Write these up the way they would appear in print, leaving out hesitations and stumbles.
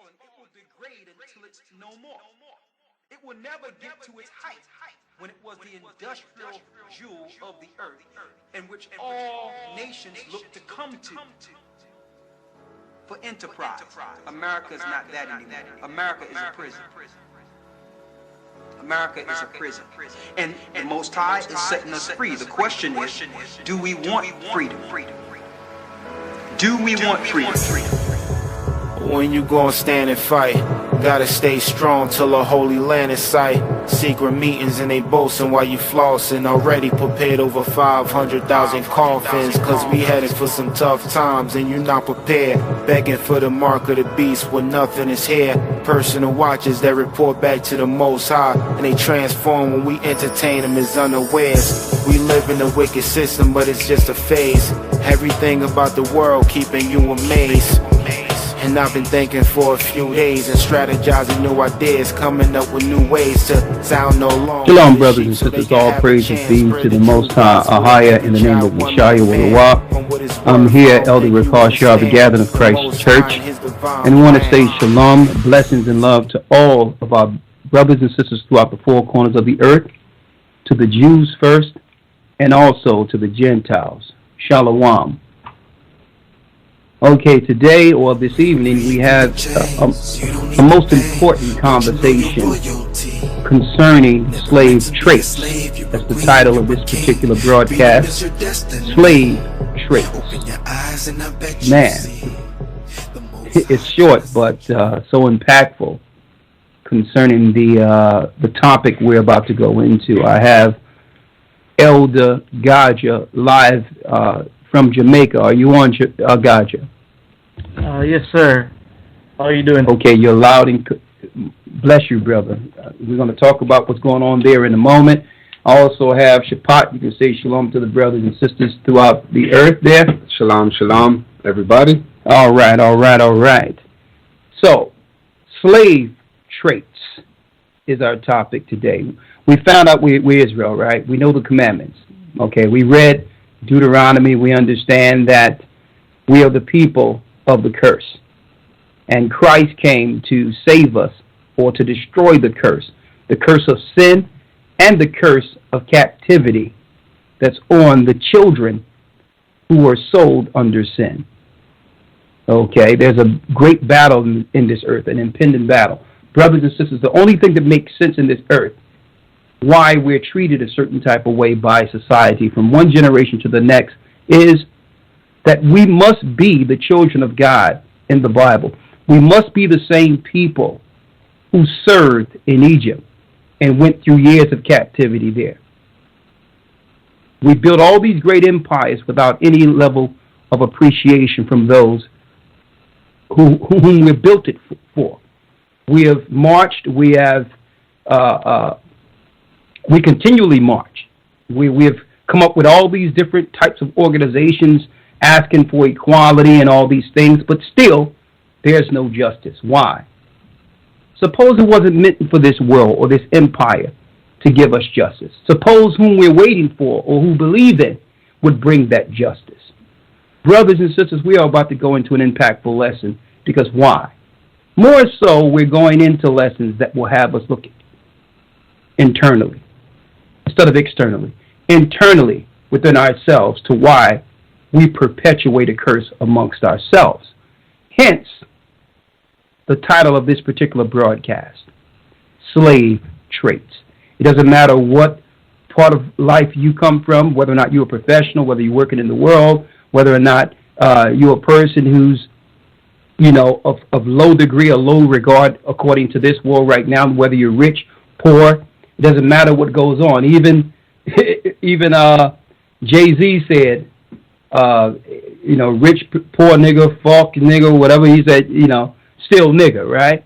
it will degrade until it's no more. It will never get to its height when it was the industrial jewel of the earth, in which all nations look to come to for enterprise. America is not that anymore. America is a prison. America is a prison. And the Most High is setting us free. The question is, do we want freedom? Do we want freedom? When you gon' stand and fight, gotta stay strong till a holy land is sight. Secret meetings and they boasting while you flossing. Already prepared over 500,000 coffins, cause we headed for some tough times and you're not prepared. Begging for the mark of the beast when nothing is here. Personal watchers that report back to the Most High, and they transform when we entertain them as unawares. We live in a wicked system, but it's just a phase. Everything about the world keeping you amazed. And I've been thinking for a few days and strategizing new ideas, coming up with new ways to sound no longer. Shalom, brothers and sisters. All praises be to the Most High, Lawya, in the name of Rawchaa and GOCC. I'm here, Elder Rawchaa of the Gathering of Christ Church, and I want to say shalom, blessings, and love to all of our brothers and sisters throughout the four corners of the earth, to the Jews first, and also to the Gentiles. Shalom. Okay, today or this evening we have a most important conversation concerning slave traits. That's the title of this particular broadcast, Slave Traits. Man, it's short but so impactful concerning the topic we're about to go into. I have Elder Rawchaa live from Jamaica. Are you on, Rawchaa? Yes, sir. How are you doing? Okay, you're loud and bless you, brother. We're going to talk about what's going on there in a moment. I also have Shapat. You can say shalom to the brothers and sisters throughout the earth there. Shalom, shalom, everybody. All right. So, slave traits is our topic today. We found out we're Israel, right? We know the commandments. Okay, we read Deuteronomy. We understand that we are the people of the curse, and Christ came to save us or to destroy the curse of sin and the curse of captivity that's on the children who are sold under sin. Okay, there's a great battle in this earth, an impending battle. Brothers and sisters, the only thing that makes sense in this earth, why we're treated a certain type of way by society from one generation to the next, is that we must be the children of God in the Bible. We must be the same people who served in Egypt and went through years of captivity there. We built all these great empires without any level of appreciation from those whom we built it for. We have marched. We continually march. We have come up with all these different types of organizations asking for equality and all these things, but still there's no justice. Why? Suppose it wasn't meant for this world or this empire to give us justice. Suppose whom we're waiting for or who believe in would bring that justice. Brothers and sisters, we are about to go into an impactful lesson, because why? More so, we're going into lessons that will have us look internally instead of externally. Internally within ourselves to why we perpetuate a curse amongst ourselves. Hence, the title of this particular broadcast, Slave Traits. It doesn't matter what part of life you come from, whether or not you're a professional, whether you're working in the world, whether or not you're a person who's, of low degree or low regard according to this world right now, whether you're rich, poor, it doesn't matter what goes on. Even Jay-Z said, rich, poor nigga, fuck nigga, whatever he said, still nigga, right?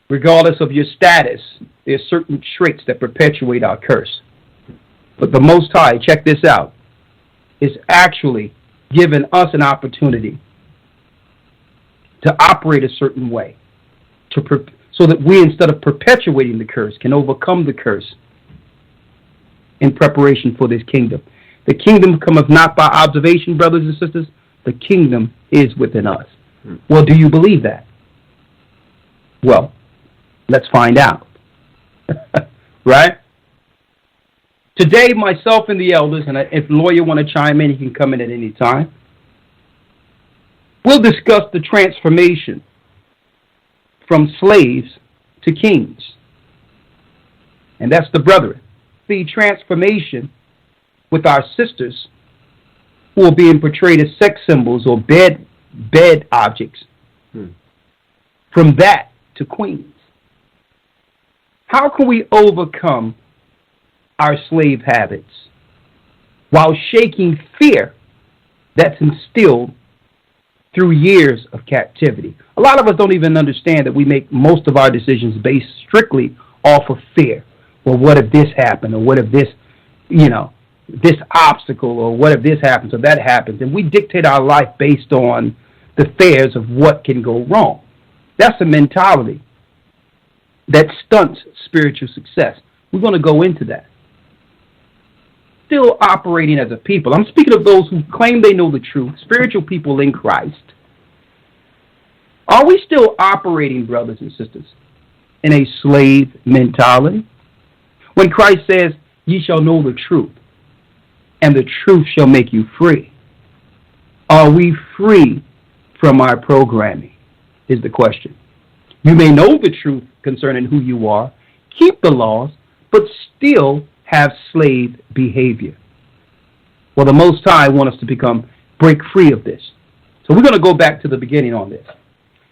Regardless of your status, there's certain traits that perpetuate our curse. But the Most High, check this out, is actually giving us an opportunity to operate a certain way, so that we, instead of perpetuating the curse, can overcome the curse in preparation for this kingdom. The kingdom cometh not by observation, brothers and sisters. The kingdom is within us. Well, do you believe that? Well, let's find out. Right? Today, myself and the elders, and if Lawya want to chime in, he can come in at any time. We'll discuss the transformation from slaves to kings. And that's the brethren. The transformation with our sisters who are being portrayed as sex symbols or bed objects. From that to queens. How can we overcome our slave habits while shaking fear that's instilled through years of captivity? A lot of us don't even understand that we make most of our decisions based strictly off of fear. Well, what if this happened? Or what if this, this obstacle? Or what if this happens or that happens? And we dictate our life based on the fears of what can go wrong. That's a mentality that stunts spiritual success. We're going to go into that. Still operating as a people. I'm speaking of those who claim they know the truth, spiritual people in Christ. Are we still operating, brothers and sisters, in a slave mentality? When Christ says, ye shall know the truth, and the truth shall make you free. Are we free from our programming, is the question. You may know the truth concerning who you are, keep the laws, but still have slave behavior. Well, the Most High wants us to break free of this. So we're going to go back to the beginning on this.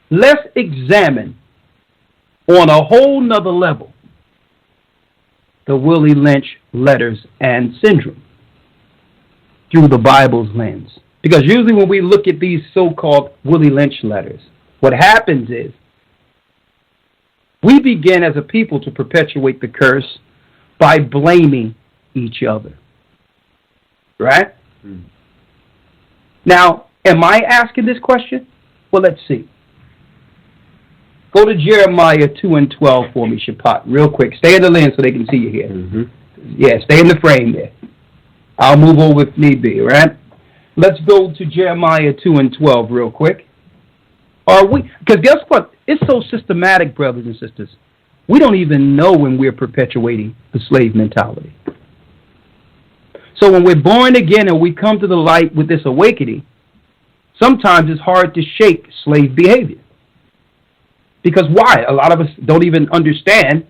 Let's examine on a whole nother level the Willie Lynch letters and syndrome through the Bible's lens. Because usually when we look at these so-called Willie Lynch letters, what happens is we begin as a people to perpetuate the curse by blaming each other. Right? Now, am I asking this question? Well, let's see. Go to Jeremiah 2:12 for me, Shapat, real quick. Stay in the lens so they can see you here. Yeah, stay in the frame there. I'll move over if need be, right? Let's go to Jeremiah 2:12 real quick. Because guess what? It's so systematic, brothers and sisters. We don't even know when we're perpetuating the slave mentality. So when we're born again and we come to the light with this awakening, sometimes it's hard to shake slave behavior. Because why? A lot of us don't even understand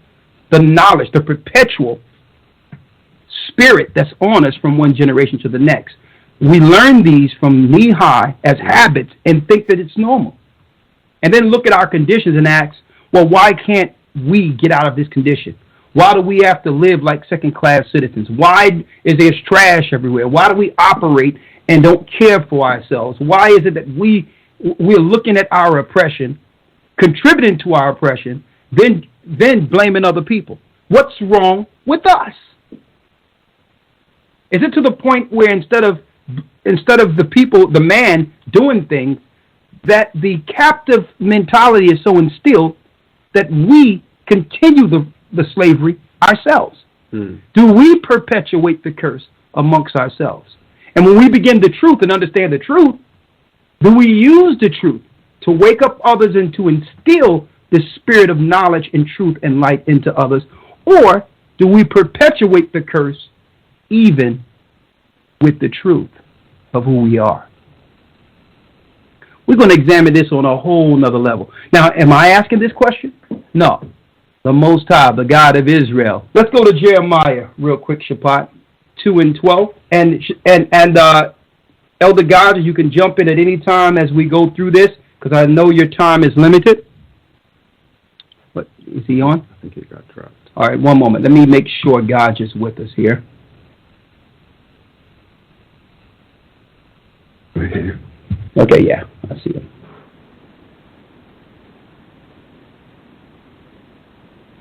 the knowledge, the perpetual spirit that's on us from one generation to the next. We learn these from knee high as habits and think that it's normal. And then look at our conditions and ask, well, why can't we get out of this condition? Why do we have to live like second-class citizens? Why is there trash everywhere? Why do we operate and don't care for ourselves? Why is it that we're looking at our oppression, contributing to our oppression, then blaming other people? What's wrong with us? Is it to the point where instead of the man doing things, that the captive mentality is so instilled that we continue the slavery ourselves? Do we perpetuate the curse amongst ourselves? And when we begin the truth and understand the truth, do we use the truth to wake up others and to instill the spirit of knowledge and truth and light into others? Or do we perpetuate the curse even with the truth of who we are? We're going to examine this on a whole nother level. Now, am I asking this question? No. The Most High, the God of Israel. Let's go to Jeremiah real quick, Shapat, 2:12. And Elder God, you can jump in at any time as we go through this, because I know your time is limited. But is he on? I think he got dropped. All right, one moment. Let me make sure God is with us here. Okay, yeah, I see him.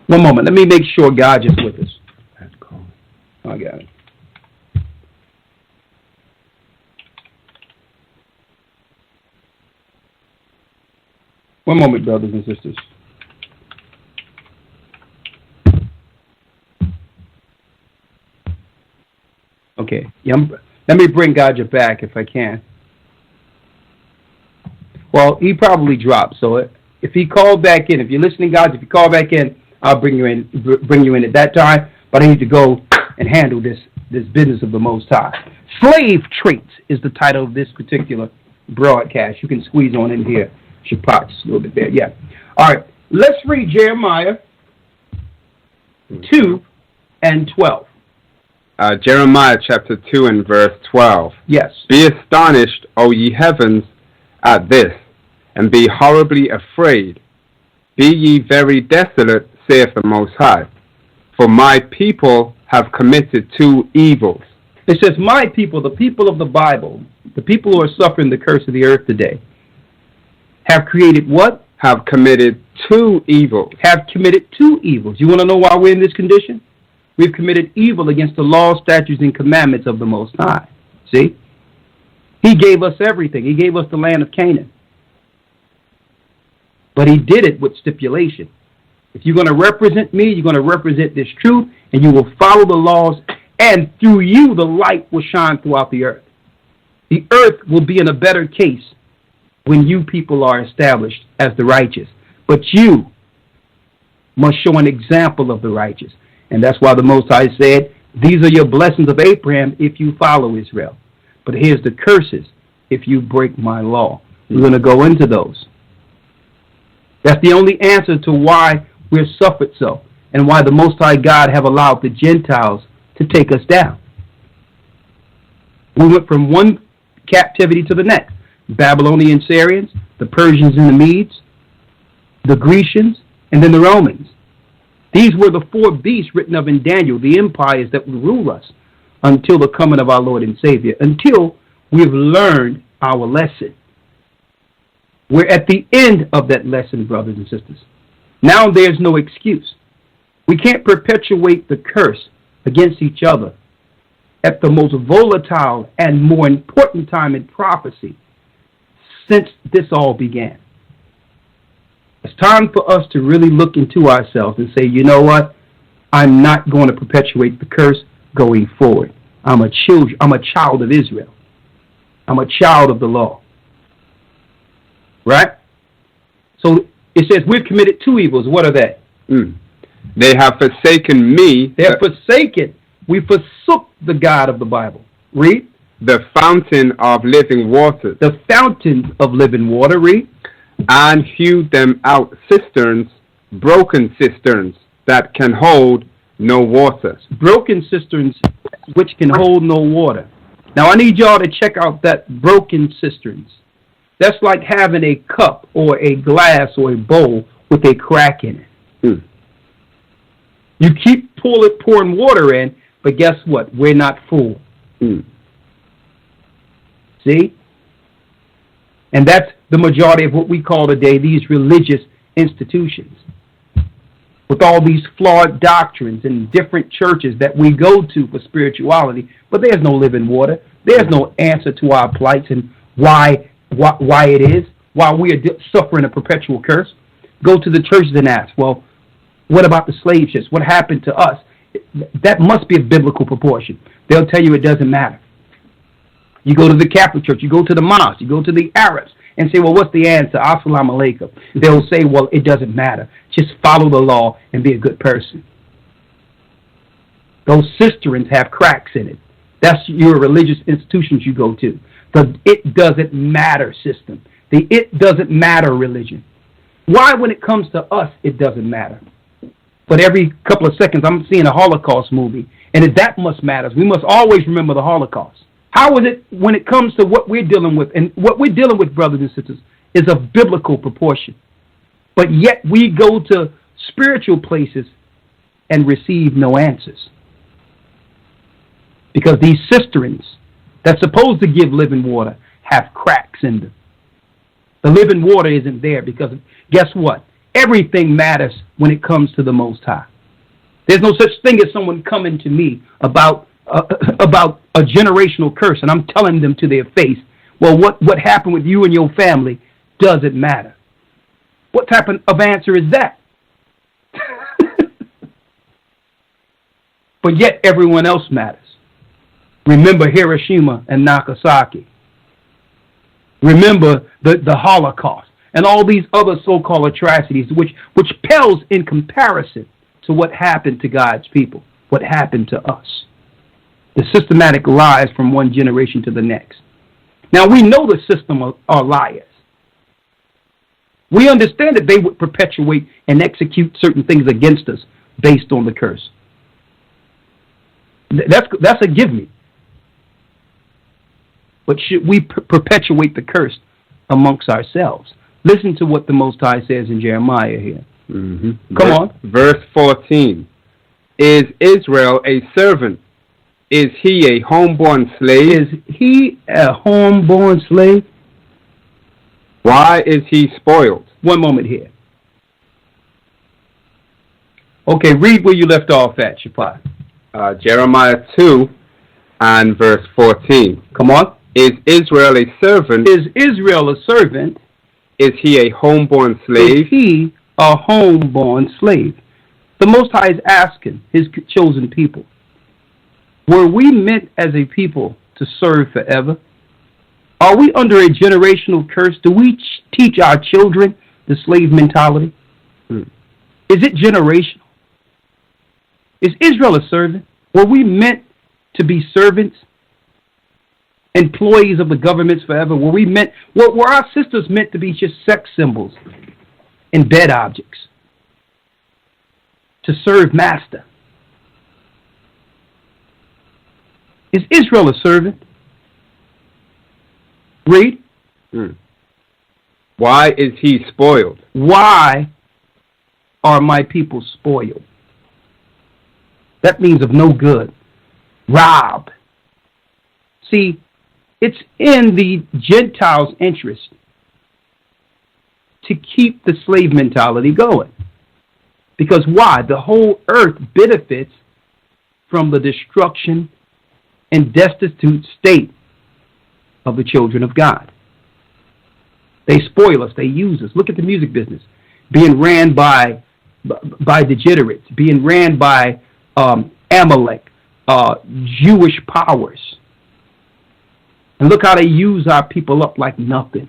One moment. Let me make sure God is with us. That's cool. I got it. One moment, brothers and sisters. Okay. Yeah, let me bring God back if I can. Well, he probably dropped. So if he called back in, if you're listening, guys, if you call back in, I'll bring you in at that time. But I need to go and handle this business of the Most High. Slave traits is the title of this particular broadcast. You can squeeze on in here. Should pop just a little bit there. Yeah. All right. Let's read Jeremiah 2 and 12. Jeremiah chapter 2 and verse 12. Yes. Be astonished, O ye heavens, at this, and be horribly afraid. Be ye very desolate, saith the Most High. For my people have committed two evils. It says, my people, the people of the Bible, the people who are suffering the curse of the earth today, have created what? Have committed two evils. Have committed two evils. You want to know why we're in this condition? We've committed evil against the law, statutes, and commandments of the Most High. See? He gave us everything. He gave us the land of Canaan. But he did it with stipulation. If you're going to represent me, you're going to represent this truth, and you will follow the laws, and through you the light will shine throughout the earth. The earth will be in a better case when you people are established as the righteous. But you must show an example of the righteous. And that's why the Most High said, these are your blessings of Abraham if you follow Israel. But here's the curses if you break my law. We're going to go into those. That's the only answer to why we're suffered so, and why the Most High God have allowed the Gentiles to take us down. We went from one captivity to the next. Babylonian Syrians, the Persians and the Medes, the Grecians, and then the Romans. These were the four beasts written of in Daniel, the empires that would rule us until the coming of our Lord and Savior, until we've learned our lesson. We're at the end of that lesson, brothers and sisters. Now there's no excuse. We can't perpetuate the curse against each other at the most volatile and more important time in prophecy since this all began. It's time for us to really look into ourselves and say, you know what? I'm not going to perpetuate the curse going forward. I'm a child of Israel. I'm a child of the law. Right? So it says we've committed two evils. What are they? They have forsaken me. They have forsaken. We forsook the God of the Bible. Read. The fountain of living waters. The fountain of living water. Read. And hewed them out cisterns, broken cisterns, that can hold no water. Broken cisterns which can hold no water. Now I need y'all to check out that broken cisterns. That's like having a cup or a glass or a bowl with a crack in it. You keep pouring water in, but guess what? We're not full. See? And that's the majority of what we call today these religious institutions. With all these flawed doctrines and different churches that we go to for spirituality, but there's no living water. There's no answer to our plights and why it is, why we are suffering a perpetual curse. Go to the churches and ask, well, what about the slave ships? What happened to us? That must be a biblical proportion. They'll tell you it doesn't matter. You go to the Catholic Church, you go to the mosque, you go to the Arabs, and say, well, what's the answer? Assalamu alaikum. They'll say, well, it doesn't matter. Just follow the law and be a good person. Those cisterns have cracks in it. That's your religious institutions you go to. The it doesn't matter system. The it doesn't matter religion. Why, when it comes to us, it doesn't matter? But every couple of seconds, I'm seeing a Holocaust movie, and if that must matter, we must always remember the Holocaust. How is it when it comes to what we're dealing with? And what we're dealing with, brothers and sisters, is of biblical proportion. But yet we go to spiritual places and receive no answers. Because these cisterns that's supposed to give living water have cracks in them. The living water isn't there because, guess what? Everything matters when it comes to the Most High. There's no such thing as someone coming to me about a generational curse, and I'm telling them to their face, well, what happened with you and your family doesn't matter. What type of answer is that? But yet everyone else matters. Remember Hiroshima and Nagasaki. Remember the Holocaust and all these other so-called atrocities, which pales in comparison to what happened to God's people, what happened to us. The systematic lies from one generation to the next. Now, we know the system are liars. We understand that they would perpetuate and execute certain things against us based on the curse. That's a give me. But should we perpetuate the curse amongst ourselves? Listen to what the Most High says in Jeremiah here. Mm-hmm. Come on. Verse 14. Is Israel a servant? Is he a homeborn slave? Is he a homeborn slave? Why is he spoiled? One moment here. Okay, read where you left off at, Shapai. Jeremiah 2 and verse 14. Come on. Is Israel a servant? Is Israel a servant? Is he a homeborn slave? Is he a homeborn slave? The Most High is asking his chosen people, were we meant as a people to serve forever? Are we under a generational curse? Do we teach our children the slave mentality? Is it generational? Is Israel a servant? Were we meant to be servants? Employees of the governments forever? Were our sisters meant to be just sex symbols and bed objects? To serve master? Is Israel a servant? Read. Why is he spoiled? Why are my people spoiled? That means of no good. Robbed. See, it's in the Gentiles' interest to keep the slave mentality going. Because why? The whole earth benefits from the destruction and destitute state of the children of God. They spoil us. They use us. Look at the music business. Being ran by degenerates. Being ran by Amalek. Jewish powers. And look how they use our people up like nothing.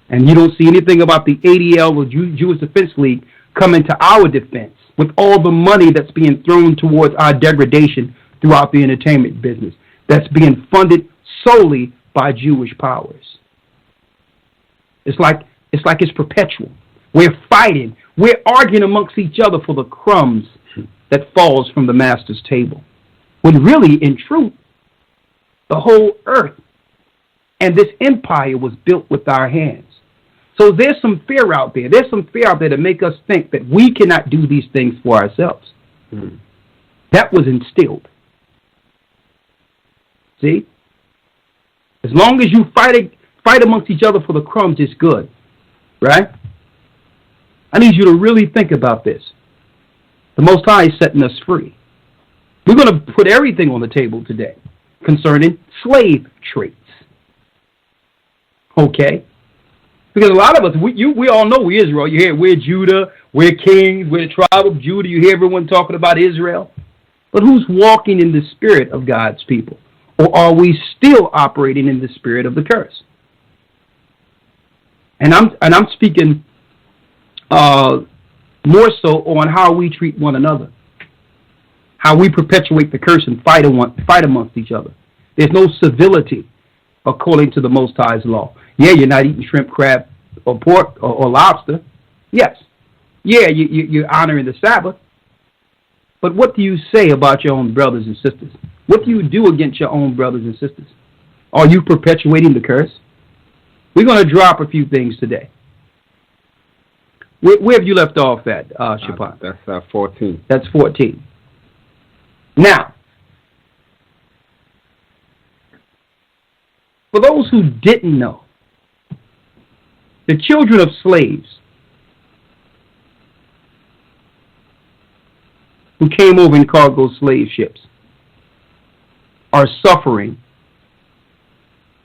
And you don't see anything about the ADL or Jewish Defense League coming to our defense with all the money that's being thrown towards our degradation throughout the entertainment business that's being funded solely by Jewish powers. It's like it's perpetual. We're fighting. We're arguing amongst each other for the crumbs that falls from the master's table. When really, in truth, the whole earth and this empire was built with our hands. So there's some fear out there. There's some fear out there to make us think that we cannot do these things for ourselves. That was instilled. See? As long as you fight amongst each other for the crumbs, it's good. Right? I need you to really think about this. The Most High is setting us free. We're going to put everything on the table today concerning slave traits. Okay? Because a lot of us, we all know we're Israel. You hear we're Judah, we're kings, we're the tribe of Judah. You hear everyone talking about Israel. But who's walking in the spirit of God's people? Or are we still operating in the spirit of the curse? And I'm speaking more so on how we treat one another, how we perpetuate the curse and fight amongst each other. There's no civility according to the Most High's law. Yeah, you're not eating shrimp, crab, or pork, or lobster. Yes. Yeah, you're honoring the Sabbath. But what do you say about your own brothers and sisters? What do you do against your own brothers and sisters? Are you perpetuating the curse? We're going to drop a few things today. Where have you left off at, Shapan? That's 14. That's 14. Now, for those who didn't know, the children of slaves who came over in cargo slave ships are suffering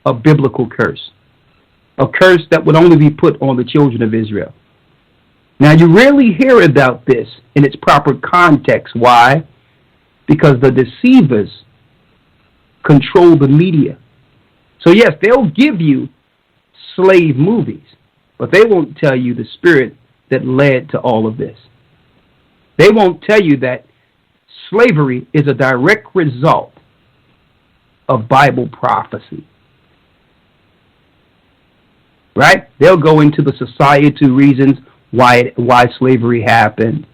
a biblical curse, a curse that would only be put on the children of Israel. Now, you rarely hear about this in its proper context. Why? Because the deceivers control the media. So, yes, they'll give you slave movies, but they won't tell you the spirit that led to all of this. They won't tell you that slavery is a direct result of Bible prophecy. Right? They'll go into the societal reasons why slavery happened.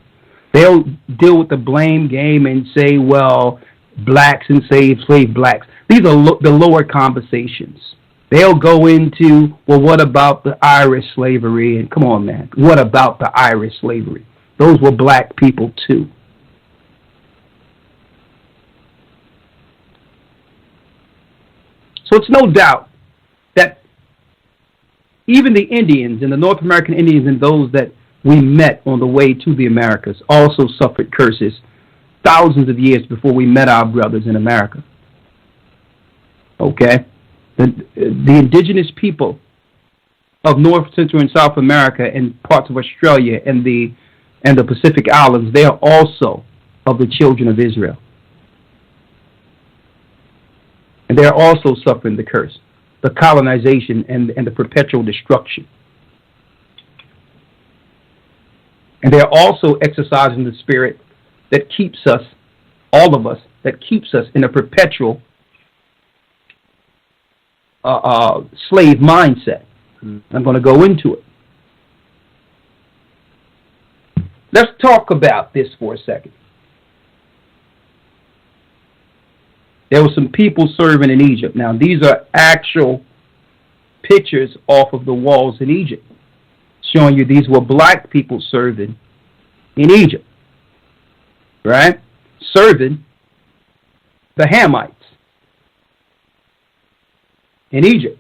They'll deal with the blame game and say, well, blacks enslaved slave blacks. These are the lower conversations. They'll go into, well, what about the Irish slavery? And come on, man, what about the Irish slavery? Those were black people too. So it's no doubt that even the Indians and the North American Indians and those that we met on the way to the Americas also suffered curses thousands of years before we met our brothers in America. Okay? The indigenous people of North, Central, and South America and parts of Australia and the Pacific Islands, they are also of the children of Israel. And they are also suffering the curse, the colonization, and the perpetual destruction. And they are also exercising the spirit that keeps us, all of us, that keeps us in a perpetual slave mindset. I'm going to go into it. Let's talk about this for a second. There were some people serving in Egypt. Now, these are actual pictures off of the walls in Egypt, showing you these were black people serving in Egypt, right? Serving the Hamites in Egypt,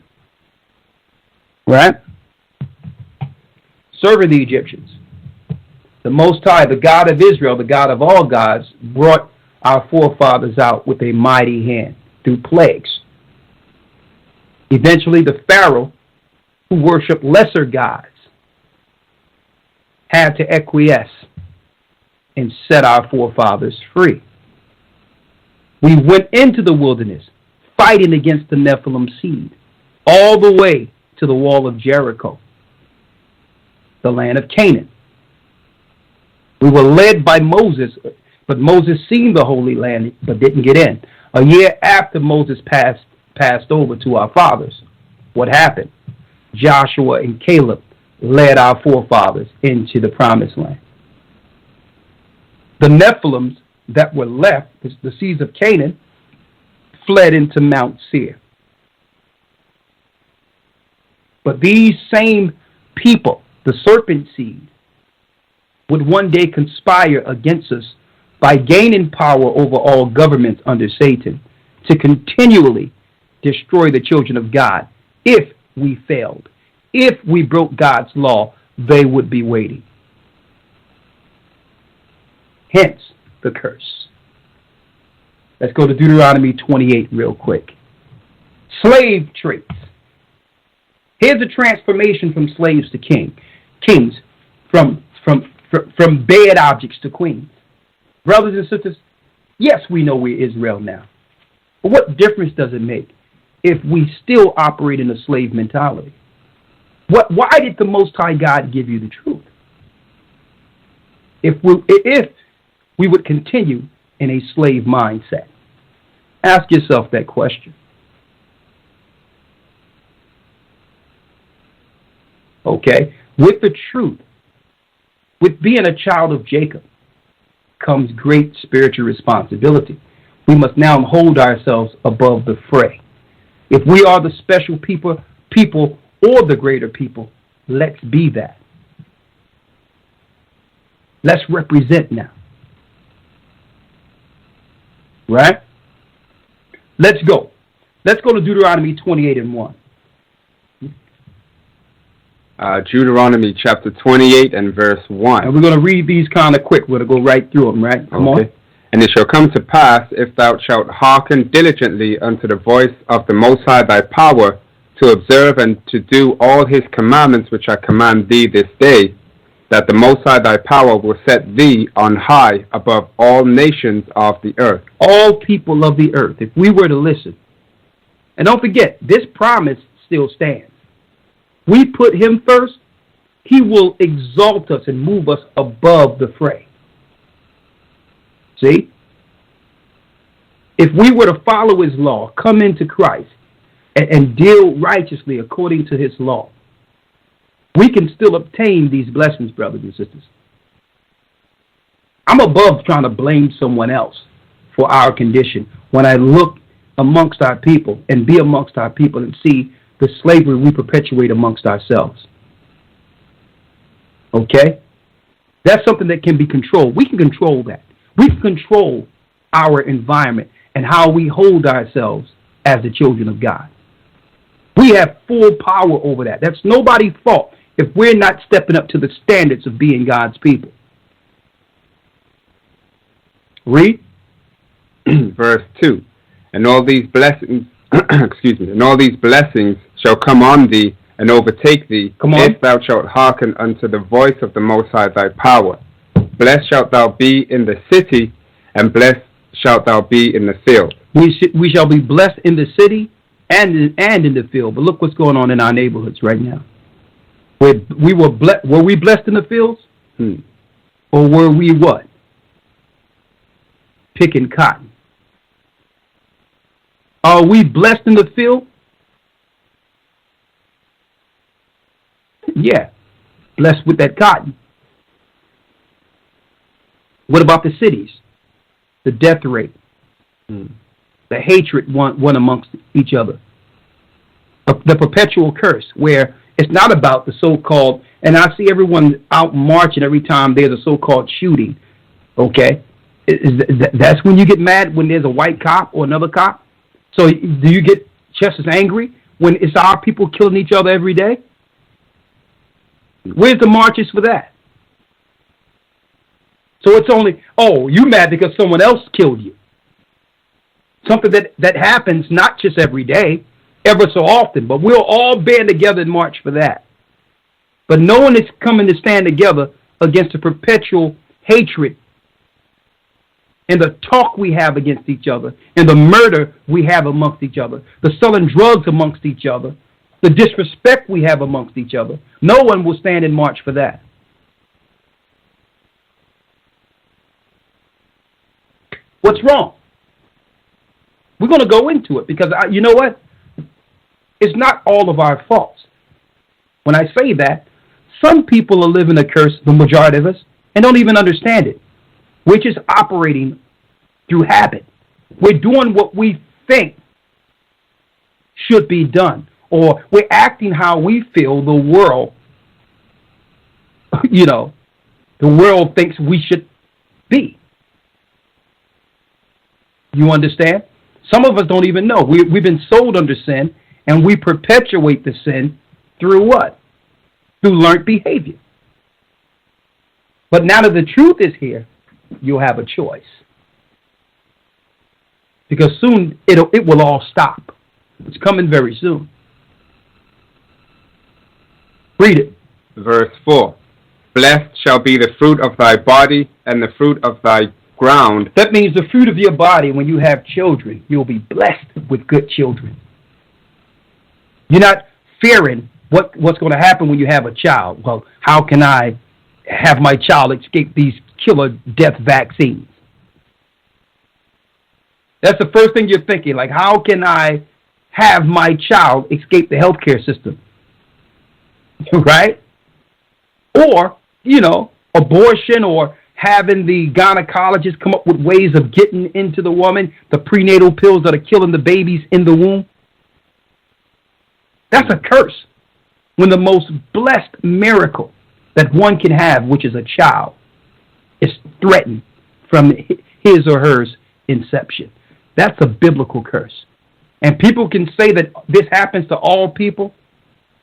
right? Serving the Egyptians. The Most High, the God of Israel, the God of all gods, brought our forefathers out with a mighty hand through plagues. Eventually, the Pharaoh, who worshiped lesser gods, had to acquiesce and set our forefathers free. We went into the wilderness fighting against the Nephilim seed all the way to the wall of Jericho, the land of Canaan. We were led by Moses, but Moses seen the Holy Land but didn't get in. A year after Moses passed over to our fathers, what happened? Joshua and Caleb led our forefathers into the Promised Land. The Nephilims that were left, the seeds of Canaan, fled into Mount Seir. But these same people, the serpent seed, would one day conspire against us by gaining power over all governments under Satan to continually destroy the children of God. If we failed, if we broke God's law, they would be waiting. Hence the curse. Let's go to Deuteronomy 28 real quick. Slave traits. Here's a transformation from slaves to kings, from bed objects to queens. Brothers and sisters, yes, we know we're Israel now. But what difference does it make if we still operate in a slave mentality? Why did the Most High God give you the truth? If we would continue in a slave mindset. Ask yourself that question. Okay? With the truth, with being a child of Jacob, comes great spiritual responsibility. We must now hold ourselves above the fray. If we are the special people or the greater people, let's be that. Let's represent now. Right? Let's go. Let's go to Deuteronomy 28 and 1. Deuteronomy chapter 28 and verse 1. And we're going to read these kind of quick. We're going to go right through them, right? Come on. And it shall come to pass, if thou shalt hearken diligently unto the voice of the Most High thy power, to observe and to do all his commandments which I command thee this day, that the Most High thy power will set thee on high above all nations of the earth. All people of the earth, if we were to listen. And don't forget, this promise still stands. we put him first, he will exalt us and move us above the fray. See? If we were to follow his law, come into Christ, and deal righteously according to his law, we can still obtain these blessings, brothers and sisters. I'm above trying to blame someone else for our condition when I look amongst our people and be amongst our people and see the slavery we perpetuate amongst ourselves. Okay? That's something that can be controlled. We can control that. We can control our environment and how we hold ourselves as the children of God. We have full power over that. That's nobody's fault if we're not stepping up to the standards of being God's people. Read. Verse 2. And all these blessings, and all these blessings shall come on thee and overtake thee, if thou shalt hearken unto the voice of the Most High thy power. Blessed shalt thou be in the city, and blessed shalt thou be in the field. We shall be blessed in the city and in the field. But look what's going on in our neighborhoods right now. Were we blessed in the fields? Or were we what? Picking cotton. Are we blessed in the field? Yeah, blessed with that cotton. What about the cities? The death rate, the hatred one amongst each other, the perpetual curse, where it's not about the so-called, and I see everyone out marching every time there's a so-called shooting, okay? That's when you get mad when there's a white cop or another cop? So do you get just as angry when it's our people killing each other every day? Where's the marches for that? So it's only, you mad because someone else killed you. Something that happens not just every day, ever so often, but we'll all band together and march for that. But no one is coming to stand together against the perpetual hatred and the talk we have against each other and the murder we have amongst each other, the selling drugs amongst each other, the disrespect we have amongst each other. No one will stand and march for that. What's wrong? We're going to go into it because, you know what? It's not all of our faults. When I say that, some people are living a curse, the majority of us, and don't even understand it. We're just operating through habit. We're doing what we think should be done, or we're acting how we feel the world, the world thinks we should be. You understand? Some of us don't even know. We've been sold under sin, and we perpetuate the sin through what? Through learned behavior. But now that the truth is here, you'll have a choice. Because soon it will all stop. It's coming very soon. Read it. Verse 4. Blessed shall be the fruit of thy body and the fruit of thy ground. That means the fruit of your body, when you have children, you'll be blessed with good children. You're not fearing what's going to happen when you have a child. Well, how can I have my child escape these killer death vaccines? That's the first thing you're thinking. Like, how can I have my child escape the healthcare system? Right? Or, abortion, or having the gynecologists come up with ways of getting into the woman, the prenatal pills that are killing the babies in the womb. That's a curse. When the most blessed miracle that one can have, which is a child, is threatened from his or hers inception. That's a biblical curse. And people can say that this happens to all people.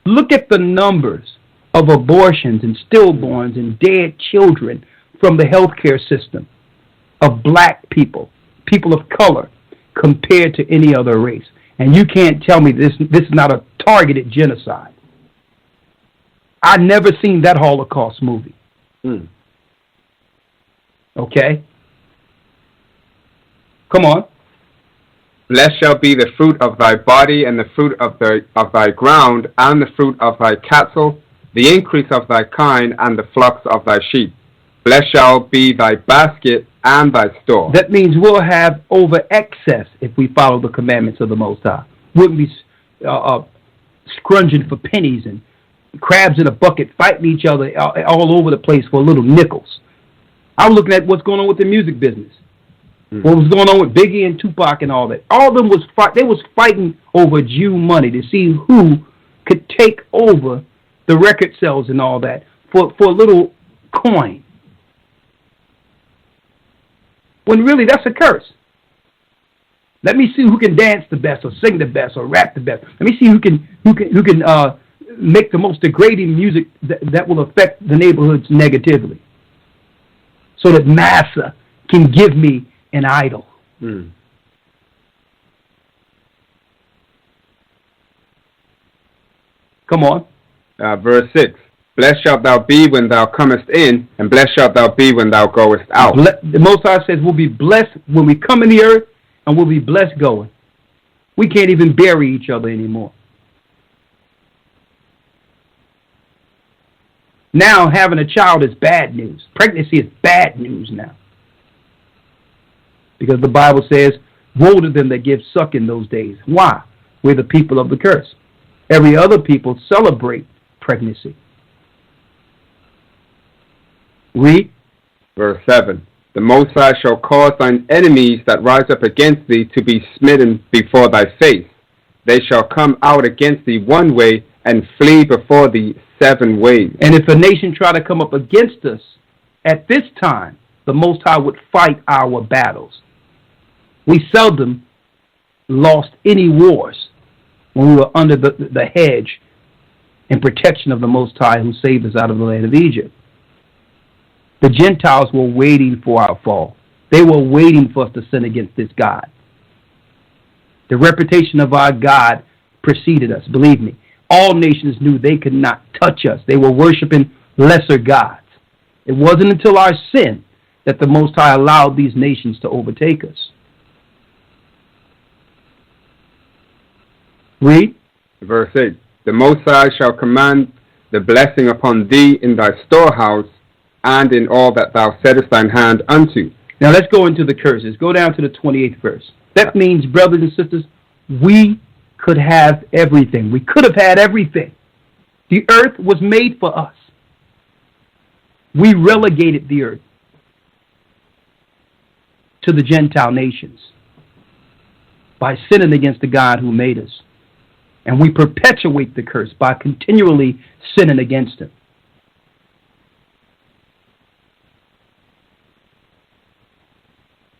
Look at the numbers of abortions and stillborns and dead children from the healthcare system of black people, people of color, compared to any other race. And you can't tell me this is not a targeted genocide. I've never seen that Holocaust movie. Okay? Come on. Blessed shall be the fruit of thy body, and the fruit of thy ground, and the fruit of thy cattle, the increase of thy kind, and the flocks of thy sheep. Blessed shall be thy basket and thy store. That means we'll have over excess if we follow the commandments of the Most High. Wouldn't be scrunging for pennies and crabs in a bucket fighting each other all over the place for little nickels. I'm looking at what's going on with the music business. What was going on with Biggie and Tupac and all that. All of them was fighting over Jew money to see who could take over the record sales and all that for a little coin. When really that's a curse. Let me see who can dance the best or sing the best or rap the best. Let me see who can make the most degrading music that will affect the neighborhoods negatively. So that massa can give me an idol. Come on. Verse 6. Blessed shalt thou be when thou comest in, and blessed shalt thou be when thou goest out. The Most High says we'll be blessed when we come in the earth, and we'll be blessed going. We can't even bury each other anymore. Now having a child is bad news. Pregnancy is bad news now. Because the Bible says, woe to them that give suck in those days. Why? We're the people of the curse. Every other people celebrate pregnancy. Read. Verse 7. The Most High shall cause thine enemies that rise up against thee to be smitten before thy face. They shall come out against thee one way and flee before thee 7 ways. And if a nation try to come up against us, at this time, the Most High would fight our battles. We seldom lost any wars when we were under the hedge and protection of the Most High who saved us out of the land of Egypt. The Gentiles were waiting for our fall. They were waiting for us to sin against this God. The reputation of our God preceded us, believe me. All nations knew they could not touch us. They were worshiping lesser gods. It wasn't until our sin that the Most High allowed these nations to overtake us. Read. Verse 8. The Most High shall command the blessing upon thee in thy storehouse, and in all that thou settest thine hand unto. Now let's go into the curses. Go down to the 28th verse. That means, brothers and sisters, we could have everything. We could have had everything. The earth was made for us. We relegated the earth to the Gentile nations by sinning against the God who made us. And we perpetuate the curse by continually sinning against him.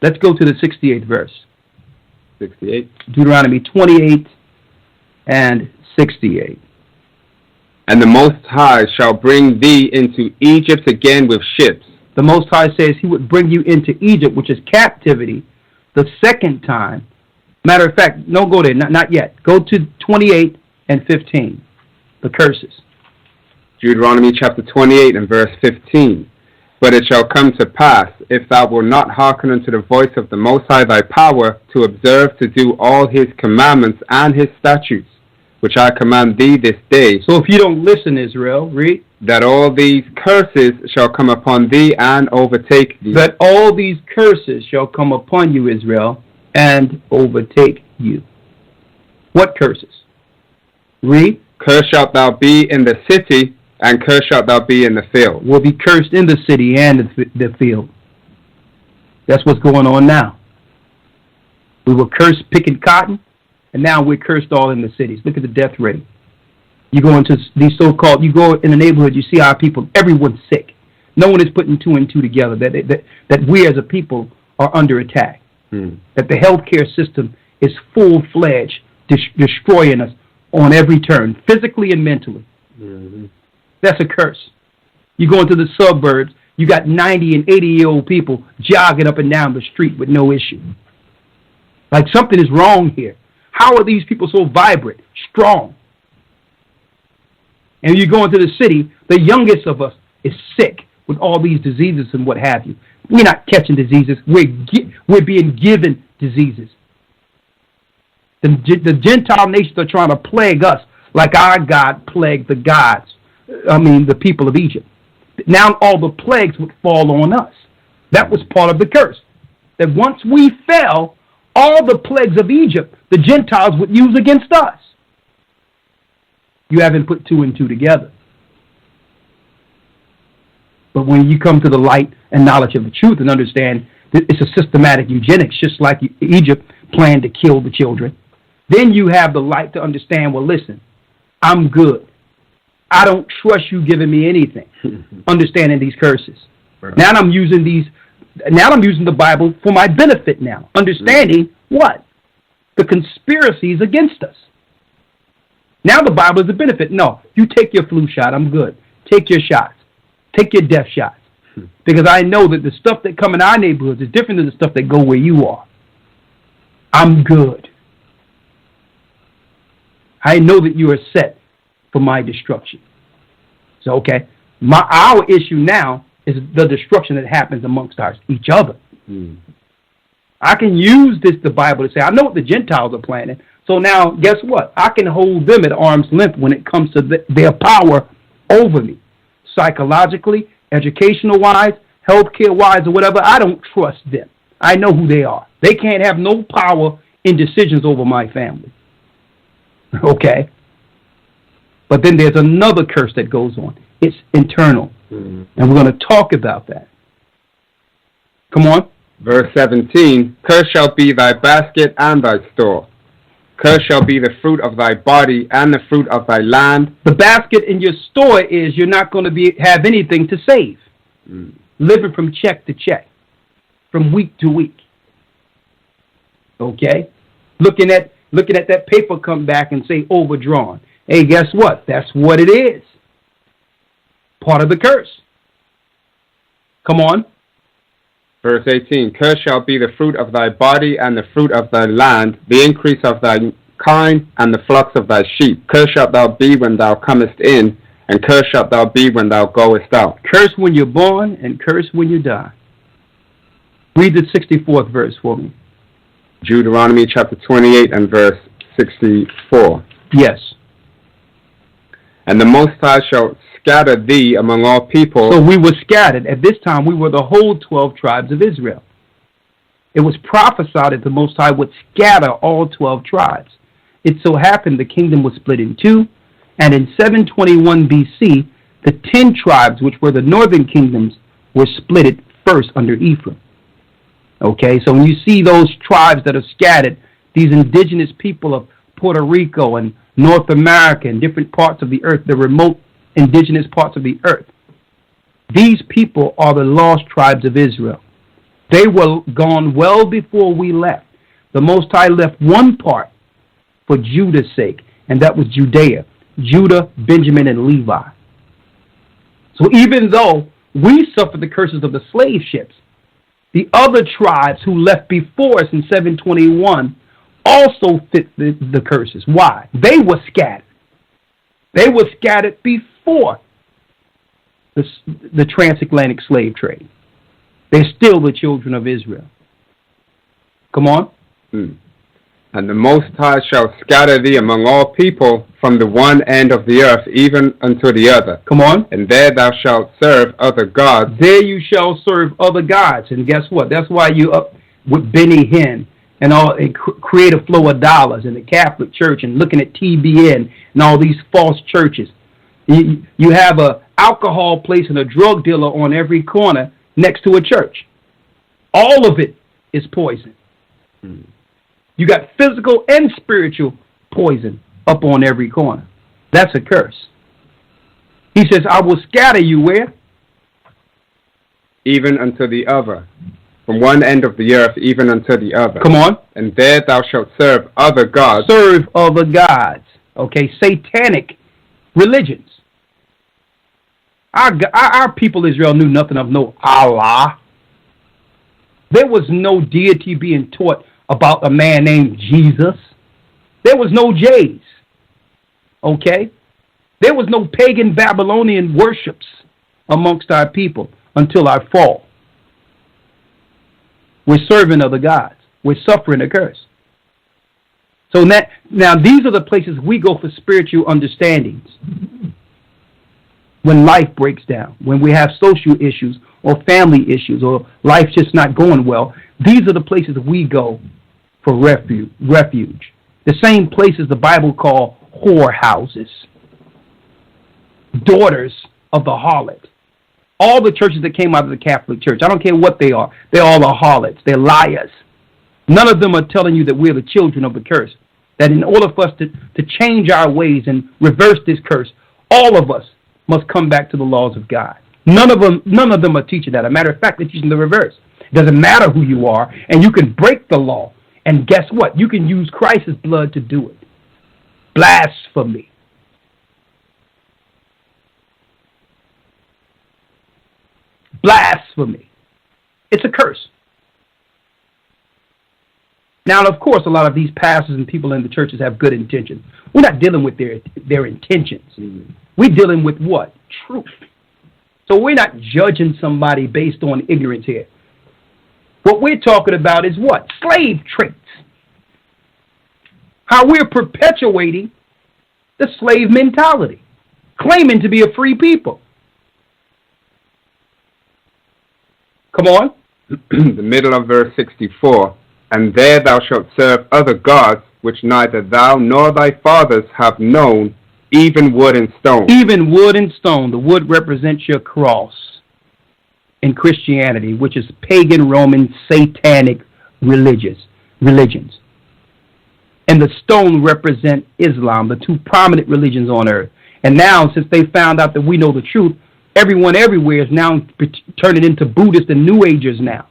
Let's go to the 68th verse. 68. Deuteronomy 28 and 68. And the Most High shall bring thee into Egypt again with ships. The Most High says he would bring you into Egypt, which is captivity, the second time. Matter of fact, don't go there, not yet. Go to 28 and 15, the curses. Deuteronomy chapter 28 and verse 15. But it shall come to pass, if thou wilt not hearken unto the voice of the Most High thy power, to observe to do all his commandments and his statutes, which I command thee this day. So if you don't listen, Israel, read. That all these curses shall come upon thee and overtake thee. That all these curses shall come upon you, Israel, and overtake you. What curses? Read. Cursed shalt thou be in the city, and cursed shalt thou be in the field. Will be cursed in the city and the field. That's what's going on now. We were cursed picking cotton, and now we're cursed all in the cities. Look at the death rate. You go into these so-called, you go in the neighborhood, you see our people, everyone's sick. No one is putting 2 and 2 together, that we as a people are under attack. That the healthcare system is full-fledged, destroying us on every turn, physically and mentally. That's a curse. You go into the suburbs, you got 90 and 80-year-old people jogging up and down the street with no issue. Like something is wrong here. How are these people so vibrant, strong? And you go into the city, the youngest of us is sick with all these diseases and what have you. We're not catching diseases. We're being given diseases. The Gentile nations are trying to plague us like our God plagued the people of Egypt. Now all the plagues would fall on us. That was part of the curse. That once we fell, all the plagues of Egypt, the Gentiles would use against us. You haven't put two and two together. But when you come to the light and knowledge of the truth and understand that it's a systematic eugenics, just like Egypt planned to kill the children, then you have the light to understand, well, listen, I'm good. I don't trust you giving me anything. Understanding these curses. Right. Now I'm using the Bible for my benefit now. Understanding what? The conspiracies against us. Now the Bible is a benefit. No, you take your flu shot, I'm good. Take your shots. Take your death shots. Because I know that the stuff that come in our neighborhoods is different than the stuff that go where you are. I'm good. I know that you are set for my destruction. So, okay, our issue now is the destruction that happens amongst each other. I can use the Bible to say, I know what the Gentiles are planning. So now, guess what? I can hold them at arm's length when it comes to their power over me. Psychologically, educational-wise, healthcare-wise, or whatever, I don't trust them. I know who they are. They can't have no power in decisions over my family. Okay? But then there's another curse that goes on. It's internal. And we're going to talk about that. Come on. Verse 17, cursed shall be thy basket and thy store. Cursed shall be the fruit of thy body and the fruit of thy land. The basket in your store is you're not going to have anything to save. Living from check to check. From week to week. Okay? Looking at that paper come back and say overdrawn. Hey, guess what? That's what it is. Part of the curse. Come on. Verse 18, cursed shall be the fruit of thy body and the fruit of thy land, the increase of thy kine and the flocks of thy sheep. Cursed shalt thou be when thou comest in, and cursed shalt thou be when thou goest out. Cursed when you're born and cursed when you die. Read the 64th verse for me. Deuteronomy chapter 28 and verse 64. Yes. And the Most High shall scatter thee among all people. So we were scattered. At this time, we were the whole 12 tribes of Israel. It was prophesied that the Most High would scatter all 12 tribes. It so happened the kingdom was split in two, and in 721 BC, the 10 tribes, which were the northern kingdoms, were splitted first under Ephraim. Okay, so when you see those tribes that are scattered, these indigenous people of Puerto Rico and North America and different parts of the earth, the remote indigenous parts of the earth, these people are the lost tribes of Israel. They were gone well before we left. The Most High left one part for Judah's sake, and that was Judea. Judah, Benjamin, and Levi. So even though we suffered the curses of the slave ships, the other tribes who left before us in 721 also fit the curses. Why? They were scattered. They were scattered before the transatlantic slave trade. They're still the children of Israel. Come on. And the Most High shall scatter thee among all people from the one end of the earth even unto the other. Come on. And there thou shalt serve other gods. There you shall serve other gods. And guess what? That's why you up with Benny Hinn and create a flow of dollars in the Catholic Church and looking at TBN and all these false churches. You have a alcohol place and a drug dealer on every corner next to a church. All of it is poison. You got physical and spiritual poison up on every corner. That's a curse. He says, I will scatter you where? Even unto the other. From one end of the earth even unto the other. Come on. And there thou shalt serve other gods. Serve other gods. Okay, satanic religions. Our people Israel knew nothing of no Allah. There was no deity being taught about a man named Jesus. There was no J's. Okay? There was no pagan Babylonian worships amongst our people until our fall. We're serving other gods. We're suffering a curse. So now these are the places we go for spiritual understandings. When life breaks down, when we have social issues or family issues or life's just not going well, these are the places we go for refuge. The same places the Bible call whorehouses, daughters of the harlot. All the churches that came out of the Catholic Church, I don't care what they are, they're all the harlots, they're liars. None of them are telling you that we're the children of the curse, that in order for us to change our ways and reverse this curse, all of us must come back to the laws of God. None of them are teaching that. As a matter of fact, they're teaching the reverse. It doesn't matter who you are, and you can break the law. And guess what? You can use Christ's blood to do it. Blasphemy. Blasphemy. It's a curse. Now, of course, a lot of these pastors and people in the churches have good intentions. We're not dealing with their intentions. Mm-hmm. We're dealing with what? Truth. So we're not judging somebody based on ignorance here. What we're talking about is what? Slave traits. How we're perpetuating the slave mentality, claiming to be a free people. Come on. The middle of verse 64. And there thou shalt serve other gods, which neither thou nor thy fathers have known, even wood and stone. Even wood and stone. The wood represents your cross in Christianity, which is pagan, Roman, satanic religions. And the stone represent Islam, the two prominent religions on earth. And now, since they found out that we know the truth, everyone everywhere is now turning into Buddhists and New Agers now.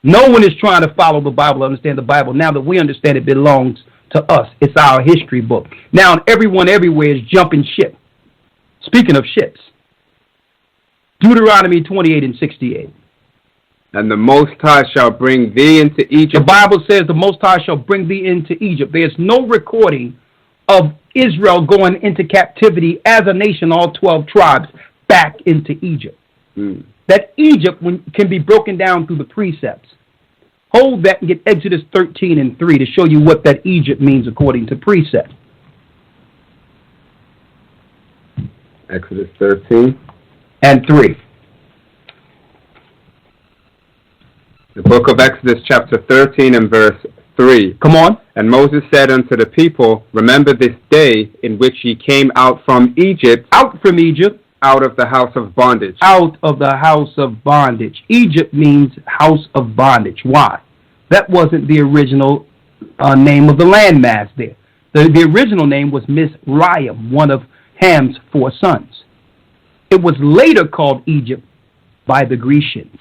No one is trying to follow the Bible, understand the Bible. Now that we understand it belongs to us. It's our history book. Now everyone everywhere is jumping ship. Speaking of ships, Deuteronomy 28 and 68. And the Most High shall bring thee into Egypt. The Bible says the Most High shall bring thee into Egypt. There's no recording of Israel going into captivity as a nation, all 12 tribes, back into Egypt. That Egypt can be broken down through the precepts. Hold that and get Exodus 13 and 3 to show you what that Egypt means according to precept. Exodus 13 and 3. The book of Exodus chapter 13 and verse 3. Come on. And Moses said unto the people, remember this day in which ye came out from Egypt. Out from Egypt. Out of the house of bondage. Out of the house of bondage. Egypt means house of bondage. Why? That wasn't the original name of the landmass there. The original name was Mizraim, one of Ham's 4 sons. It was later called Egypt by the Grecians,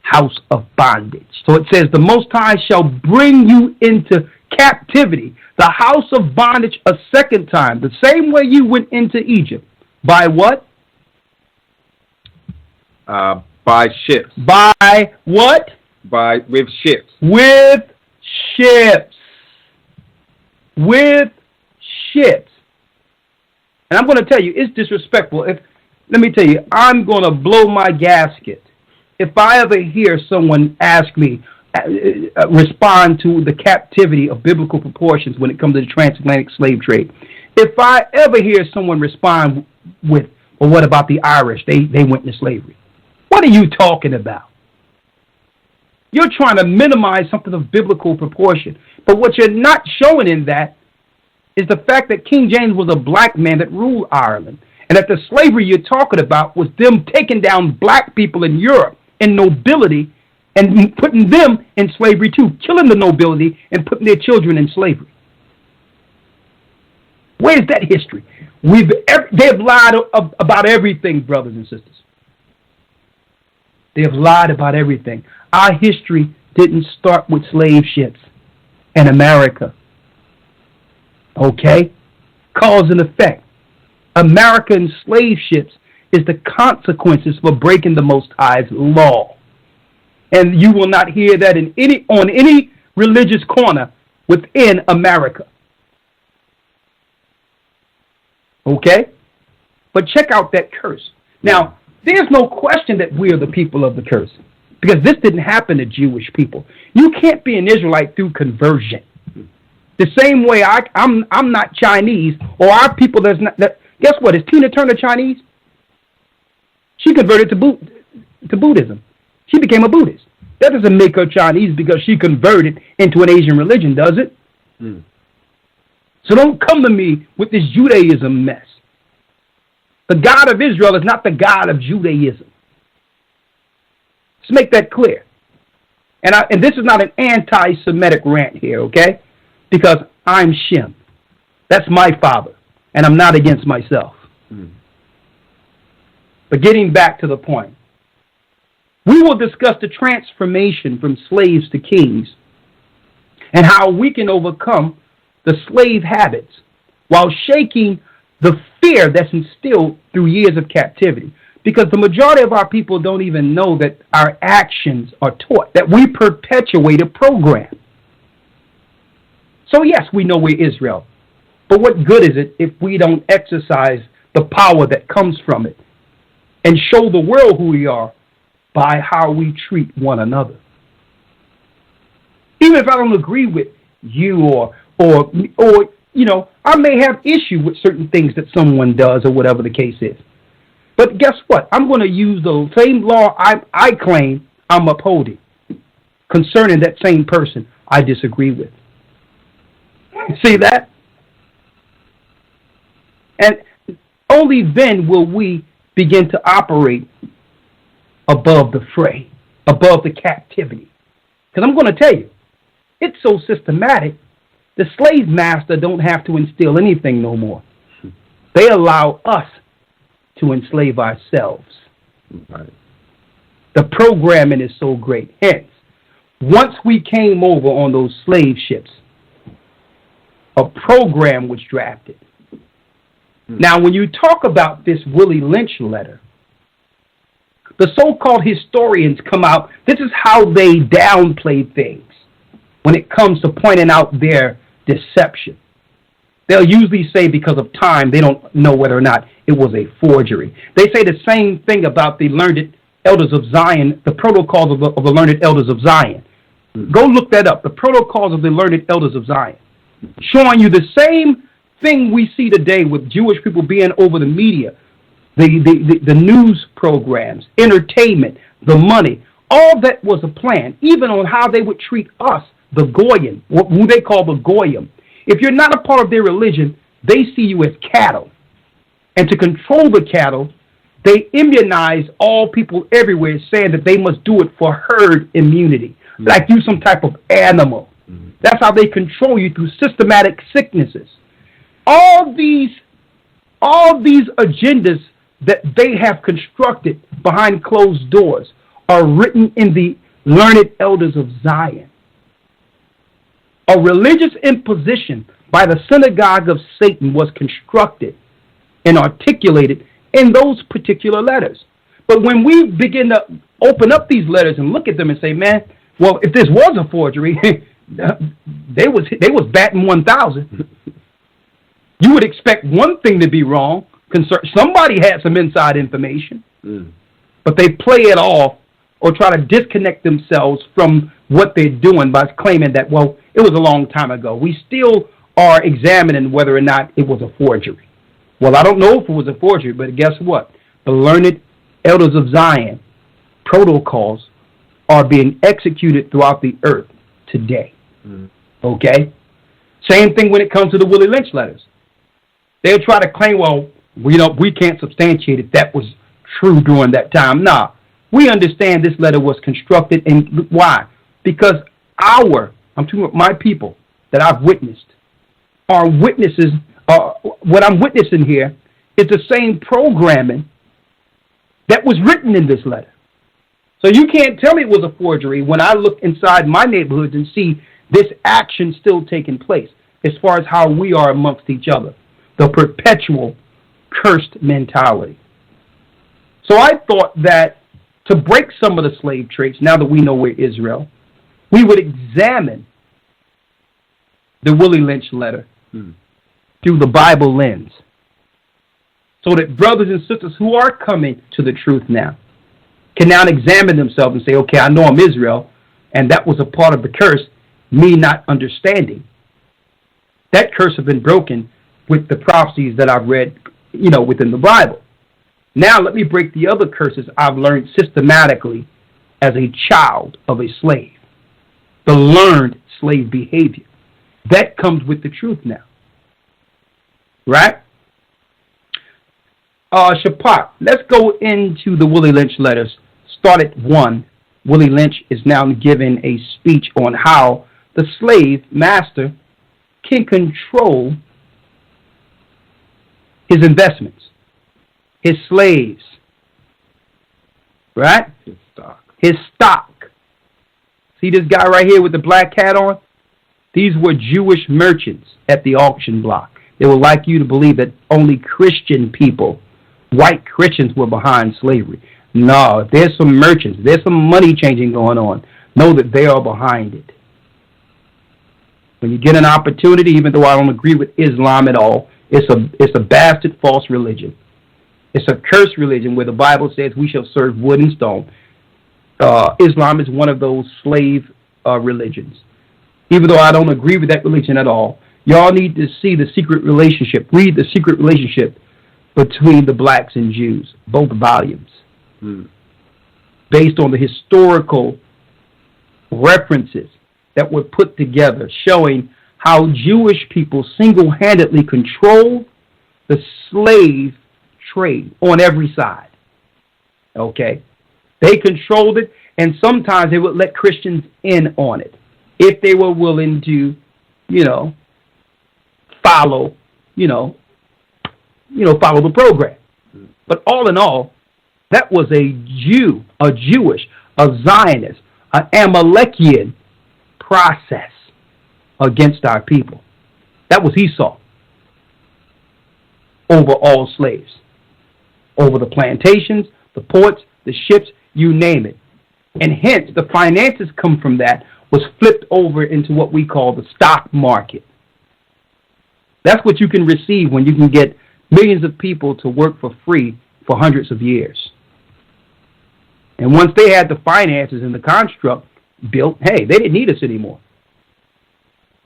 house of bondage. So it says, the Most High shall bring you into captivity, the house of bondage, a second time, the same way you went into Egypt. By what? By ships. By what? With ships. With ships. With ships. And I'm going to tell you, it's disrespectful. Let me tell you, I'm going to blow my gasket if I ever hear someone ask me, respond to the captivity of biblical proportions when it comes to the transatlantic slave trade. If I ever hear someone respond with, well, what about the Irish? They went into slavery. What are you talking about? You're trying to minimize something of biblical proportion. But what you're not showing in that is the fact that King James was a black man that ruled Ireland. And that the slavery you're talking about was them taking down black people in Europe in nobility and putting them in slavery too, killing the nobility and putting their children in slavery. Where's that history? They've lied about everything, brothers and sisters. They have lied about everything. Our history didn't start with slave ships in America. Okay? Cause and effect. American slave ships is the consequences for breaking the Most High's law. And you will not hear that on any religious corner within America. Okay? But check out that curse. Now, there's no question that we are the people of the curse. Because this didn't happen to Jewish people. You can't be an Israelite through conversion. The same way I'm not Chinese, or our people that's not. Guess what? Is Tina Turner Chinese? She converted to Buddhism. She became a Buddhist. That doesn't make her Chinese because she converted into an Asian religion, does it? Mm. So don't come to me with this Judaism mess. The God of Israel is not the God of Judaism. Let's make that clear. And this is not an anti-Semitic rant here, okay? Because I'm Shem. That's my father, and I'm not against myself. Mm. But getting back to the point, we will discuss the transformation from slaves to kings and how we can overcome the slave habits while shaking the fear that's instilled through years of captivity. Because the majority of our people don't even know that our actions are taught, that we perpetuate a program. So yes, we know we're Israel, but what good is it if we don't exercise the power that comes from it and show the world who we are by how we treat one another? Even if I don't agree with you or you know, I may have issue with certain things that someone does or whatever the case is. But guess what? I'm going to use the same law I claim I'm upholding concerning that same person I disagree with. See that? And only then will we begin to operate above the fray, above the captivity. Because I'm going to tell you, it's so systematic, the slave master don't have to instill anything no more. They allow us to enslave ourselves. Right. The programming is so great. Hence, once we came over on those slave ships, a program was drafted. Now, when you talk about this Willie Lynch letter, the so-called historians come out, this is how they downplay things when it comes to pointing out their deception. They'll usually say because of time, they don't know whether or not it was a forgery. They say the same thing about the learned elders of Zion, the protocols of the learned elders of Zion. Go look that up, the protocols of the learned elders of Zion, showing you the same thing we see today with Jewish people being over the media, the news programs, entertainment, the money. All that was a plan, even on how they would treat us, the Goyim, who they call the Goyim. If you're not a part of their religion, they see you as cattle. And to control the cattle, they immunize all people everywhere, saying that they must do it for herd immunity, like you some type of animal. That's how they control you, through systematic sicknesses. All these agendas that they have constructed behind closed doors are written in the learned elders of Zion. A religious imposition by the synagogue of Satan was constructed and articulated in those particular letters. But when we begin to open up these letters and look at them and say, man, well, if this was a forgery, they was batting 1,000. You would expect one thing to be wrong. Somebody had some inside information, but they play it off or try to disconnect themselves from what they're doing by claiming that, well, it was a long time ago. We still are examining whether or not it was a forgery. Well, I don't know if it was a forgery, but guess what? The learned elders of Zion protocols are being executed throughout the earth today. Okay? Same thing when it comes to the Willie Lynch letters. They'll try to claim, well, we can't substantiate if that was true during that time. Nah, we understand this letter was constructed, and why? Because I'm talking about my people that I've witnessed, are witnesses. What I'm witnessing here is the same programming that was written in this letter. So you can't tell me it was a forgery when I look inside my neighborhoods and see this action still taking place as far as how we are amongst each other, the perpetual cursed mentality. So I thought that to break some of the slave traits, now that we know we're Israel, we would examine the Willie Lynch letter through the Bible lens, so that brothers and sisters who are coming to the truth now can now examine themselves and say, okay, I know I'm Israel, and that was a part of the curse, me not understanding. That curse has been broken with the prophecies that I've read, within the Bible. Now let me break the other curses I've learned systematically as a child of a slave. The learned slave behavior. That comes with the truth now. Right? Shapat, let's go into the Willie Lynch letters. Start at 1. Willie Lynch is now giving a speech on how the slave master can control his investments, his slaves, right? His stock. See this guy right here with the black hat on? These were Jewish merchants at the auction block. They would like you to believe that only Christian people, white Christians, were behind slavery. No, if there's some merchants, there's some money changing going on, know that they are behind it. When you get an opportunity, even though I don't agree with Islam at all, it's a bastard false religion. It's a cursed religion where the Bible says we shall serve wood and stone. Islam is one of those slave religions. Even though I don't agree with that religion at all, y'all need to see the secret relationship. Read the secret relationship between the blacks and Jews, both volumes, based on the historical references that were put together showing how Jewish people single-handedly controlled the slave trade on every side. Okay? They controlled it, and sometimes they would let Christians in on it if they were willing to, follow, follow the program. But all in all, that was a Jew, a Jewish, a Zionist, an Amalekian process against our people. That was Esau over all slaves, over the plantations, the ports, the ships, you name it. And hence, the finances come from that was flipped over into what we call the stock market. That's what you can receive when you can get millions of people to work for free for hundreds of years. And once they had the finances and the construct built, hey, they didn't need us anymore.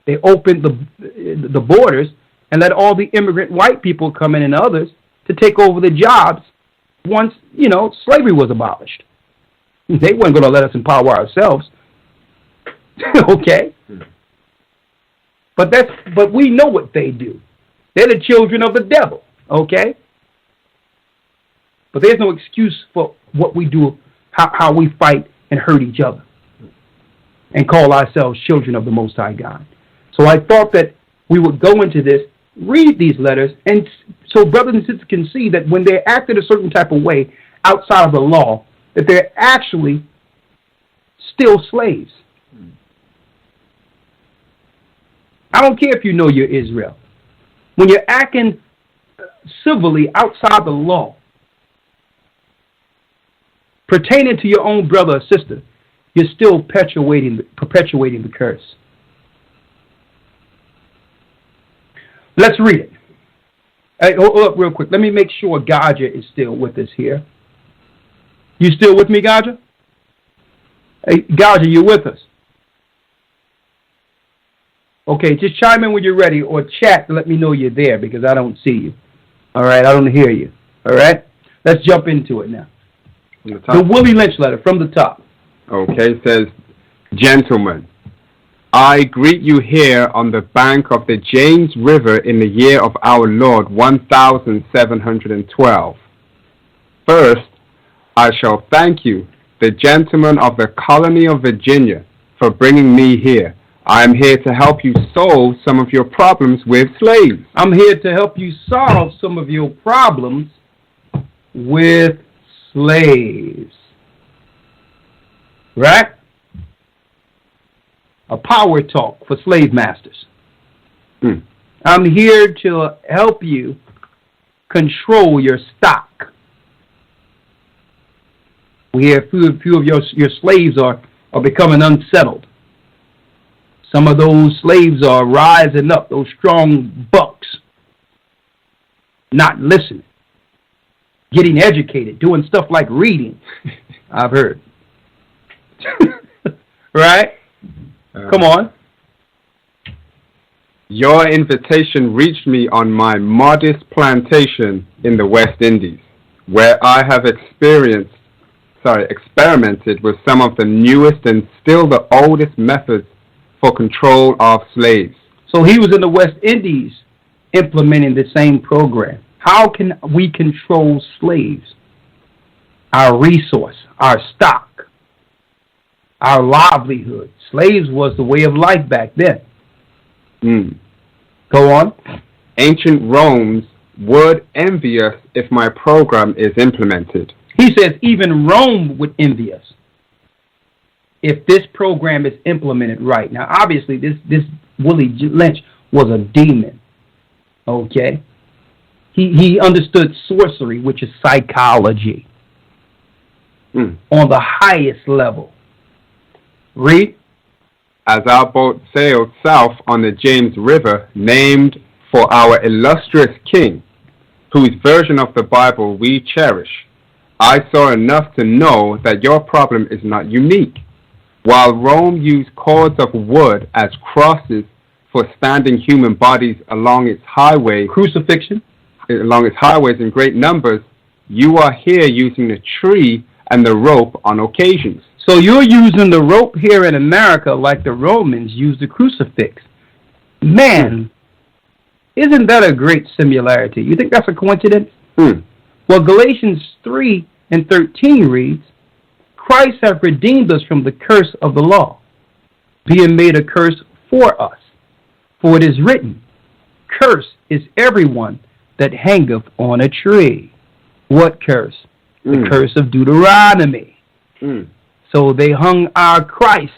They opened the borders and let all the immigrant white people come in and others to take over the jobs once, slavery was abolished. They weren't going to let us empower ourselves. Okay? But we know what they do. They're the children of the devil. Okay? But there's no excuse for what we do, how we fight and hurt each other and call ourselves children of the Most High God. So I thought that we would go into this, read these letters, and so brothers and sisters can see that when they're acted a certain type of way outside of the law, that they're actually still slaves. I don't care if you know you're Israel. When you're acting civilly outside the law, pertaining to your own brother or sister, you're still perpetuating the curse. Let's read it. Hey, hold up real quick. Let me make sure Gaja is still with us here. You still with me, Gaja? Hey, Gaja, you with us? Okay, just chime in when you're ready or chat to let me know you're there because I don't see you. All right, I don't hear you. All right? Let's jump into it now. The Willie Lynch letter from the top. Okay, it says, Gentlemen, I greet you here on the bank of the James River in the year of our Lord 1712. First, I shall thank you, the gentlemen of the colony of Virginia, for bringing me here. I am here to help you solve some of your problems with slaves. I'm here to help you solve some of your problems with slaves. Right? A power talk for slave masters. I'm here to help you control your stock. We hear a few of your slaves are becoming unsettled. Some of those slaves are rising up, those strong bucks, not listening, getting educated, doing stuff like reading, I've heard. Right? Come on. Your invitation reached me on my modest plantation in the West Indies, where I have experimented with some of the newest and still the oldest methods for control of slaves. So he was in the West Indies implementing the same program. How can we control slaves? Our resource, our stock, our livelihood. Slaves was the way of life back then. Go on. Ancient Romans would envy us if my program is implemented. He says even Rome would envy us if this program is implemented right. Now, obviously, this Willie Lynch was a demon. Okay? He understood sorcery, which is psychology, on the highest level. Read. As our boat sailed south on the James River, named for our illustrious king, whose version of the Bible we cherish, I saw enough to know that your problem is not unique. While Rome used cords of wood as crosses for standing human bodies along its highway, Crucifixion, along its highways in great numbers, you are here using the tree and the rope on occasions. So you're using the rope here in America like the Romans used the crucifix. Man, isn't that a great similarity? You think that's a coincidence? Well, Galatians 3 and 13 reads, Christ hath redeemed us from the curse of the law, being made a curse for us. For it is written, Cursed is everyone that hangeth on a tree. What curse? The curse of Deuteronomy. So they hung our Christ,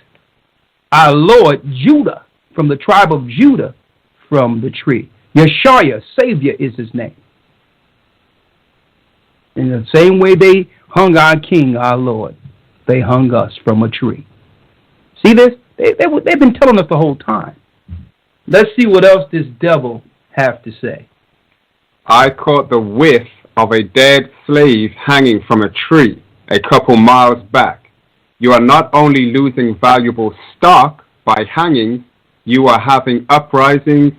our Lord, Judah, from the tribe of Judah, from the tree. Yeshua, Savior, is his name. In the same way they hung our King, our Lord, they hung us from a tree. See this? They've been telling us the whole time. Let's see what else this devil have to say. I caught the whiff of a dead slave hanging from a tree a couple miles back. You are not only losing valuable stock by hanging, you are having uprisings,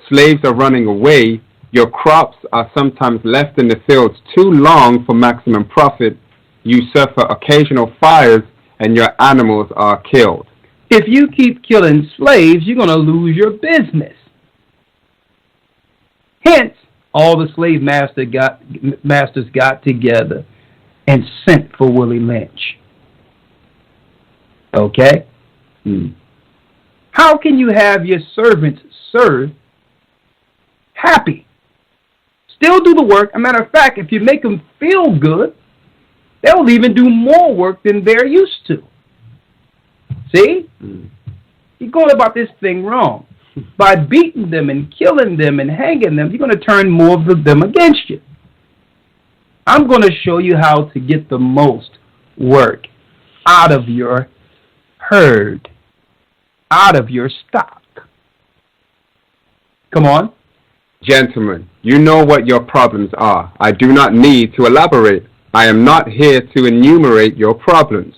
slaves are running away, your crops are sometimes left in the fields too long for maximum profit, you suffer occasional fires, and your animals are killed. If you keep killing slaves, you're going to lose your business. Hence, all the slave masters got together and sent for Willie Lynch. Okay? How can you have your servants serve happy? Still do the work. As a matter of fact, if you make them feel good, they'll even do more work than they're used to. See? You're going about this thing wrong. By beating them and killing them and hanging them, you're going to turn more of them against you. I'm going to show you how to get the most work out of your herd, out of your stock. Come on. Gentlemen, you know what your problems are. I do not need to elaborate. I am not here to enumerate your problems.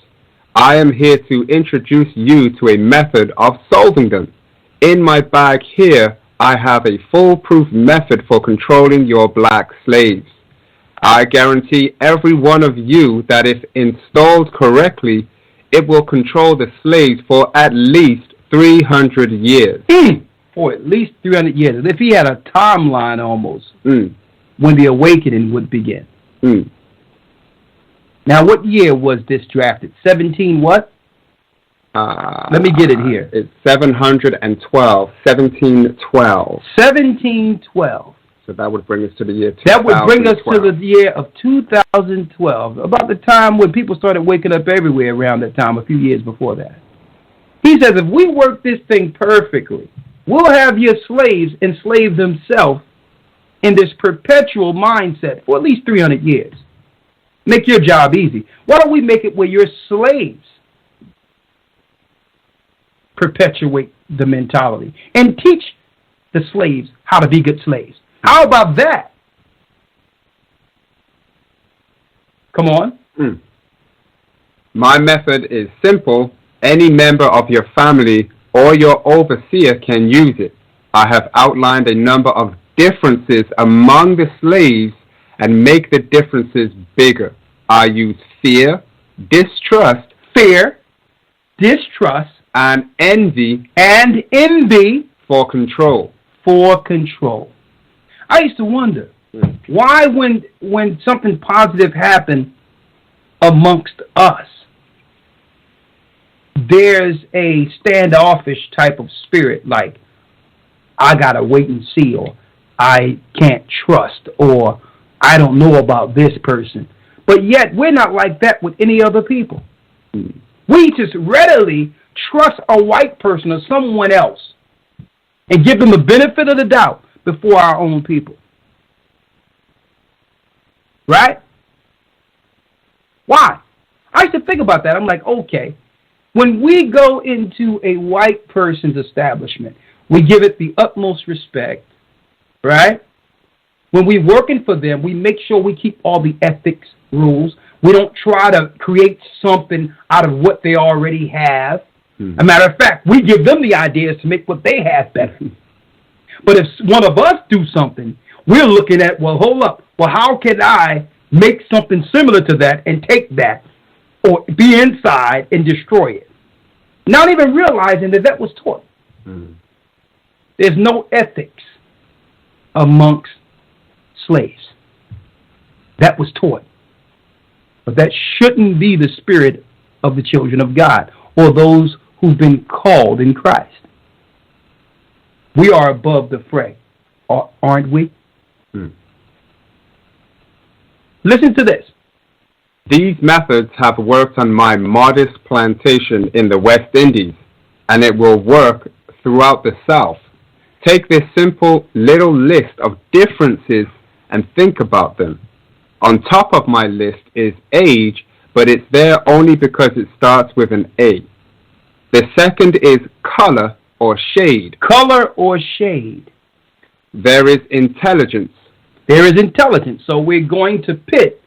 I am here to introduce you to a method of solving them. In my bag here, I have a foolproof method for controlling your black slaves. I guarantee every one of you that if installed correctly, it will control the slaves for at least 300 years. For at least 300 years. As if he had a timeline almost when the awakening would begin. Now, what year was this drafted? 17 what? Let me get it here. It's 712. 1712. 1712. So that would bring us to the year 2012. That would bring us to the year of 2012, about the time when people started waking up everywhere around that time, a few years before that. He says, if we work this thing perfectly, we'll have your slaves enslave themselves in this perpetual mindset for at least 300 years. Make your job easy. Why don't we make it where your slaves perpetuate the mentality and teach the slaves how to be good slaves? How about that? Come on. My method is simple. Any member of your family or your overseer can use it. I have outlined a number of differences among the slaves and make the differences bigger. I use fear, distrust, and envy for control. I used to wonder why when something positive happened amongst us, there's a standoffish type of spirit, like I gotta wait and see, or I can't trust, or I don't know about this person. But yet we're not like that with any other people. We just readily trust a white person or someone else and give them the benefit of the doubt before our own people. Right? Why? I used to think about that. I'm like, okay, when we go into a white person's establishment, we give it the utmost respect, right? When we're working for them, we make sure we keep all the ethics rules. We don't try to create something out of what they already have. A matter of fact, we give them the ideas to make what they have better. But if one of us do something, we're looking at, well, hold up. Well, how can I make something similar to that and take that or be inside and destroy it? Not even realizing that that was taught. There's no ethics amongst slaves. That was taught. But that shouldn't be the spirit of the children of God or those who've been called in Christ. We are above the fray, aren't we? Listen to this. These methods have worked on my modest plantation in the West Indies, and it will work throughout the South. Take this simple little list of differences and think about them. On top of my list is age, but it's there only because it starts with an A. The second is color or shade. There is intelligence. So we're going to pit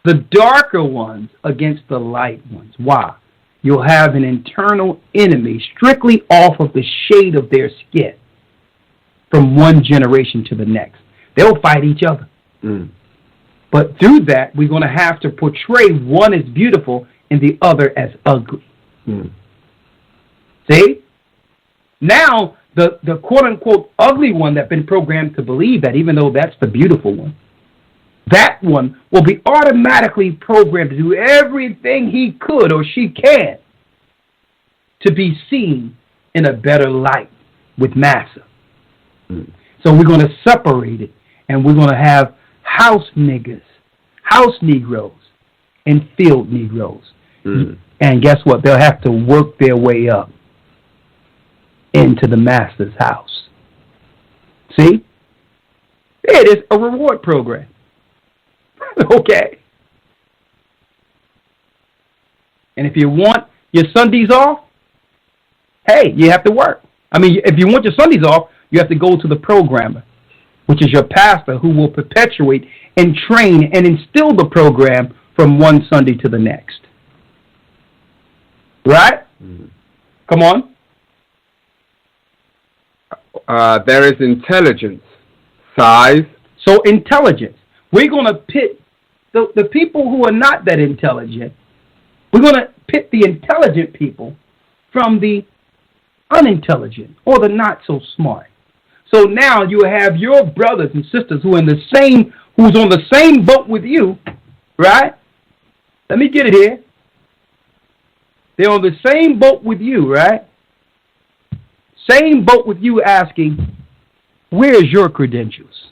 the darker ones against the light ones. Why? You'll have an internal enemy strictly off of the shade of their skin from one generation to the next. They'll fight each other. But through that, we're going to have to portray one as beautiful and the other as ugly. See? Now, the quote-unquote ugly one that's been programmed to believe that, even though that's the beautiful one, that one will be automatically programmed to do everything he could or she can to be seen in a better light with massa. So we're going to separate it, and we're going to have house niggas, house Negroes, and field Negroes. And guess what? They'll have to work their way up into the master's house. See? It is a reward program. Okay. And if you want your Sundays off, hey, you have to work. I mean, if you want your Sundays off, you have to go to the programmer, which is your pastor, who will perpetuate and train and instill the program from one Sunday to the next. Right? Come on. There is intelligence, size. So intelligence. We're going to pit the people who are not that intelligent. We're going to pit the intelligent people from the unintelligent or the not so smart. So now you have your brothers and sisters who's on the same boat with you, right? Let me get it here. They're on the same boat with you, right? Same boat with you, asking, where's your credentials?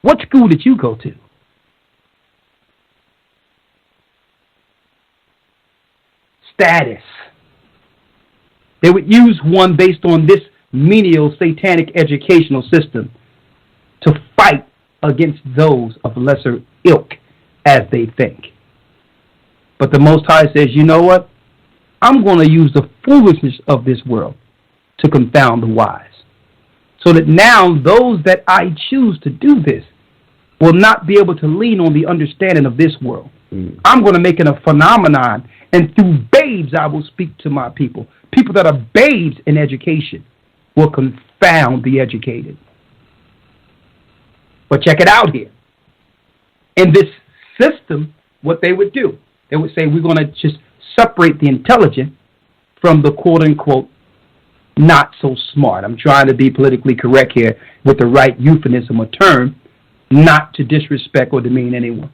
What school did you go to? Status. They would use one based on this menial satanic educational system to fight against those of lesser ilk as they think. But the Most High says, you know what? I'm going to use the foolishness of this world to confound the wise. So that now those that I choose to do this will not be able to lean on the understanding of this world. I'm going to make it a phenomenon, and through babes I will speak to my people. People that are babes in education will confound confound the educated. But check it out here. In this system, what they would do, they would say, we're going to just separate the intelligent from the quote-unquote not so smart. I'm trying to be politically correct here with the right euphemism or term, not to disrespect or demean anyone.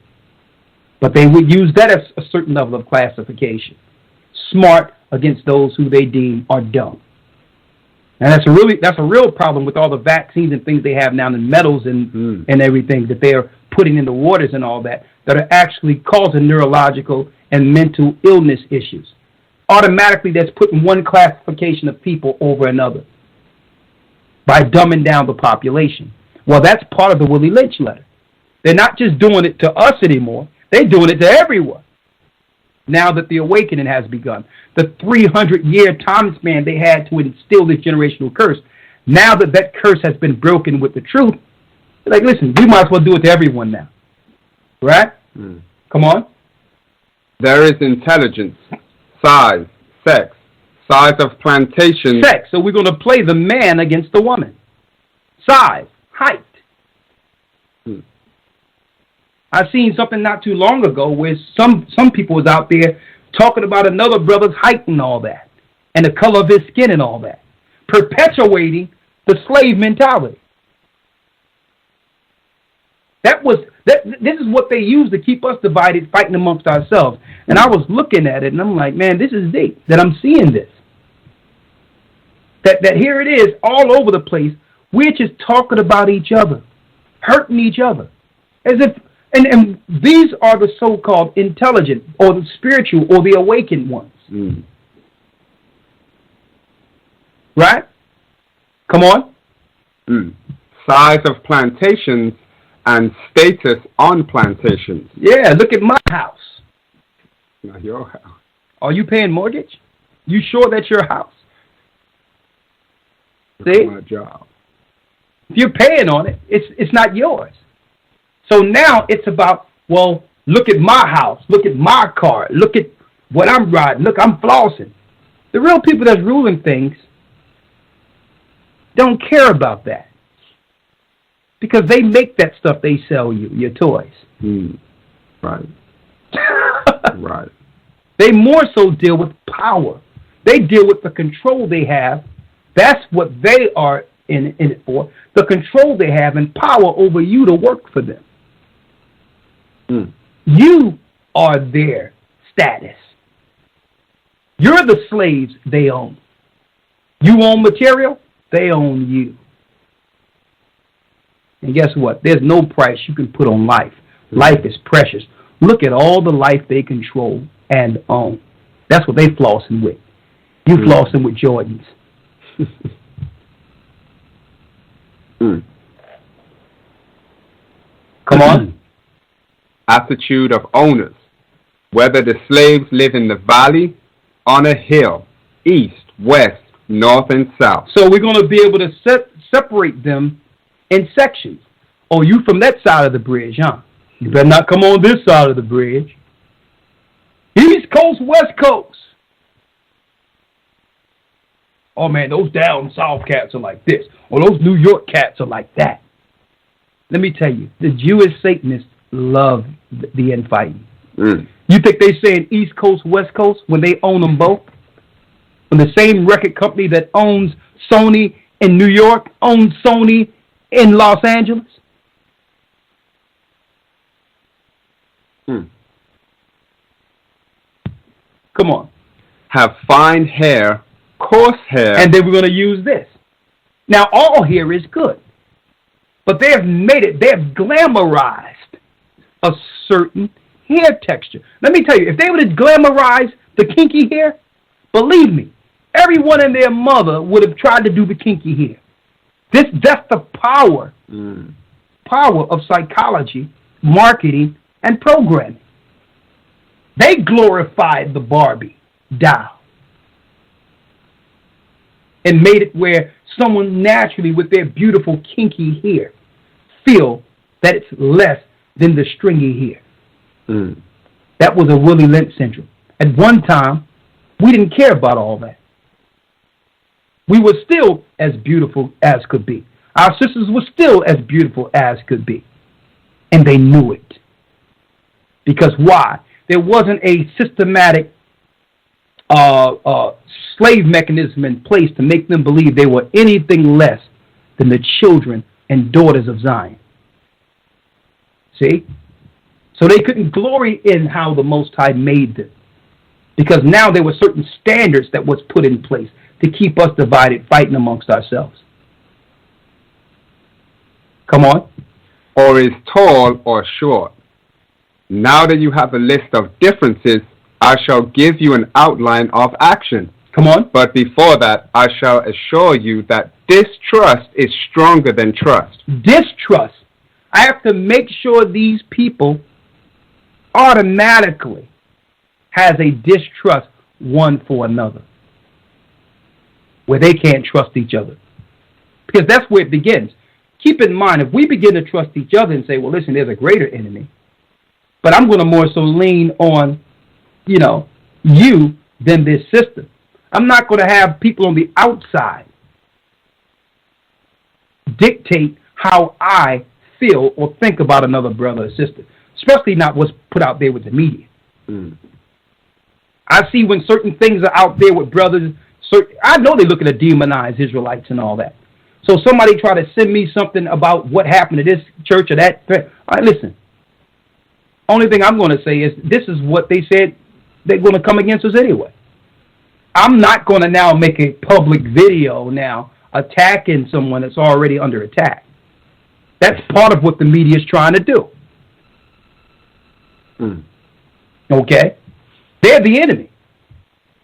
But they would use that as a certain level of classification. Smart against those who they deem are dumb. And that's a real problem with all the vaccines and things they have now, and metals and everything that they are putting in the waters and all that are actually causing neurological and mental illness issues. Automatically, that's putting one classification of people over another by dumbing down the population. Well, that's part of the Willie Lynch letter. They're not just doing it to us anymore. They're doing it to everyone. Now that the awakening has begun, the 300-year time span they had to instill this generational curse, now that that curse has been broken with the truth, they're like, listen, we might as well do it to everyone now. Right? Come on. There is intelligence, size, sex, size of plantation. Sex. So we're going to play the man against the woman. Size, height. I seen something not too long ago where some people was out there talking about another brother's height and all that, and the color of his skin and all that, perpetuating the slave mentality. This is what they use to keep us divided, fighting amongst ourselves. And I was looking at it, and I'm like, man, this is deep that I'm seeing this. That here it is all over the place. We're just talking about each other, hurting each other, as if. And these are the so-called intelligent or the spiritual or the awakened ones. Right? Come on. Size of plantations and status on plantations. Yeah, look at my house. Not your house. Are you paying mortgage? You sure that's your house? That's See? my job. If you're paying on it, it's not yours. So now it's about, well, look at my house, look at my car, look at what I'm riding, look, I'm flossing. The real people that's ruling things don't care about that because they make that stuff they sell you, your toys. Right. Right. They more so deal with power. They deal with the control they have. That's what they are in it for, the control they have and power over you to work for them. You are their status. You're the slaves they own. You own material, they own you. And guess what? There's no price you can put on life. Life is precious. Look at all the life they control and own. That's what they flossing with. You flossing with Jordans. Come on. Attitude of owners, whether the slaves live in the valley, on a hill, east, west, north, and south. So we're going to be able to separate them in sections. Oh, you from that side of the bridge, huh? You better not come on this side of the bridge. East Coast, West Coast. Oh, man, those down south cats are like this. Or those New York cats are like that. Let me tell you, the Jewish Satanists love the infighting. You think they saying East Coast, West Coast when they own them both? When the same record company that owns Sony in New York owns Sony in Los Angeles? Come on. Have fine hair, coarse hair. And then we're going to use this. Now, all hair is good. But they have made it, they have glamorized a certain hair texture. Let me tell you, if they would have glamorized the kinky hair, believe me, everyone and their mother would have tried to do the kinky hair. That's the power of psychology, marketing, and programming. They glorified the Barbie doll and made it where someone naturally with their beautiful kinky hair feel that it's less than the stringy hair. That was a Willie Lynch syndrome. At one time, we didn't care about all that. We were still as beautiful as could be. Our sisters were still as beautiful as could be. And they knew it. Because why? There wasn't a systematic slave mechanism in place to make them believe they were anything less than the children and daughters of Zion. See? So they couldn't glory in how the Most High made them. Because now there were certain standards that was put in place to keep us divided, fighting amongst ourselves. Come on. Or is tall or short. Now that you have a list of differences, I shall give you an outline of action. Come on. But before that, I shall assure you that distrust is stronger than trust. Distrust. I have to make sure these people automatically has a distrust one for another, where they can't trust each other. Because that's where it begins. Keep in mind, if we begin to trust each other and say, well, listen, there's a greater enemy, but I'm going to more so lean on, you than this system. I'm not going to have people on the outside dictate how I feel or think about another brother or sister, especially not what's put out there with the media. I see when certain things are out there with brothers, I know they're looking to demonize Israelites and all that. So somebody try to send me something about what happened to this church or that. All right, listen. Only thing I'm going to say is this is what they said they're going to come against us anyway. I'm not going to now make a public video now attacking someone that's already under attack. That's part of what the media is trying to do. Okay? They're the enemy.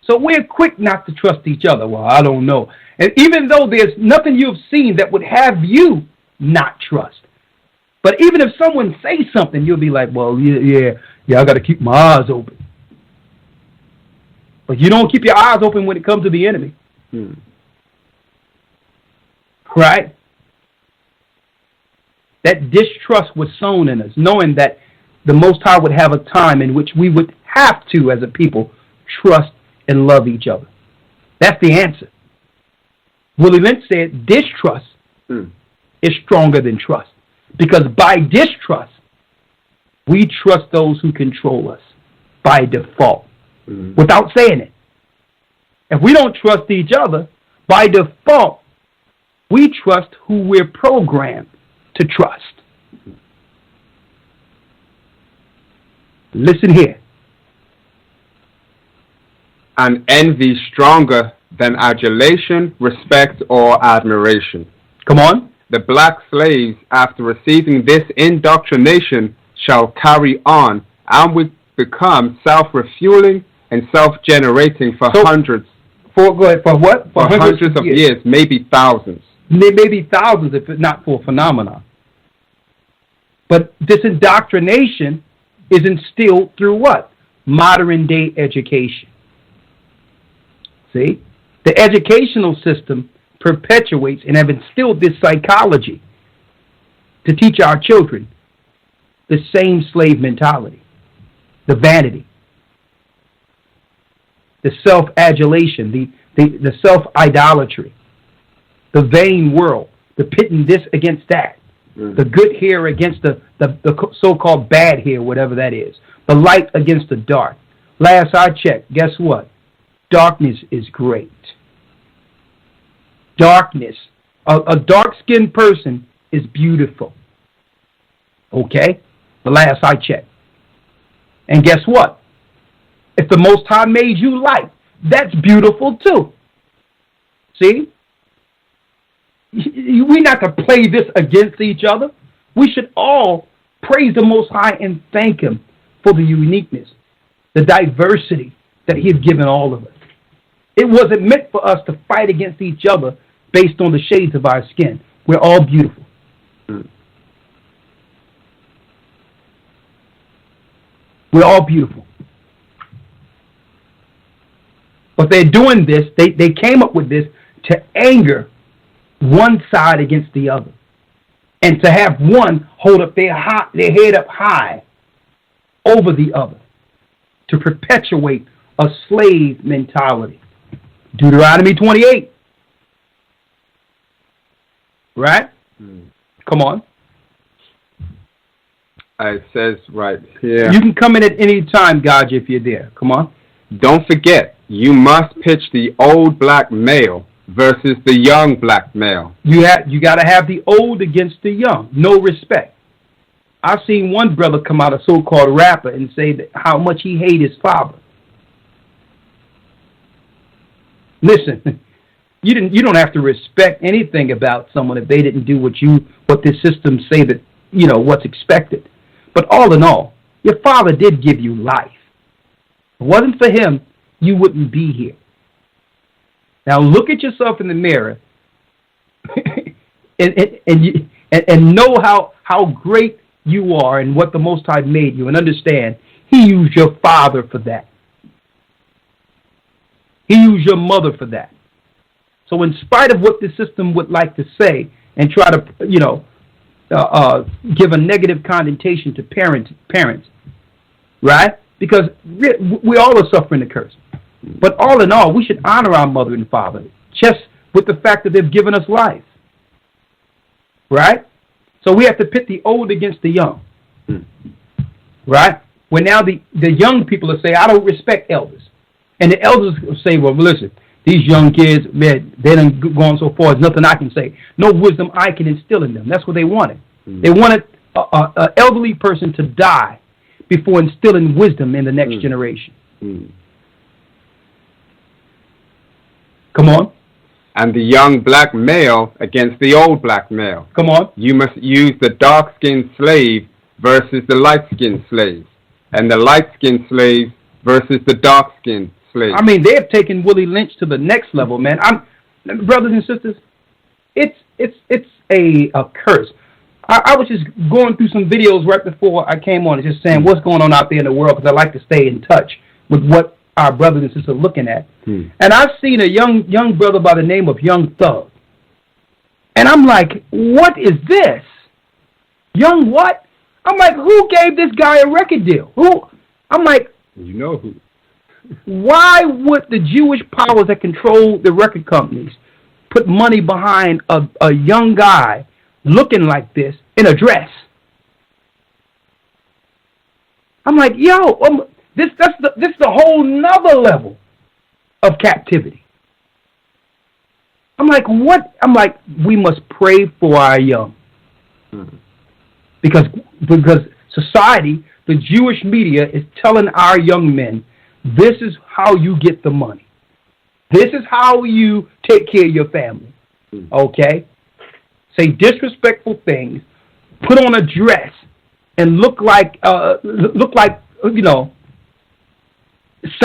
So we're quick not to trust each other. Well, I don't know. And even though there's nothing you've seen that would have you not trust. But even if someone says something, you'll be like, well, yeah, I got to keep my eyes open. But you don't keep your eyes open when it comes to the enemy. Right? That distrust was sown in us, knowing that the Most High would have a time in which we would have to, as a people, trust and love each other. That's the answer. Willie Lynch said distrust is stronger than trust. Because by distrust, we trust those who control us by default, without saying it. If we don't trust each other, by default, we trust who we're programmed to trust. Listen here. And envy stronger than adulation, respect, or admiration. Come on. The black slaves, after receiving this indoctrination, shall carry on and will become self-refueling and self-generating for hundreds. For what? For hundreds of years, maybe thousands. Maybe thousands, if not for a phenomenon. But this indoctrination is instilled through what? Modern day education. See? The educational system perpetuates and have instilled this psychology to teach our children the same slave mentality, the vanity, the self-adulation, the self-idolatry, the vain world, the pitting this against that, the good hair against the so-called bad hair, whatever that is, the light against the dark. Last I checked, guess what? Darkness is great. Darkness. A dark-skinned person is beautiful. Okay? The last I checked. And guess what? If the Most High made you light, that's beautiful too. See? We're not to play this against each other. We should all praise the Most High and thank Him for the uniqueness, the diversity that He has given all of us. It wasn't meant for us to fight against each other based on the shades of our skin. We're all beautiful. We're all beautiful. But they're doing this, they came up with this to anger one side against the other. And to have one hold up their head up high over the other. To perpetuate a slave mentality. Deuteronomy 28. Right? Come on. It says right here. You can come in at any time, God, if you're there. Come on. Don't forget, you must pitch the old black male versus the young black male. You got to have the old against the young. No respect. I've seen one brother come out, a so-called rapper, and say that how much he hated his father. Listen, you don't have to respect anything about someone if they didn't do what the system say that, what's expected. But all in all, your father did give you life. If it wasn't for him, you wouldn't be here. Now look at yourself in the mirror and know how great you are and what the Most High made you, and understand He used your father for that. He used your mother for that. So in spite of what the system would like to say and try to, give a negative connotation to parents, right? Because we all are suffering the curse. But all in all, we should honor our mother and father just with the fact that they've given us life. Right? So we have to pit the old against the young. Right? Where now the young people will say, I don't respect elders. And the elders will say, well, listen, these young kids, man, they done gone so far, there's nothing I can say. No wisdom I can instill in them. That's what they wanted. They wanted an elderly person to die before instilling wisdom in the next generation. Come on. And the young black male against the old black male. Come on. You must use the dark-skinned slave versus the light-skinned slave. And the light-skinned slave versus the dark-skinned slave. I mean, they have taken Willie Lynch to the next level, man. Brothers and sisters, it's a curse. I was just going through some videos right before I came on and just saying what's going on out there in the world, because I like to stay in touch with what our brothers and sisters are looking at. And I've seen a young brother by the name of Young Thug. And I'm like, what is this? Young what? I'm like, who gave this guy a record deal? Who? I'm like, you know who. Why would the Jewish powers that control the record companies put money behind a young guy looking like this in a dress? I'm like, yo, this is a whole nother level of captivity. I'm like, what? I'm like, we must pray for our young. Because society, the Jewish media is telling our young men, this is how you get the money. This is how you take care of your family. Okay? Say disrespectful things, put on a dress, and look like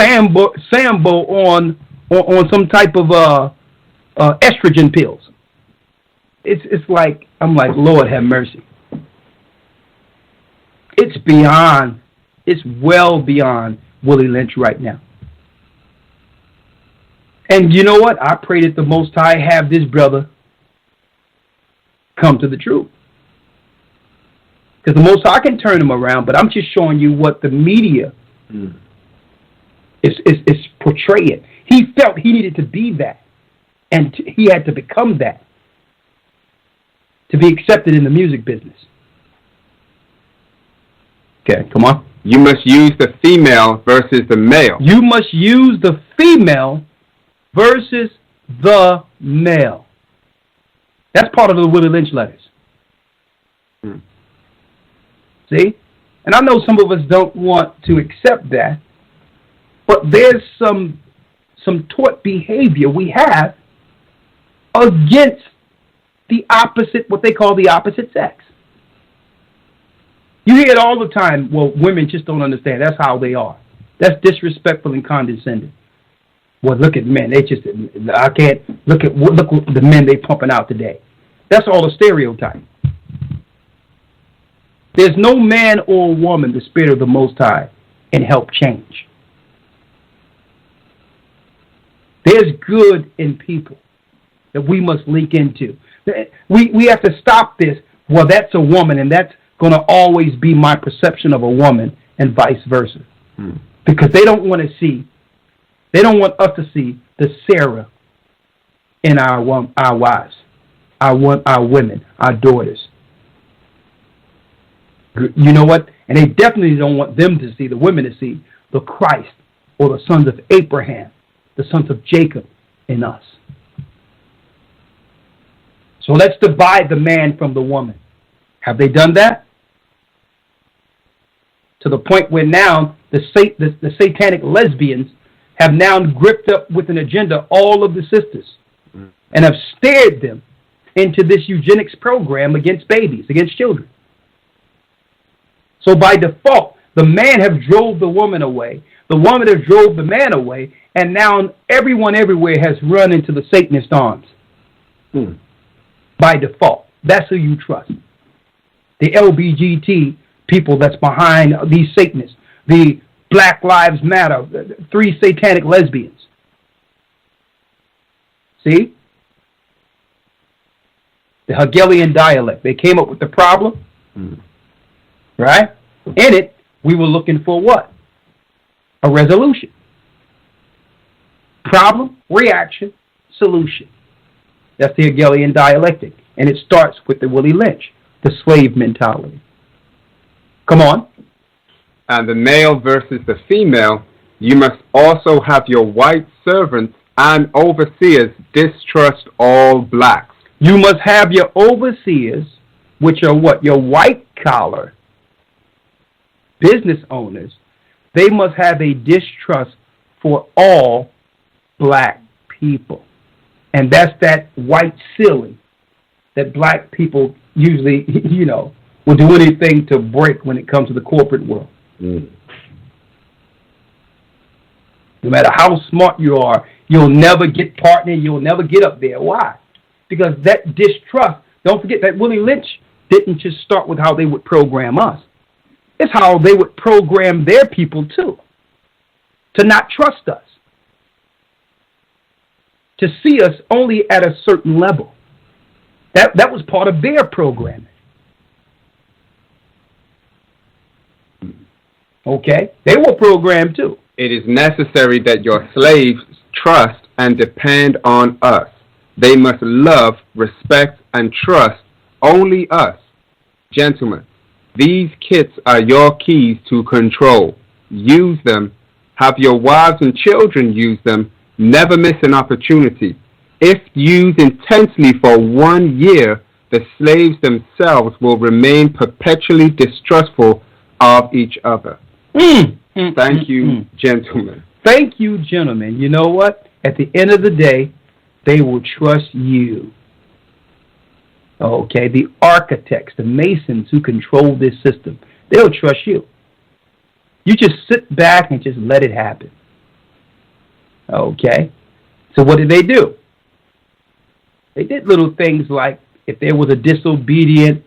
Sambo on some type of estrogen pills. It's like, I'm like, Lord have mercy. It's well beyond Willie Lynch right now. And you know what? I pray that the Most High have this brother come to the truth. Because the Most High can turn him around, but I'm just showing you what the media is portraying. He felt he needed to be that, and he had to become that to be accepted in the music business. Okay, come on. You must use the female versus the male. You must use the female versus the male. That's part of the Willie Lynch letters. See? And I know some of us don't want to accept that, but there's some taught behavior we have against the opposite, what they call the opposite sex. You hear it all the time. Well, women just don't understand. That's how they are. That's disrespectful and condescending. Well, look at men. They just, I can't, look at the men they pumping out today. That's all a stereotype. There's no man or woman the Spirit of the Most High can help change. There's good in people that we must link into. We have to stop this. Well, that's a woman, and that's going to always be my perception of a woman, and vice versa. Because they don't want us to see the Sarah in our wives. our women, our daughters. You know what? And they definitely don't want them to see, the women to see, the Christ or the sons of Abraham, the sons of Jacob in us. So let's divide the man from the woman. Have they done that? To the point where now the satanic lesbians have now gripped up with an agenda all of the sisters and have steered them into this eugenics program against babies, against children. So by default, the man have drove the woman away, the woman have drove the man away, and now everyone everywhere has run into the Satanist arms. By default. That's who you trust. The LBGT people that's behind these Satanists, the Black Lives Matter, the 3 satanic lesbians. See? The Hegelian dialect. They came up with the problem. Right? In it, we were looking for what? A resolution. Problem, reaction, solution. That's the Hegelian dialectic. And it starts with the Willie Lynch, the slave mentality. Come on. And the male versus the female, you must also have your white servants and overseers distrust all blacks. You must have your overseers, which are what? Your white collar business owners. They must have a distrust for all black people. And that's that white ceiling that black people usually, will do anything to break when it comes to the corporate world. No matter how smart you are, you'll never get partnered, you'll never get up there. Why? Because that distrust, don't forget that Willie Lynch didn't just start with how they would program us. It's how they would program their people too, to not trust us, to see us only at a certain level. That was part of their programming. Okay? They were programmed too. It is necessary that your slaves trust and depend on us. They must love, respect, and trust only us. Gentlemen, these kits are your keys to control. Use them. Have your wives and children use them. Never miss an opportunity. If used intensely for 1 year, the slaves themselves will remain perpetually distrustful of each other. Thank you, gentlemen. Thank you, gentlemen. You know what? At the end of the day, they will trust you. Okay, the architects, the masons who control this system, they'll trust you. You just sit back and just let it happen. Okay, so what did they do? They did little things like, if there was a disobedient,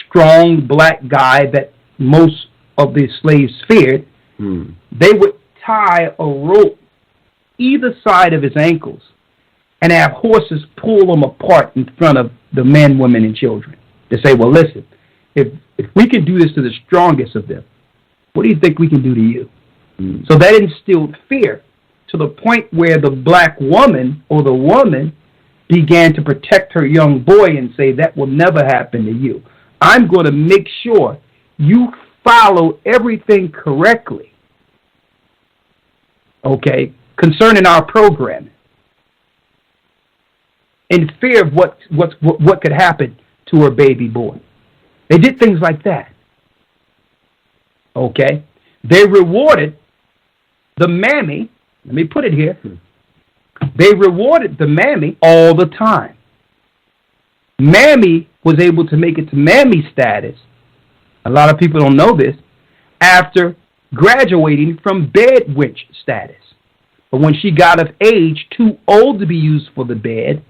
strong black guy that most of the slaves feared, they would tie a rope either side of his ankles and have horses pull them apart in front of the men, women, and children to say, well, listen, if we can do this to the strongest of them, what do you think we can do to you? So that instilled fear to the point where the black woman or the woman began to protect her young boy and say, that will never happen to you. I'm going to make sure you follow everything correctly, okay, concerning our programming, in fear of what could happen to her baby boy. They did things like that. Okay? They rewarded the mammy, let me put it here, they rewarded the mammy all the time. Mammy was able to make it to mammy status, a lot of people don't know this, after graduating from bed wench status. But when she got of age, too old to be used for the bed,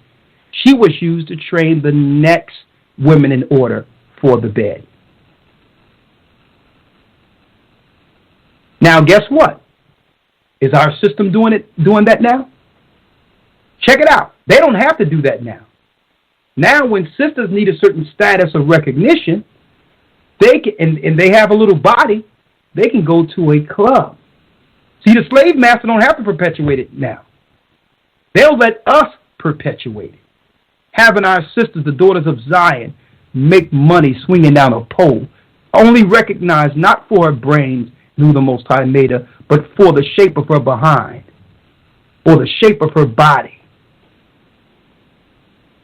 she was used to train the next women in order for the bed. Now, guess what? Is our system doing that now? Check it out. They don't have to do that now. Now, when sisters need a certain status of recognition, they can, and they have a little body, they can go to a club. See, the slave master don't have to perpetuate it now. They'll let us perpetuate it. having our sisters, the daughters of Zion, make money swinging down a pole, only recognized not for her brains, who the Most High made her, but for the shape of her behind, or the shape of her body.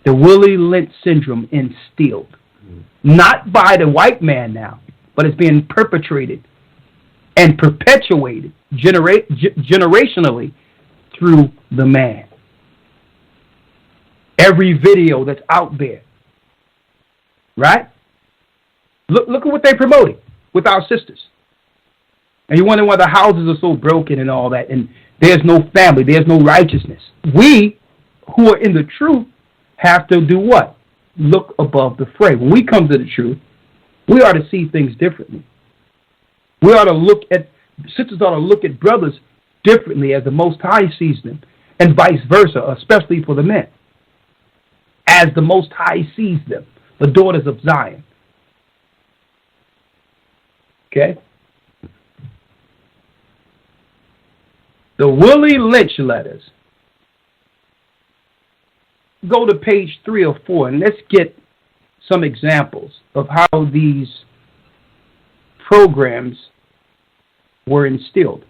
The Willie Lynch syndrome instilled, not by the white man now, but it's being perpetrated and perpetuated generationally through the man. Every video that's out there, right? Look at what they're promoting with our sisters. And you wonder why the houses are so broken and all that, and there's no family, there's no righteousness. We, who are in the truth, have to do what? Look above the fray. When we come to the truth, we ought to see things differently. We ought to look at, sisters ought to look at brothers differently as the Most High sees them, and vice versa, especially for the men, as the Most High sees them, the daughters of Zion. Okay? The Willie Lynch letters. Go to page 3 or 4 and let's get some examples of how these programs were instilled.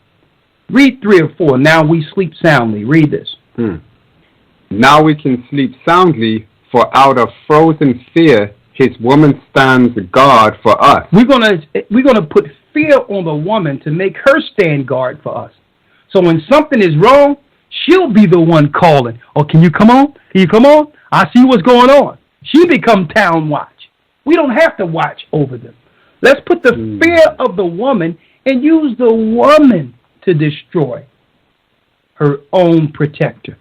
Read 3 or 4. Now we sleep soundly. Read this. Now we can sleep soundly, for out of frozen fear his woman stands guard for us. We're gonna put fear on the woman to make her stand guard for us. So when something is wrong, she'll be the one calling. Oh, can you come on? Can you come on? I see what's going on. She become town watch. We don't have to watch over them. Let's put the fear of the woman and use the woman to destroy her own protector.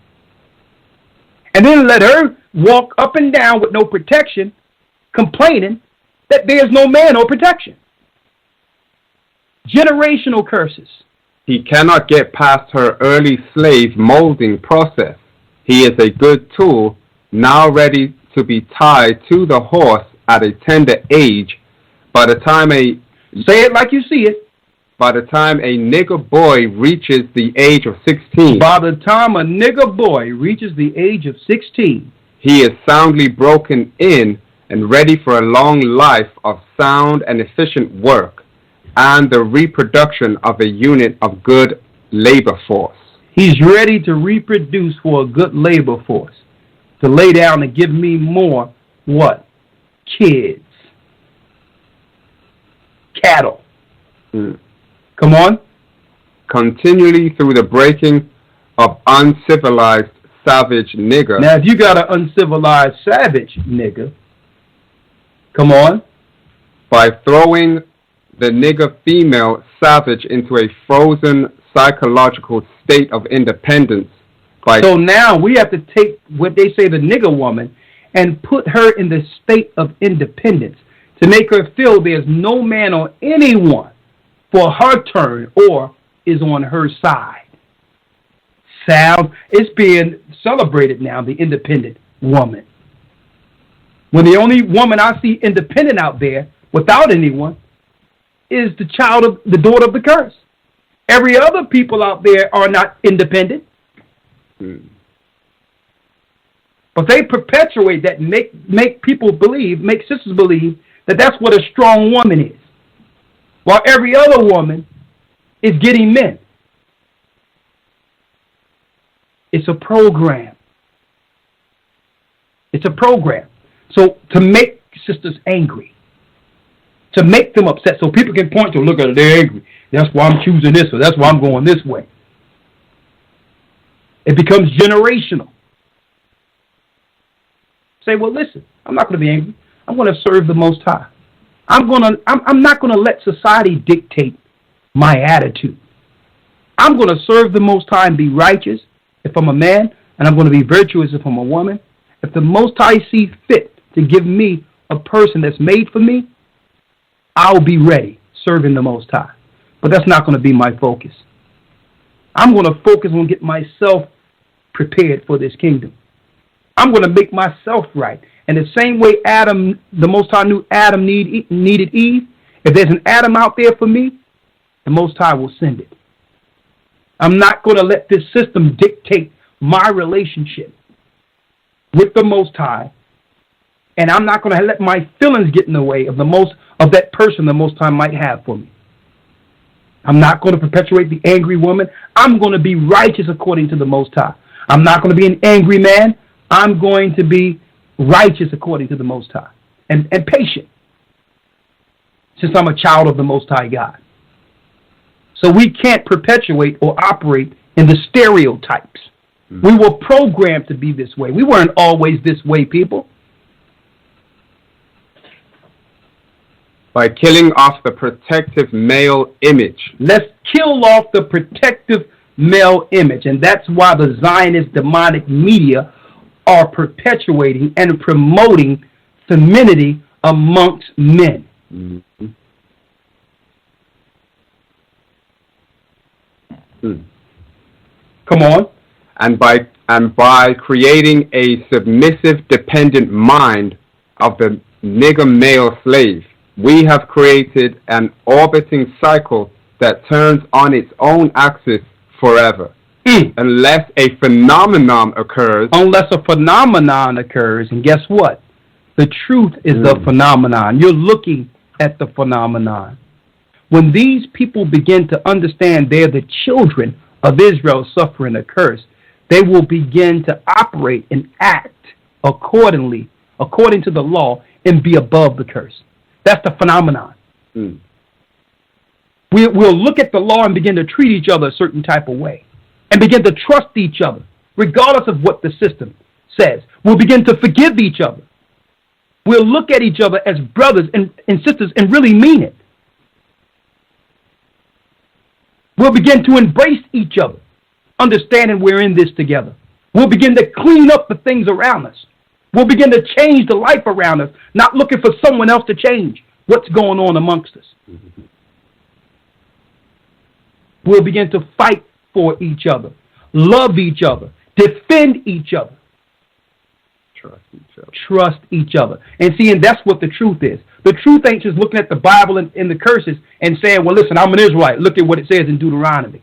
And then let her walk up and down with no protection, complaining that there's no man or protection. Generational curses. He cannot get past her early slave molding process. He is a good tool, now ready to be tied to the horse at a tender age. By the time a Say it like you see it. By the time a nigger boy reaches the age of 16. By the time a nigger boy reaches the age of 16. He is soundly broken in and ready for a long life of sound and efficient work and the reproduction of a unit of good labor force. He's ready to reproduce for a good labor force, to lay down and give me more, what? Kids. Cattle. Come on. Continually through the breaking of uncivilized savage nigger. Now, if you got an uncivilized savage nigger, come on. By throwing the nigger female savage into a frozen psychological state of independence. So now we have to take what they say the nigger woman and put her in the state of independence to make her feel there's no man or anyone for her turn or is on her side. It's being celebrated now, the independent woman. When the only woman I see independent out there without anyone is the daughter of the curse. Every other people out there are not independent. But they perpetuate that, make people believe, make sisters believe that that's what a strong woman is. While every other woman is getting men. It's a program. It's a program. So to make sisters angry, to make them upset, so people can point to, look at it, they're angry. That's why I'm choosing this, or that's why I'm going this way. It becomes generational. Say, well, listen, I'm not going to be angry. I'm going to serve the Most High. I'm not going to let society dictate my attitude. I'm going to serve the Most High and be righteous if I'm a man, and I'm going to be virtuous if I'm a woman. If the Most High sees fit to give me a person that's made for me, I'll be ready serving the Most High. But that's not going to be my focus. I'm going to focus on getting myself prepared for this kingdom. I'm going to make myself right. And the same way Adam, the Most High knew Adam needed Eve, if there's an Adam out there for me, the Most High will send it. I'm not going to let this system dictate my relationship. with the Most High, and I'm not going to let my feelings get in the way of that person the Most High might have for me. I'm not going to perpetuate the angry woman. I'm going to be righteous according to the Most High. I'm not going to be an angry man. I'm going to be righteous according to the Most High and patient, since I'm a child of the Most High God. So we can't perpetuate or operate in the stereotypes. We were programmed to be this way. We weren't always this way, people. By killing off the protective male image. Let's kill off the protective male image. And that's why the Zionist demonic media are perpetuating and promoting femininity amongst men. Mm-hmm. Come on. And by creating a submissive, dependent mind of the nigger male slave, we have created an orbiting cycle that turns on its own axis forever. Unless a phenomenon occurs. Unless a phenomenon occurs, and guess what? The truth is the phenomenon. You're looking at the phenomenon. When these people begin to understand they're the children of Israel suffering a curse, they will begin to operate and act accordingly, according to the law, and be above the curse. That's the phenomenon. We'll look at the law and begin to treat each other a certain type of way and begin to trust each other, regardless of what the system says. We'll begin to forgive each other. We'll look at each other as brothers and sisters and really mean it. We'll begin to embrace each other, understanding we're in this together. We'll begin to clean up the things around us. We'll begin to change the life around us, not looking for someone else to change what's going on amongst us. We'll begin to fight for each other, love each other, defend each other, trust each other. And see, and that's what the truth is. The truth ain't just looking at the Bible and the curses and saying, well, listen, I'm an Israelite. Look at what it says in Deuteronomy.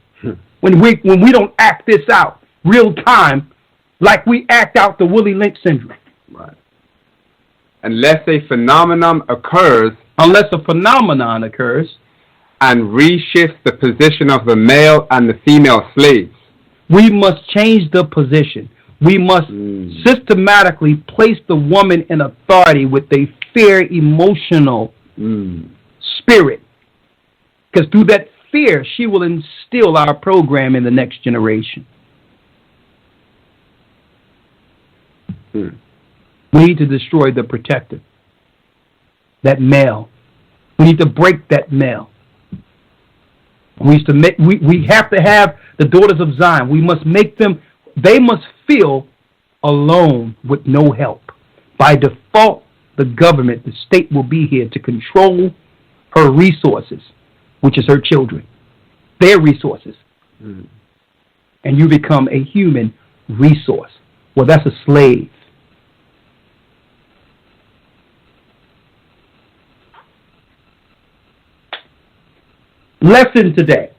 When we don't act this out real time, like we act out the Willie Lynch syndrome. Right. Unless a phenomenon occurs. And reshifts the position of the male and the female slaves. We must change the position. We must systematically place the woman in authority with a fair emotional spirit. Because through that fear, she will instill our program in the next generation. We need to destroy the protector, that male. We need to break that male. We have to have the daughters of Zion. We must make them, they must feel alone with no help. By default, the government, the state will be here to control her resources, which is her children, their resources. And you become a human resource. Well, that's a slave. Lesson today.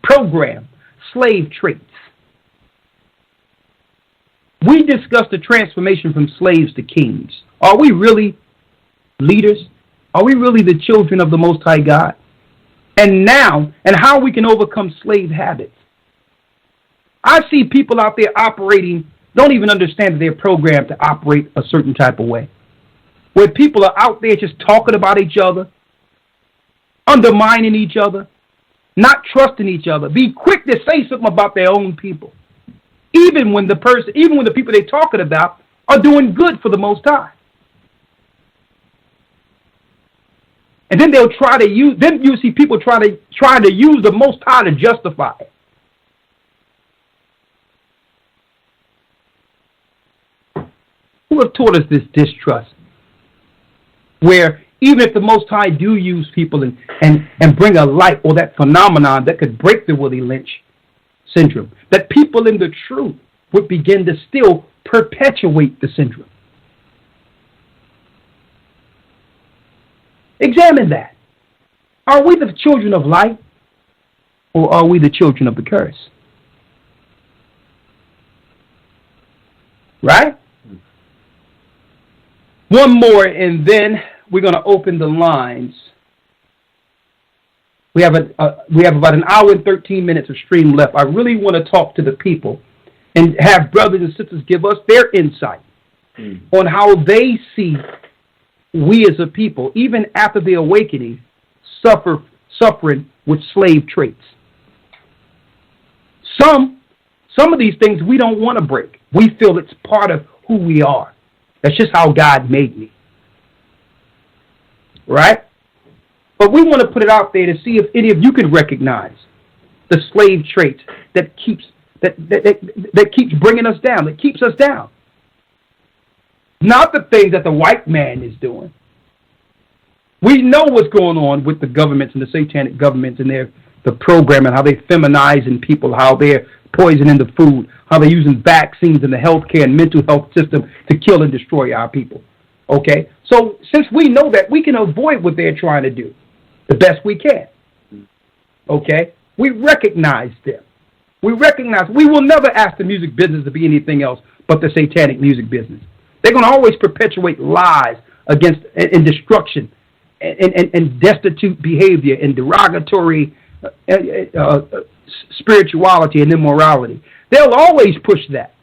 Program, slave traits. We discussed the transformation from slaves to kings. Are we really leaders? Are we really the children of the Most High God? And how we can overcome slave habits. I see people out there operating, don't even understand that they're programmed to operate a certain type of way. Where people are out there just talking about each other, undermining each other, not trusting each other. Be quick to say something about their own people, even when the people they're talking about are doing good for the Most High. And then they'll try to use. Then you see people trying to use the Most High to justify it. Who have taught us this distrust? Where even if the Most High do use people and bring a light or that phenomenon that could break the Willie Lynch syndrome, that people in the truth would begin to still perpetuate the syndrome. Examine that. Are we the children of light or are we the children of the curse? Right? One more, and then we're going to open the lines. We have about an hour and 13 minutes of stream left. I really want to talk to the people and have brothers and sisters give us their insight on how they see we as a people, even after the awakening, suffering with slave traits. Some of these things we don't want to break. We feel it's part of who we are. That's just how God made me. Right? But we want to put it out there to see if any of you can recognize the slave traits that keeps bringing us down, that keeps us down. Not the things that the white man is doing. We know what's going on with the governments and the satanic governments and the program and how they're feminizing people, how they're poisoning the food, how they're using vaccines in the healthcare and mental health system to kill and destroy our people. Okay? So since we know that, we can avoid what they're trying to do the best we can. Okay? We recognize them. We will never ask the music business to be anything else but the satanic music business. They're going to always perpetuate lies against and destruction and destitute behavior and derogatory spirituality and immorality. They'll always push that.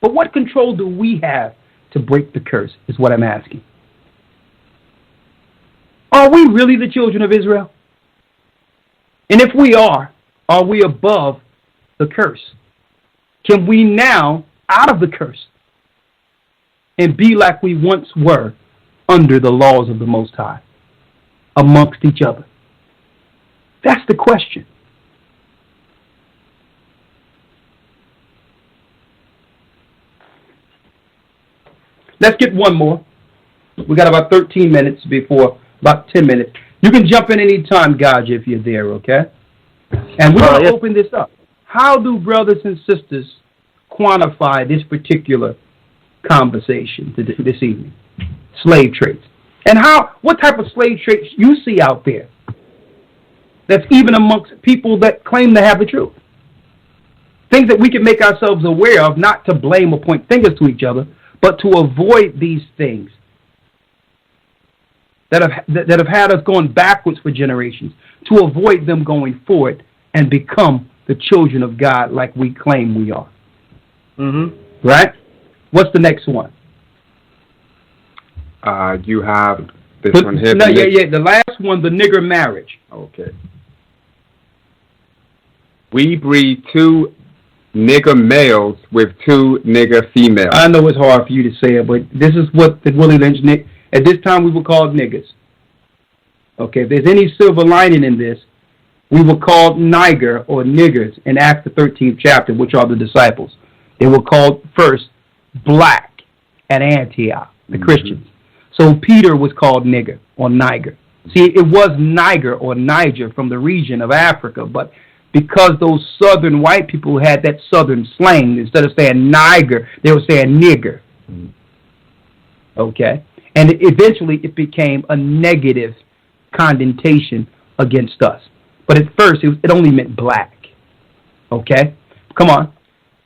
But what control do we have to break the curse is what I'm asking. Are we really the children of Israel? And if we are we above the curse? Can we now, out of the curse, and be like we once were under the laws of the Most High, amongst each other? That's the question. Let's get one more. We got about 13 minutes before, about 10 minutes. You can jump in any time, Gaj, if you're there, okay? And we're going to open this up. How do brothers and sisters quantify this particular conversation this evening? Slave traits. And what type of slave traits you see out there that's even amongst people that claim to have the truth? Things that we can make ourselves aware of, not to blame or point fingers to each other, but to avoid these things that have had us going backwards for generations, to avoid them going forward and become the children of God like we claim we are. Mm-hmm. Right? What's the next one? You have this one here. No, yeah. The last one, the nigger marriage. Okay. We breed 2 nigger males with 2 nigger females. I know it's hard for you to say it, but this is what the Willie Lynch at this time we were called niggers. Okay, if there's any silver lining in this, we were called niger or niggers in Acts the 13th chapter, which are the disciples. They were called first black at Antioch, the Christians. So Peter was called nigger or niger. See, it was Niger or Niger from the region of Africa, but because those southern white people had that southern slang, instead of saying Niger, they were saying nigger. Okay? And eventually it became a negative connotation against us. But at first it only meant black. Okay? Come on.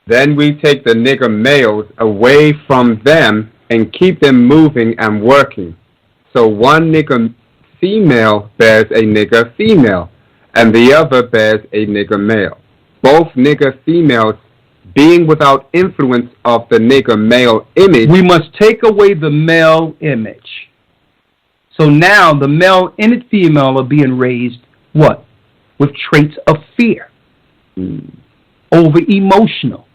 Then we take the nigger males away from them and keep them moving and working. So one nigger female bears a nigger female, and the other bears a nigger male. Both nigger females being without influence of the nigger male image. We must take away the male image. So now the male and the female are being raised, what? With traits of fear. Over emotional.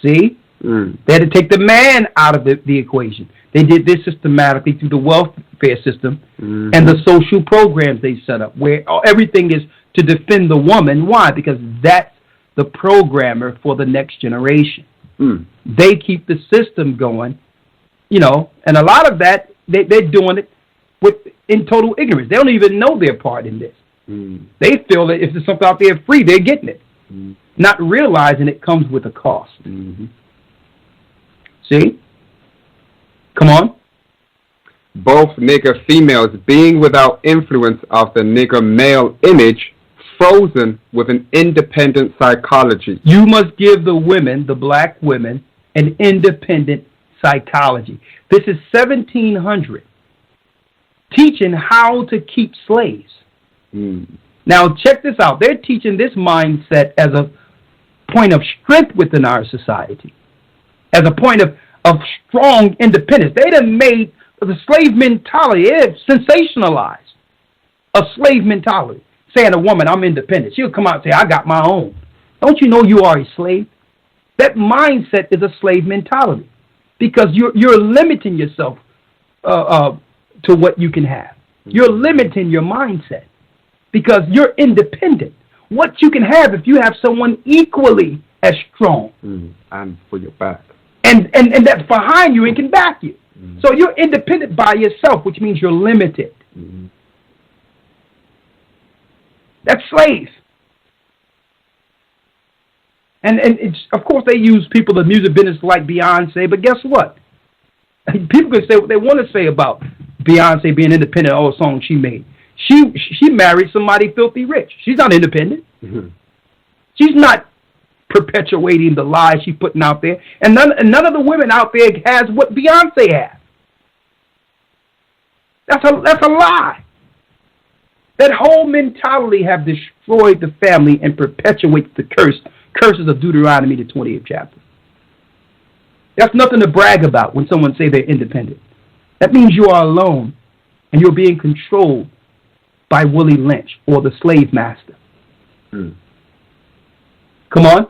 See? They had to take the man out of the equation. They did this systematically through the welfare system and the social programs they set up, where everything is to defend the woman. Why? Because that's the programmer for the next generation. They keep the system going, and a lot of that, they're doing it in total ignorance. They don't even know their part in this. They feel that if there's something out there free, they're getting it, not realizing it comes with a cost. See? Come on. Both nigger females being without influence of the nigger male image, frozen with an independent psychology. You must give the women, the black women, and independent psychology. This is 1700, teaching how to keep slaves. Now, check this out. They're teaching this mindset as a point of strength within our society, as a point of strong independence. They done made the slave mentality, it sensationalized a slave mentality, saying a woman, I'm independent. She'll come out and say, I got my own. Don't you know you are a slave? That mindset is a slave mentality because you're limiting yourself to what you can have. You're limiting your mindset because you're independent. What you can have if you have someone equally as strong. And for your back. And that's behind you and can back you. So you're independent by yourself, which means you're limited. That's slave. And it's, of course, they use people in the music business like Beyonce, but guess what? People can say what they want to say about Beyonce being independent, all the songs she made. She married somebody filthy rich. She's not independent. She's not perpetuating the lies she's putting out there. And none of the women out there has what Beyonce has. That's a lie. That whole mentality have destroyed the family and perpetuates the curses of Deuteronomy, the 20th chapter. That's nothing to brag about when someone say they're independent. That means you are alone and you're being controlled by Willie Lynch or the slave master. Come on.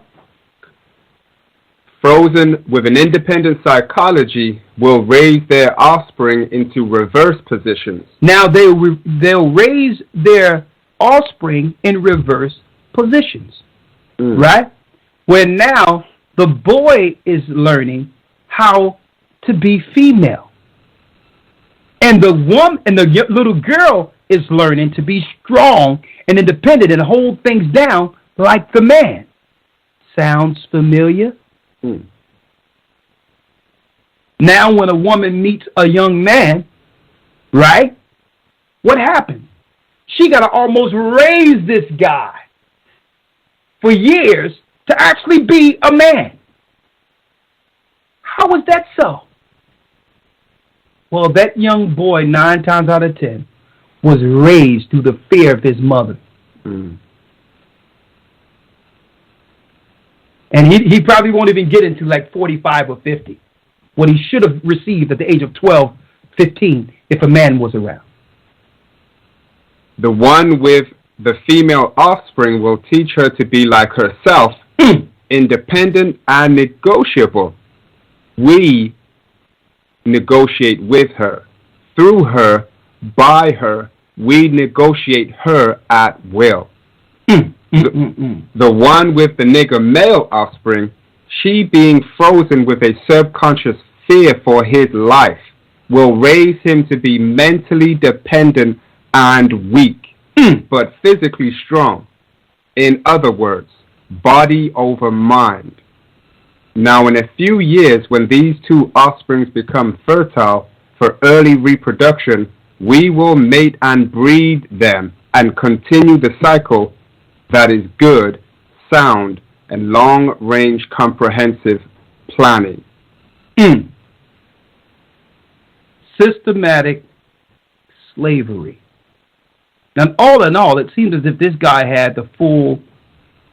Frozen with an independent psychology will raise their offspring into reverse positions. Now they'll raise their offspring in reverse positions, right? Where now the boy is learning how to be female, and the woman and the little girl is learning to be strong and independent and hold things down like the man. Sounds familiar? Now when a woman meets a young man, right, what happens? She got to almost raise this guy for years to actually be a man. How is that so? Well, that young boy, 9 times out of 10, was raised through the fear of his mother. And he probably won't even get into like 45 or 50, what he should have received at the age of 12, 15, if a man was around. The one with the female offspring will teach her to be like herself, independent and negotiable. We negotiate with her, through her, by her. We negotiate her at will. The one with the nigger male offspring, she being frozen with a subconscious fear for his life, will raise him to be mentally dependent and weak, but physically strong. In other words, body over mind. Now, in a few years, when these two offsprings become fertile for early reproduction, we will mate and breed them and continue the cycle that is good, sound, and long-range comprehensive planning. Systematic slavery. Now, all in all, it seems as if this guy had the full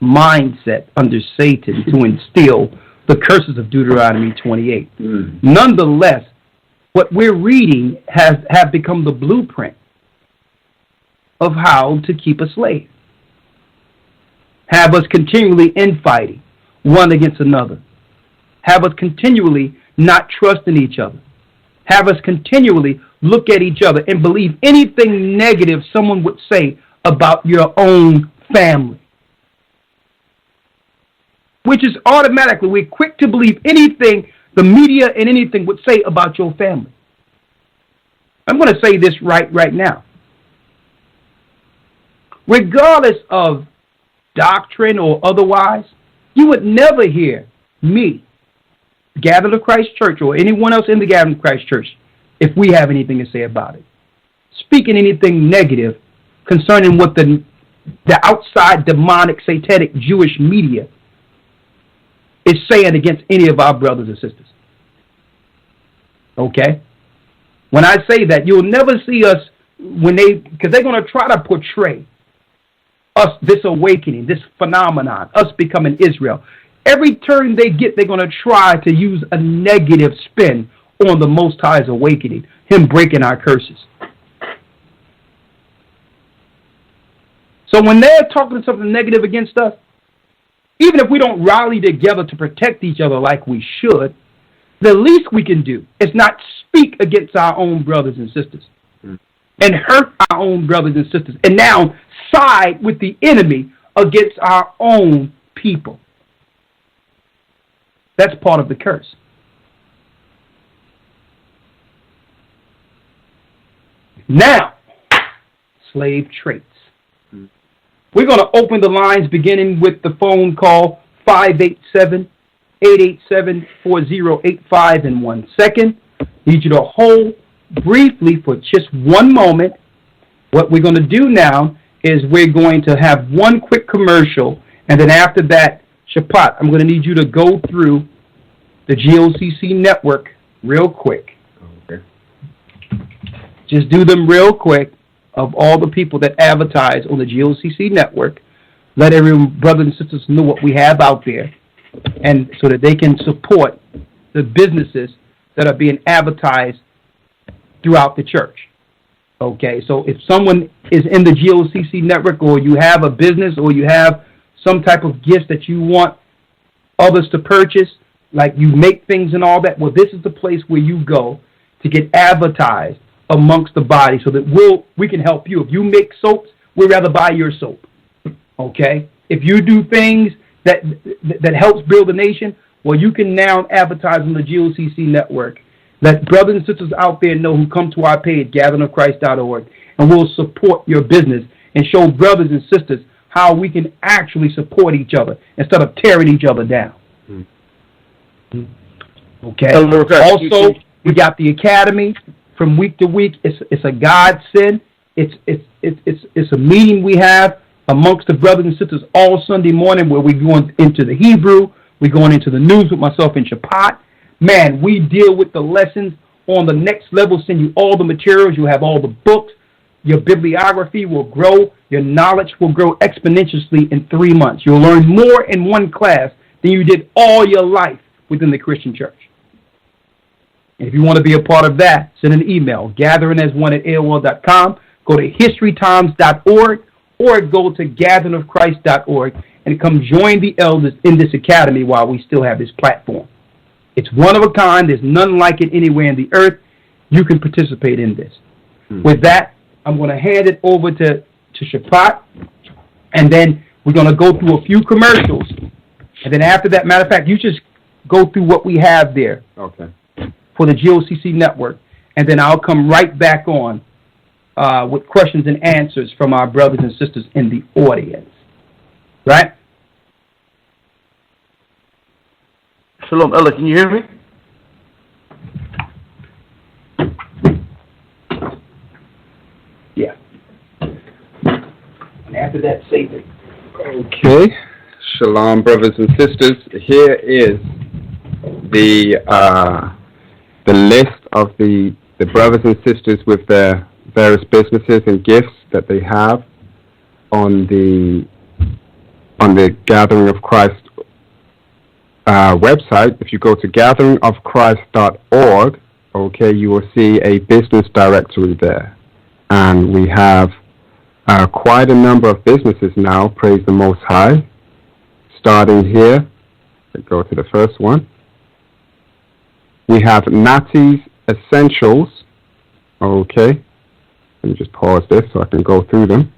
mindset under Satan to instill the curses of Deuteronomy 28. Nonetheless, what we're reading have become the blueprint of how to keep a slave. Have us continually infighting one against another. Have us continually not trusting each other. Have us continually look at each other and believe anything negative someone would say about your own family. Which is automatically, we're quick to believe anything the media and anything would say about your family. I'm going to say this right now. Regardless of doctrine or otherwise, you would never hear me, Gathered of Christ Church, or anyone else in the Gathered of Christ Church, if we have anything to say about it, speaking anything negative concerning what the outside demonic satanic Jewish media is saying against any of our brothers and sisters. Okay? When I say that, you'll never see us because they're going to try to portray us, this awakening, this phenomenon, us becoming Israel. Every turn they get, they're going to try to use a negative spin on the Most High's awakening, him breaking our curses. So when they're talking something negative against us, even if we don't rally together to protect each other like we should, the least we can do is not speak against our own brothers and sisters and hurt our own brothers and sisters and now side with the enemy against our own people. That's part of the curse. Now, slave traits. We're going to open the lines beginning with the phone call 587-887-4085 in 1 second. Need you to hold briefly for just 1 moment. What we're going to do now is we're going to have one quick commercial, and then after that, Shapat, I'm going to need you to go through the GOCC network real quick. Okay. Just do them real quick of all the people that advertise on the GOCC network. Let every brothers and sisters know what we have out there, and so that they can support the businesses that are being advertised throughout the church. Okay, so if someone is in the GOCC network, or you have a business, or you have some type of gift that you want others to purchase, like you make things and all that, well, this is the place where you go to get advertised amongst the body, so that we can help you. If you make soaps, we'd rather buy your soap. Okay? If you do things that helps build a nation, well, you can now advertise on the GOCC network. Let brothers and sisters out there know who come to our page, gatheringofchrist.org, and we'll support your business and show brothers and sisters how we can actually support each other instead of tearing each other down. Okay? Also, we got the academy. From week to week, it's a godsend. It's a meeting we have amongst the brothers and sisters all Sunday morning, where we're going into the Hebrew, we're going into the news with myself and Shapat. Man, we deal with the lessons on the next level. Send you all the materials. You have all the books. Your bibliography will grow. Your knowledge will grow exponentially in 3 months. You'll learn more in one class than you did all your life within the Christian church. If you want to be a part of that, send an email, gatheringas1@AOL.com. Go to historytimes.org or go to gatheringofchrist.org and come join the elders in this academy while we still have this platform. It's one of a kind. There's none like it anywhere in the earth. You can participate in this. With that, I'm going to hand it over to Shapat, and then we're going to go through a few commercials. And then after that, matter of fact, you just go through what we have there. Okay. For the GOCC network, and then I'll come right back on with questions and answers from our brothers and sisters in the audience. Right? Shalom, Elder, can you hear me? Yeah. And after that, save it. Okay. Shalom, brothers and sisters. Here is the list of the brothers and sisters with their various businesses and gifts that they have on the Gathering of Christ website. If you go to gatheringofchrist.org, okay, you will see a business directory there. And we have quite a number of businesses now, praise the Most High. Starting here, let's go to the first one. We have Natty's Essentials. Okay. Let me just pause this so I can go through them.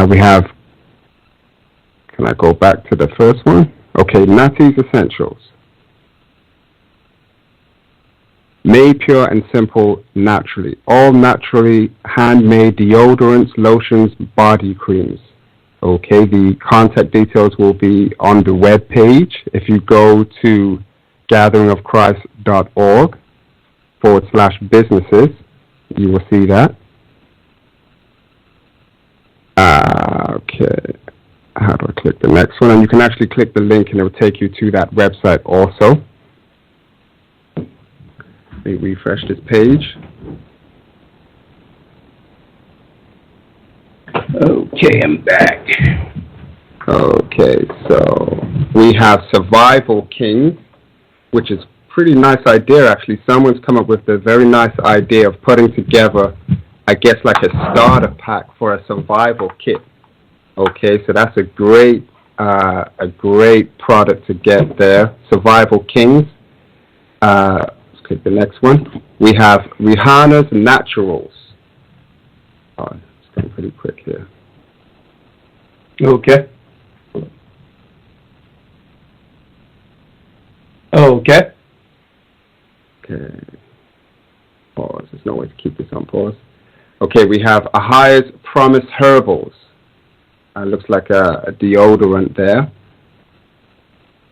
We have, can I go back to the first one? Okay, Natty's Essentials. Made pure and simple naturally. All naturally handmade deodorants, lotions, body creams. Okay, the contact details will be on the web page. If you go to gatheringofchrist.org/businesses, you will see that. Okay, how do I click the next one, and you can actually click the link and it will take you to that website also. Let me refresh this page. Okay, I'm back. Okay, so we have Survival Kings, which is a pretty nice idea actually. Someone's come up with a very nice idea of putting together, I guess, like a starter pack for a survival kit. Okay, so that's a great product to get there. Survival Kings. Let's click the next one. We have Rihanna's Naturals. Oh, it's going pretty quick here. Okay. Okay. Okay. Pause. There's no way to keep this on pause. Okay, we have Ahia's Promise Herbals. Looks like a deodorant there.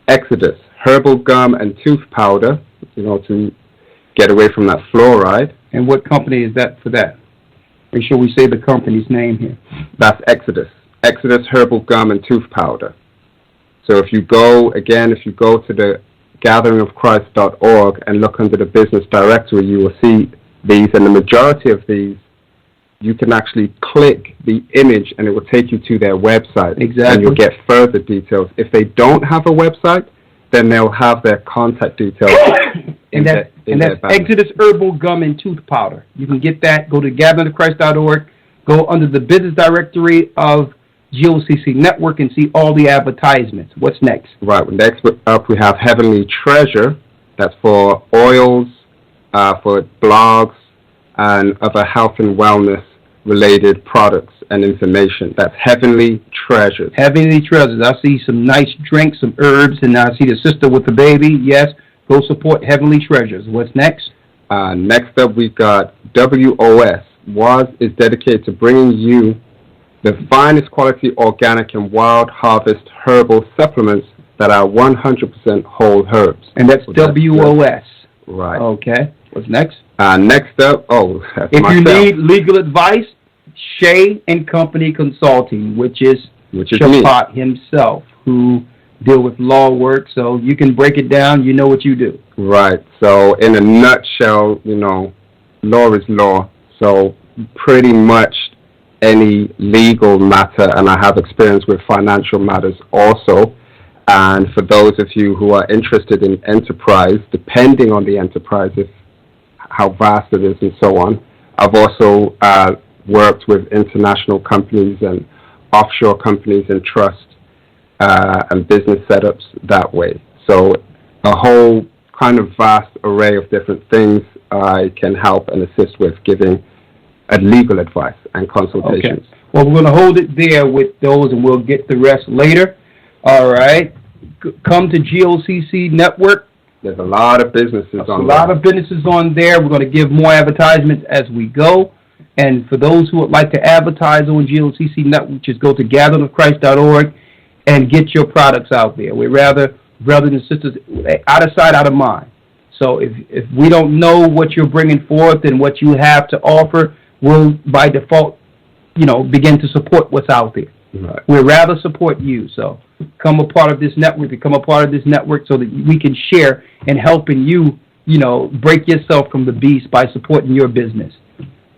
Exodus, herbal gum and tooth powder, to get away from that fluoride. And what company is that for that? Make sure we say the company's name here. That's Exodus. Exodus herbal gum and tooth powder. So if you go to the gatheringofchrist.org and look under the business directory, you will see these, and the majority of these, you can actually click the image and it will take you to their website. Exactly. And you'll get further details. If they don't have a website, then they'll have their contact details. And that's Exodus Herbal Gum and Tooth Powder. You can get that. Go to gatheringofchrist.org. Go under the business directory of GOCC Network and see all the advertisements. What's next? Right. Next up, we have Heavenly Treasure. That's for oils, for blogs, and other health and wellness related products and information. That's Heavenly Treasures. Heavenly Treasures. I see some nice drinks, some herbs, and I see the sister with the baby. Yes, go support Heavenly Treasures. What's next? Next up, we've got WOS. WOS is dedicated to bringing you the finest quality organic and wild harvest herbal supplements that are 100% whole herbs. And that's WOS. Right. Okay. What's next? Next up, that's if myself. you need legal advice, Shea and Company Consulting, which is Shapat himself, who deal with law work. So you can break it down. You know what you do. Right. So in a nutshell, law is law. So pretty much any legal matter, and I have experience with financial matters also. And for those of you who are interested in enterprise, depending on the enterprise, how vast it is and so on, I've also worked with international companies and offshore companies and trust and business setups that way. So a whole kind of vast array of different things I can help and assist with giving legal advice and consultations. Okay. Well, we're going to hold it there with those, and we'll get the rest later. All right. Come to GOCC Network. There's a lot of businesses on there. A lot of businesses on there. We're going to give more advertisements as we go. And for those who would like to advertise on GOCC Network, just go to gatheringofchrist.org and get your products out there. We're rather brothers and sisters, out of sight, out of mind. So if we don't know what you're bringing forth and what you have to offer, we'll, by default, begin to support what's out there. Right. We'd rather support you. So become a part of this network so that we can share in helping you, break yourself from the beast by supporting your business.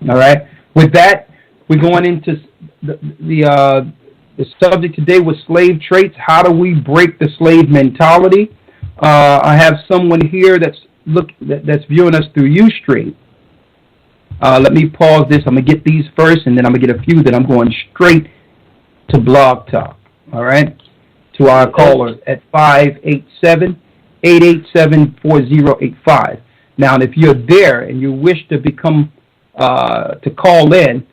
All right. With that, we're going into the subject today was slave traits. How do we break the slave mentality? I have someone here that's viewing us through Ustream. Let me pause this. I'm going to get these first, and then I'm going to get a few that I'm going straight to Blog Talk. All right? To our callers at 587-887-4085. Now, if you're there and you wish to become, to call in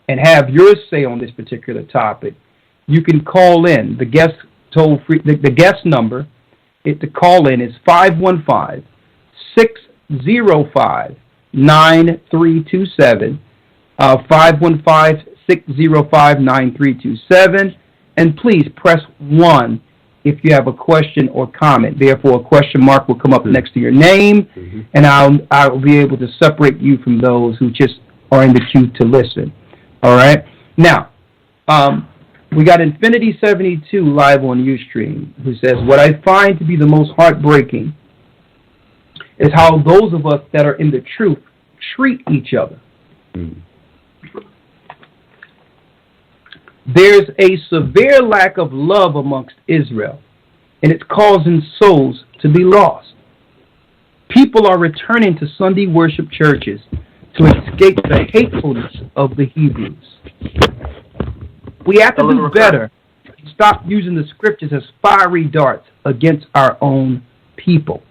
and have your say on this particular topic, you can call in. The guest toll-free, the guest number to call in is 515-605-9327, 515-605-9327, and please press 1 if you have a question or comment. Therefore, a question mark will come up next to your name, and I'll be able to separate you from those who just are in the queue to listen. All right? Now, We got Infinity 72 live on Ustream, who says, what I find to be the most heartbreaking is how those of us that are in the truth treat each other. There's a severe lack of love amongst Israel, and it's causing souls to be lost. People are returning to Sunday worship churches to escape the hatefulness of the Hebrews. We have to do better. Stop using the scriptures as fiery darts against our own people.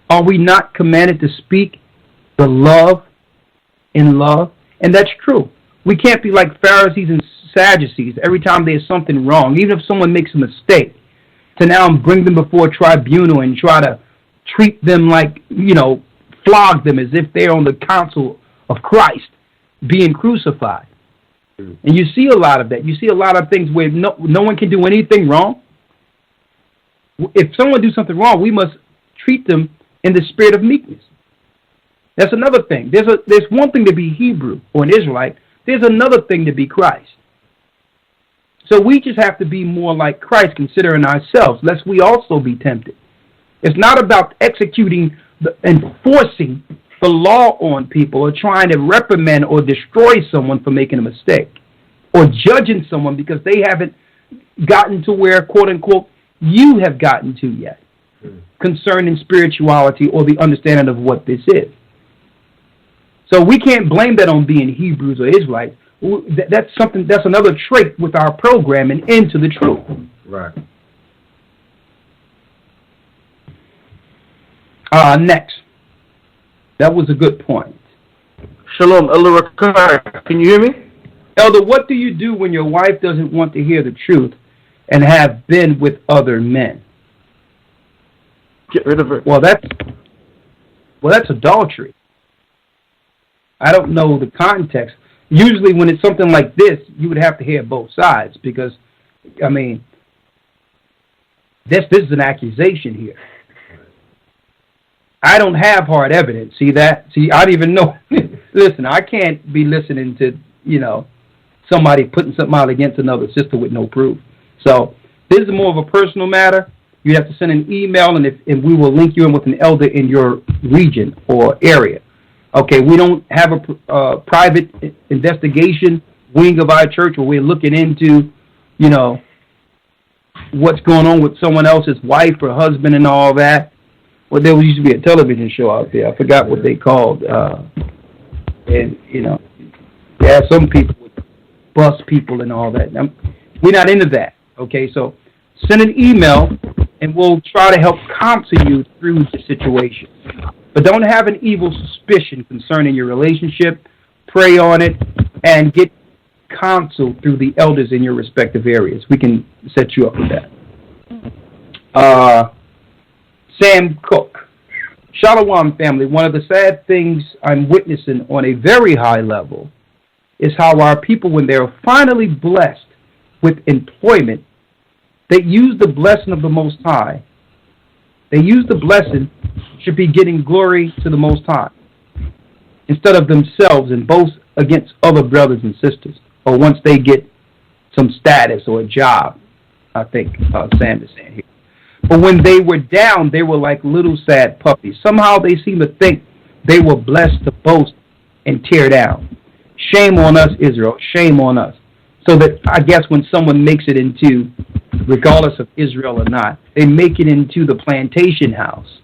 Are we not commanded to speak the love in love? And that's true. We can't be like Pharisees and Sadducees every time there's something wrong, even if someone makes a mistake, to now bring them before a tribunal and try to treat them like, flog them as if they're on the council of Christ being crucified. And you see a lot of that. You see a lot of things where no one can do anything wrong. If someone do something wrong, we must treat them in the spirit of meekness. That's another thing. There's one thing to be Hebrew or an Israelite. There's another thing to be Christ. So we just have to be more like Christ, considering ourselves, lest we also be tempted. It's not about executing enforcing the law on people or trying to reprimand or destroy someone for making a mistake or judging someone because they haven't gotten to where, quote unquote, you have gotten to yet concerning spirituality or the understanding of what this is. So we can't blame that on being Hebrews or Israelites. That's another trait with our programming into the truth. Right. Next. That was a good point. Shalom, Elder Rawchaa. Can you hear me? Elder, what do you do when your wife doesn't want to hear the truth and have been with other men? Get rid of her. Well, that's adultery. I don't know the context. Usually when it's something like this, you would have to hear both sides because, this is an accusation here. I don't have hard evidence. See that? See, I don't even know. Listen, I can't be listening to, somebody putting something out against another sister with no proof. So this is more of a personal matter. You have to send an email, and we will link you in with an elder in your region or area. Okay, we don't have a private investigation wing of our church where we're looking into, what's going on with someone else's wife or husband and all that. Well, there used to be a television show out there. I forgot what they called. Some people would bust people and all that. We're not into that. Okay, so send an email, and we'll try to help counsel you through the situation. But don't have an evil suspicion concerning your relationship. Pray on it and get counsel through the elders in your respective areas. We can set you up with that. Sam Cook. Shalom, family. One of the sad things I'm witnessing on a very high level is how our people, when they're finally blessed with employment, they use the blessing of the Most High. They use the blessing should be getting glory to the Most High instead of themselves and boast against other brothers and sisters, or once they get some status or a job, I think Sam is saying here. But when they were down, they were like little sad puppies. Somehow they seem to think they were blessed to boast and tear down. Shame on us, Israel. Shame on us. So that I guess when someone makes it into, regardless of Israel or not, they make it into the plantation house,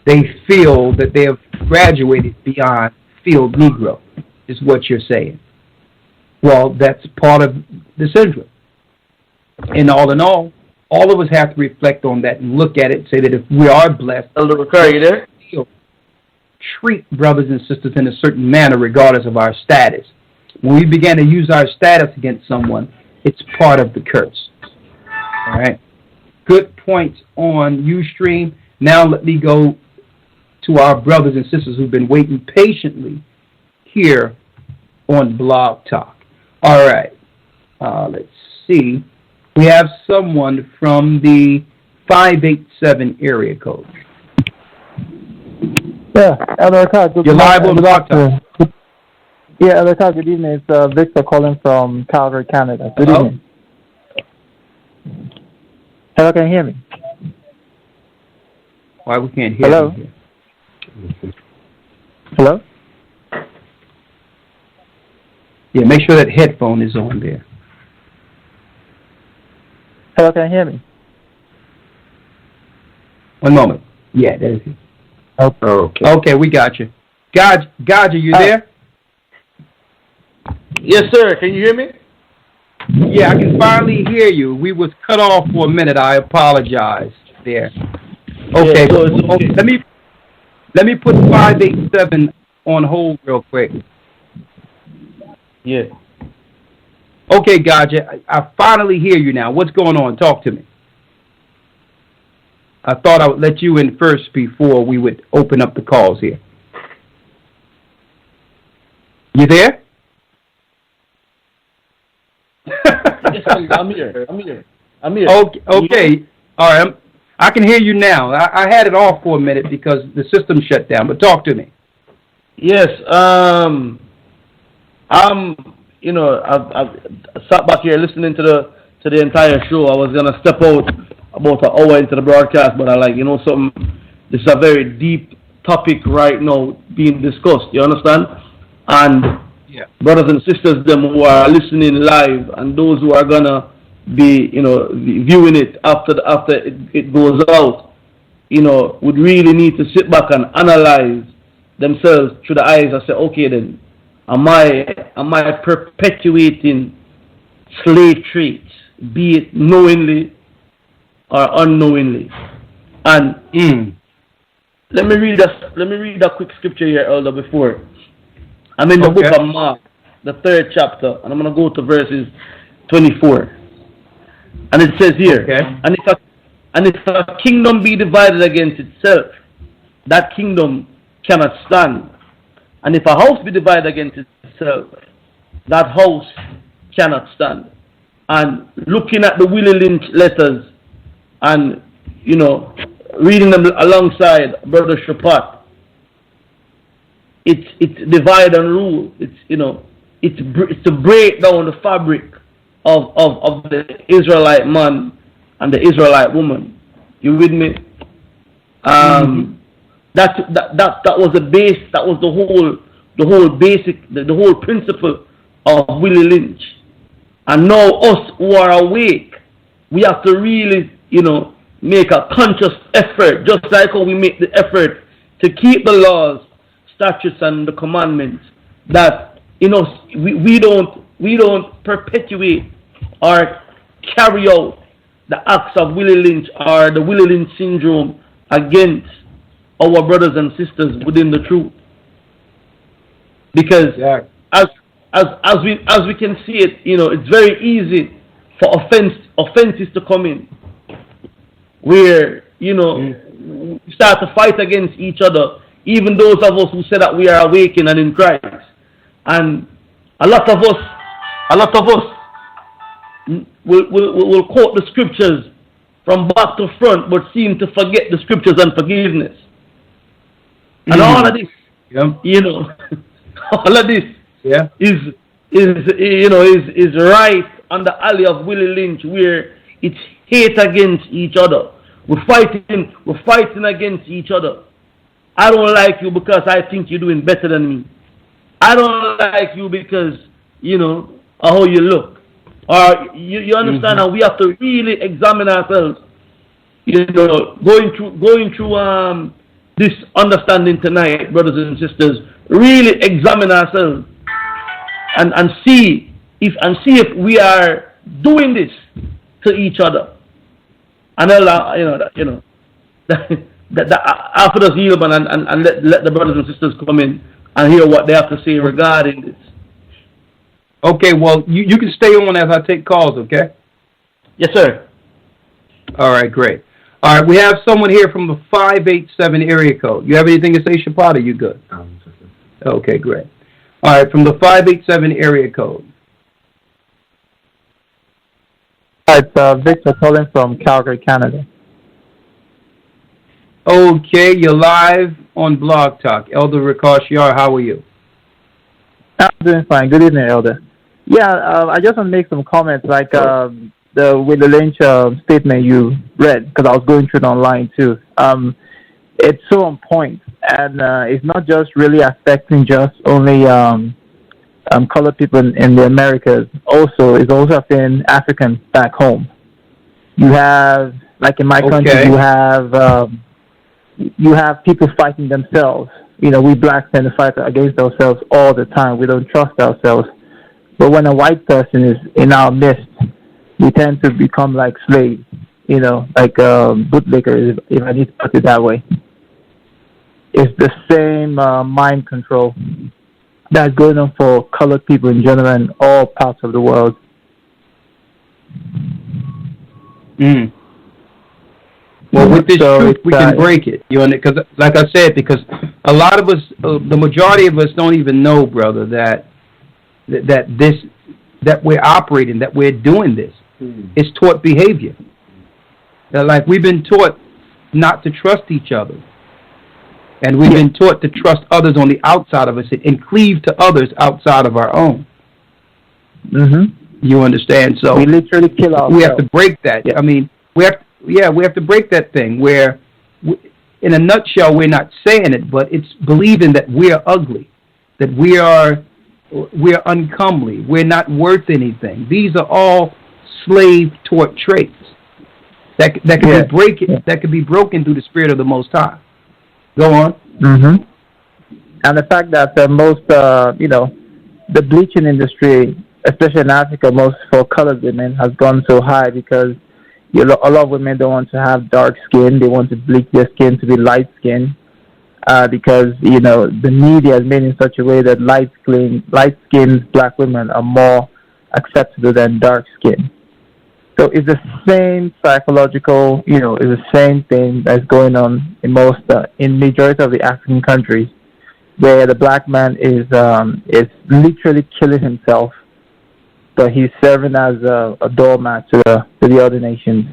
they feel that they have graduated beyond field Negro, is what you're saying. Well, that's part of the syndrome. And all in all of us have to reflect on that and look at it and say that if we are blessed, Elder Rawchaa, are you there? Treat brothers and sisters in a certain manner regardless of our status. When we begin to use our status against someone, it's part of the curse. All right? Good points on Ustream. Now let me go to our brothers and sisters who've been waiting patiently here on Blog Talk. All right. Let's see. We have someone from the 587 area code. Yeah, Elder Rawchaa. You're live on Blog Talk. Yeah, Elder Rawchaa, good evening. It's Victor calling from Calgary, Canada. Good evening. Hello, can you hear me? Why we can't hear Hello? you? Hello? Yeah, make sure that headphone is on there. Hello, can you hear me? One moment. Yeah, there's it. Okay. Okay, we got you. God, are you there? Yes, sir. Can you hear me? Yeah, I can finally hear you. We was cut off for a minute. I apologize there. Okay, Yeah, so it's okay. let me put 587 on hold real quick. Yeah. Okay, Gotcha. I finally hear you now. What's going on? Talk to me. I thought I would let you in first before we would open up the calls here. You there? Yes, I'm here. Okay. All right. I can hear you now. I had it off for a minute because the system shut down, but talk to me. Yes. I've sat back here listening to the entire show. I was gonna step out about an hour into the broadcast, but I something. This is a very deep topic right now being discussed. You understand? And brothers and sisters, them who are listening live, and those who are gonna be, viewing it after it goes out, would really need to sit back and analyze themselves through the eyes and say, okay, then, am I perpetuating slave traits, be it knowingly or unknowingly? And let me read a quick scripture here, Elder, before. I'm in the book of Mark, the 3rd chapter, and I'm going to go to verses 24. And it says here, and if a kingdom be divided against itself, that kingdom cannot stand. And if a house be divided against itself, that house cannot stand. And looking at the Willie Lynch letters and, reading them alongside Brother Shapat, it's divide and rule. It's to break down the fabric of the Israelite man and the Israelite woman. You with me? That was the base. That was the whole basic, the whole principle of Willie Lynch. And now us who are awake, we have to really, make a conscious effort, just like how we make the effort to keep the laws, statutes, and the commandments. That we don't perpetuate or carry out the acts of Willie Lynch or the Willie Lynch syndrome against our brothers and sisters within the truth. Because as we can see it, it's very easy for offenses to come in, where we start to fight against each other, even those of us who say that we are awakened and in Christ. And a lot of us will quote the scriptures from back to front, but seem to forget the scriptures and forgiveness. And all of this, all of this is right on the alley of Willie Lynch, where it's hate against each other. We're fighting against each other. I don't like you because I think you're doing better than me. I don't like you because, of how you look. Or you understand how we have to really examine ourselves. Going through this understanding tonight, brothers and sisters, really examine ourselves and see if we are doing this to each other. And after us yield and let the brothers and sisters come in and hear what they have to say regarding this. Okay, well, you can stay on as I take calls, okay? Yes, sir. All right, great. All right, we have someone here from the 587 area code. You have anything to say, Shapat, or you good? Okay, great. All right, from the 587 area code. It's Victor calling from Calgary, Canada. Okay, you're live on Blog Talk. Elder Rawchaa, how are you? I'm doing fine. Good evening, Elder. Yeah, I just want to make some comments. the Willie Lynch statement you read, because I was going through it online too. It's so on point, and it's not just really affecting just only colored people in the Americas. Also, it's also affecting Africans back home. You have, like in my country, you have people fighting themselves. We blacks tend to fight against ourselves all the time. We don't trust ourselves. But when a white person is in our midst, we tend to become like slaves, like bootlickers, if I need to put it that way. It's the same mind control that's going on for colored people in general in all parts of the world. Mm. Well, with this truth, we can break it. Because, like I said, because a lot of us, the majority of us, don't even know, brother, that we're operating, that we're doing this. It's taught behavior. Like we've been taught not to trust each other, and we've been taught to trust others on the outside of us and cleave to others outside of our own. Mm-hmm. You understand? So we literally kill ourselves. We have to break that. Yeah. I mean, we have to break that thing where, in a nutshell, we're not saying it, but it's believing that we're ugly, that we're uncomely, we're not worth anything. These are all slave-taught traits that can be broken through the Spirit of the Most High. Go on. Mm-hmm. And the fact that most, the bleaching industry, especially in Africa, most for colored women, has gone so high because a lot of women don't want to have dark skin. They want to bleach their skin to be light skin because, the media is made in such a way that light-skinned black women are more acceptable than dark skin. So it's the same psychological, it's the same thing that's going on in majority of the African countries, where the black man is literally killing himself, but he's serving as a doormat to the other nations,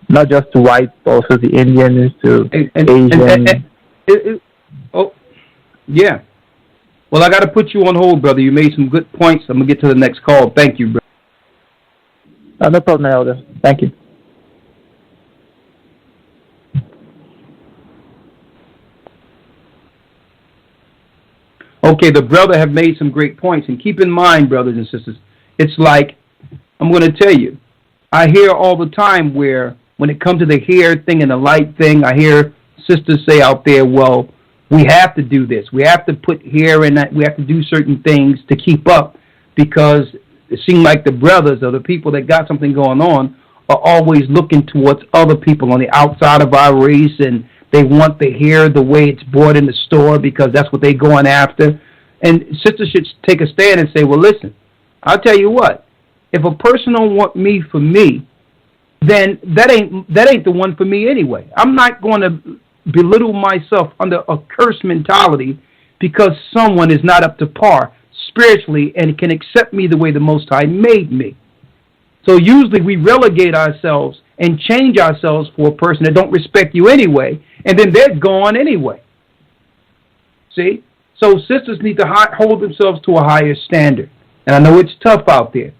not just to whites, but also the Indians, to Asian. Yeah. Well, I got to put you on hold, brother. You made some good points. I'm going to get to the next call. Thank you, brother. No problem, Elder. Thank you. Okay, the brother have made some great points. And keep in mind, brothers and sisters, it's like, I'm going to tell you, I hear all the time where when it comes to the hair thing and the light thing, I hear sisters say out there, well, we have to do this. We have to put hair in that. We have to do certain things to keep up because it seems like the brothers or the people that got something going on are always looking towards other people on the outside of our race, and they want the hair the way it's bought in the store because that's what they're going after. And sisters should take a stand and say, well, listen, I'll tell you what, if a person don't want me for me, then that ain't the one for me anyway. I'm not going to belittle myself under a curse mentality because someone is not up to par spiritually and can accept me the way the Most High made me. So usually we relegate ourselves and change ourselves for a person that don't respect you anyway, and then they're gone anyway. See? So sisters need to hold themselves to a higher standard. And I know it's tough out there,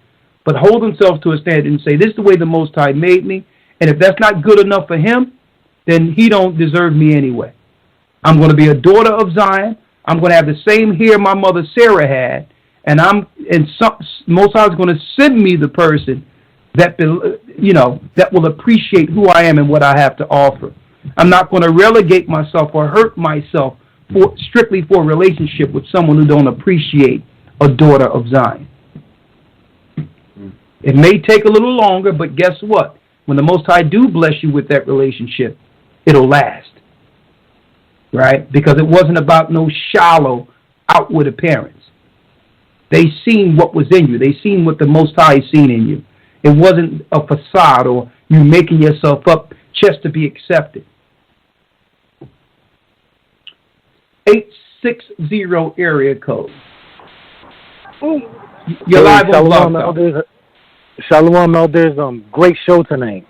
but hold themselves to a standard and say, this is the way the Most High made me, and if that's not good enough for him, then he don't deserve me anyway. I'm going to be a daughter of Zion. I'm going to have the same hair my mother Sarah had, and Most High is going to send me the person that that will appreciate who I am and what I have to offer. I'm not going to relegate myself or hurt myself strictly for a relationship with someone who don't appreciate a daughter of Zion. It may take a little longer, but guess what? When the Most High do bless you with that relationship, it'll last. Right? Because it wasn't about no shallow outward appearance. They seen what was in you. They seen what the Most High seen in you. It wasn't a facade or you making yourself up just to be accepted. 860 area code. You're live on Shalom, Elders. Shalom, Elders. Great show tonight.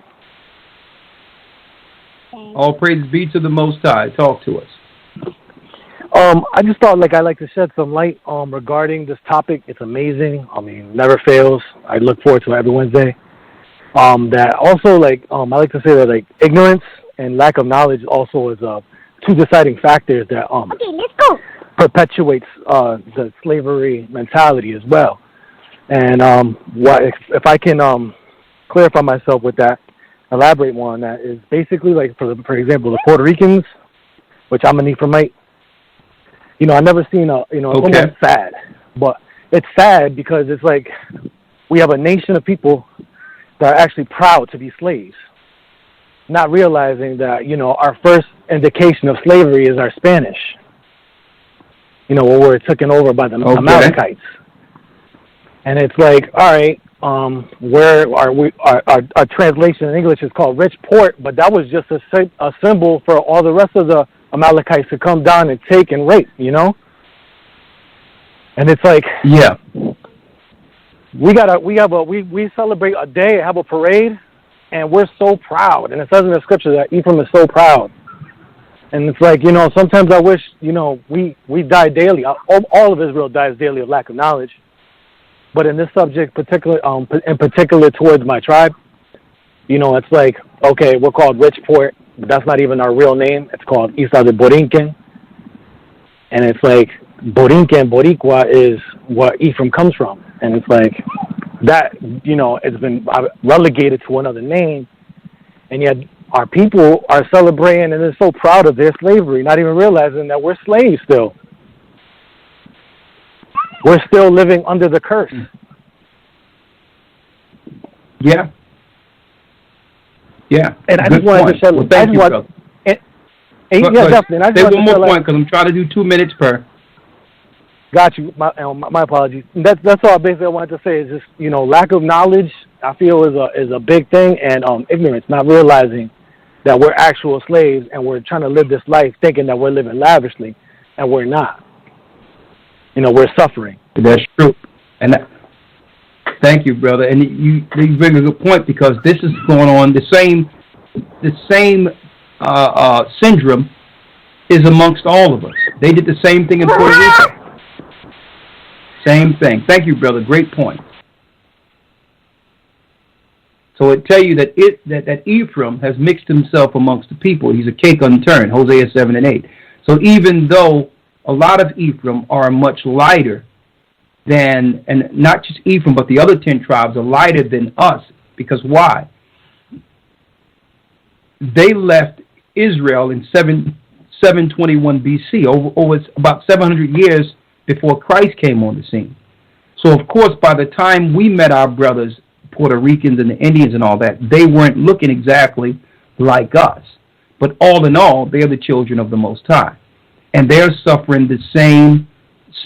All praise be to the Most High. Talk to us. I just thought I'd like to shed some light regarding this topic. It's amazing. I mean, never fails. I look forward to it every Wednesday. that also, like, I like to say that, like, ignorance and lack of knowledge also is two deciding factors that Okay, let's go. perpetuates the slavery mentality as well. And what if I can clarify myself with that, elaborate more on that, is basically like, for example, the Puerto Ricans, which I'm an Ephraimite. I never seen it's almost sad, but it's sad because it's like we have a nation of people that are actually proud to be slaves, not realizing that, our first indication of slavery is our Spanish, when we're taken over by the Amalekites. And it's like, all right, where are we? Our translation in English is called rich port, but that was just a symbol for all the rest of the Amalekites to come down and take and rape, And it's like, Yeah. we celebrate a day, have a parade, and we're so proud. And it says in the scripture that Ephraim is so proud. And it's like, sometimes I wish, we die daily. All of Israel dies daily of lack of knowledge. But in this subject, in particular towards my tribe, it's like, okay, we're called Richport, but that's not even our real name. It's called Isla de Borinquen. And it's like, Borinquen, Boricua is where Ephraim comes from. And it's like, that, it's been relegated to another name. And yet our people are celebrating and they're so proud of their slavery, not even realizing that we're slaves still. We're still living under the curse. Yeah. Yeah. And I just wanted to share. Well, thank you, brother. Definitely. I just say one more point because I'm trying to do 2 minutes per. Got you. My apologies. That's all basically I wanted to say is just, lack of knowledge, I feel is a big thing, and ignorance, not realizing that we're actual slaves and we're trying to live this life thinking that we're living lavishly, and we're not. We're suffering. That's true. And thank you, brother. And you bring a good point because this is going on. The same syndrome is amongst all of us. They did the same thing in Puerto Rico. Same thing. Thank you, brother. Great point. So it tell you that Ephraim has mixed himself amongst the people. He's a cake unturned, Hosea 7 and 8. So even though a lot of Ephraim are much lighter than, and not just Ephraim, but the other 10 tribes are lighter than us. Because why? They left Israel in 721 BC, over about 700 years before Christ came on the scene. So, of course, by the time we met our brothers, Puerto Ricans and the Indians and all that, they weren't looking exactly like us. But all in all, they're the children of the Most High. And they're suffering the same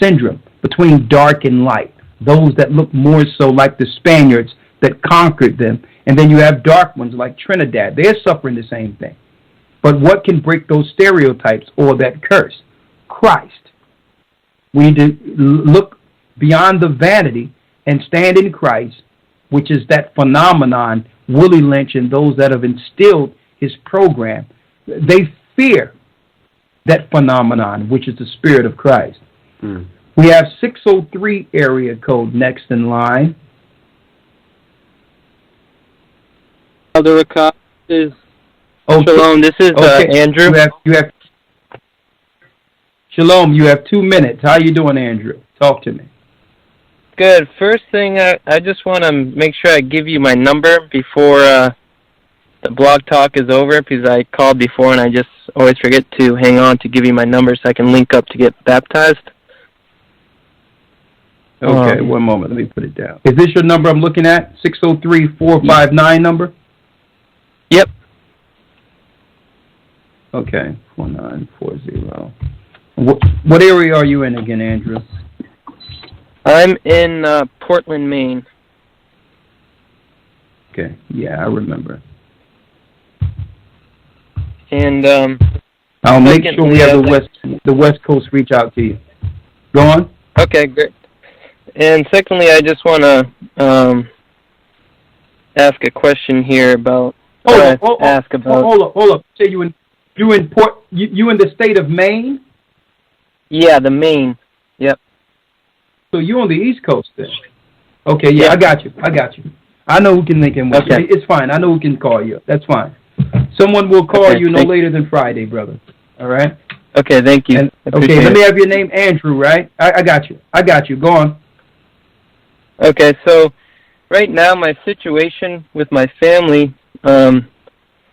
syndrome between dark and light. Those that look more so like the Spaniards that conquered them. And then you have dark ones like Trinidad. They're suffering the same thing. But what can break those stereotypes or that curse? Christ. We need to look beyond the vanity and stand in Christ, which is that phenomenon, Willie Lynch and those that have instilled his program. They fear that phenomenon, which is the Spirit of Christ. Mm. We have 603 area code next in line. Elder Rawchaa is Shalom. This is Andrew. You have Shalom. You have 2 minutes. How you doing, Andrew? Talk to me. Good. First thing, I just want to make sure I give you my number before the blog talk is over, because I called before and I just always forget to hang on to give you my number so I can link up to get baptized. Okay, 1 moment. Let me put it down. Is this your number I'm looking at? 603-459 number? Yep. Okay, 4940. What area are you in again, Andrew? I'm in Portland, Maine. Okay, yeah, I remember. And I'll make sure we have the West Coast reach out to you. Go on. Okay, great. And secondly, I just want to ask a question here about. Hold up. Say you in the state of Maine? Yeah, the Maine. Yep. So you're on the East Coast then? Okay, yeah, I got you. I know who can link in with you. It's fine. I know who can call you. That's fine. Someone will call you no later than Friday, brother. All right? Okay, thank you. Okay, let me have your name, Andrew, right? I got you. I got you. Go on. Okay, so right now my situation with my family, I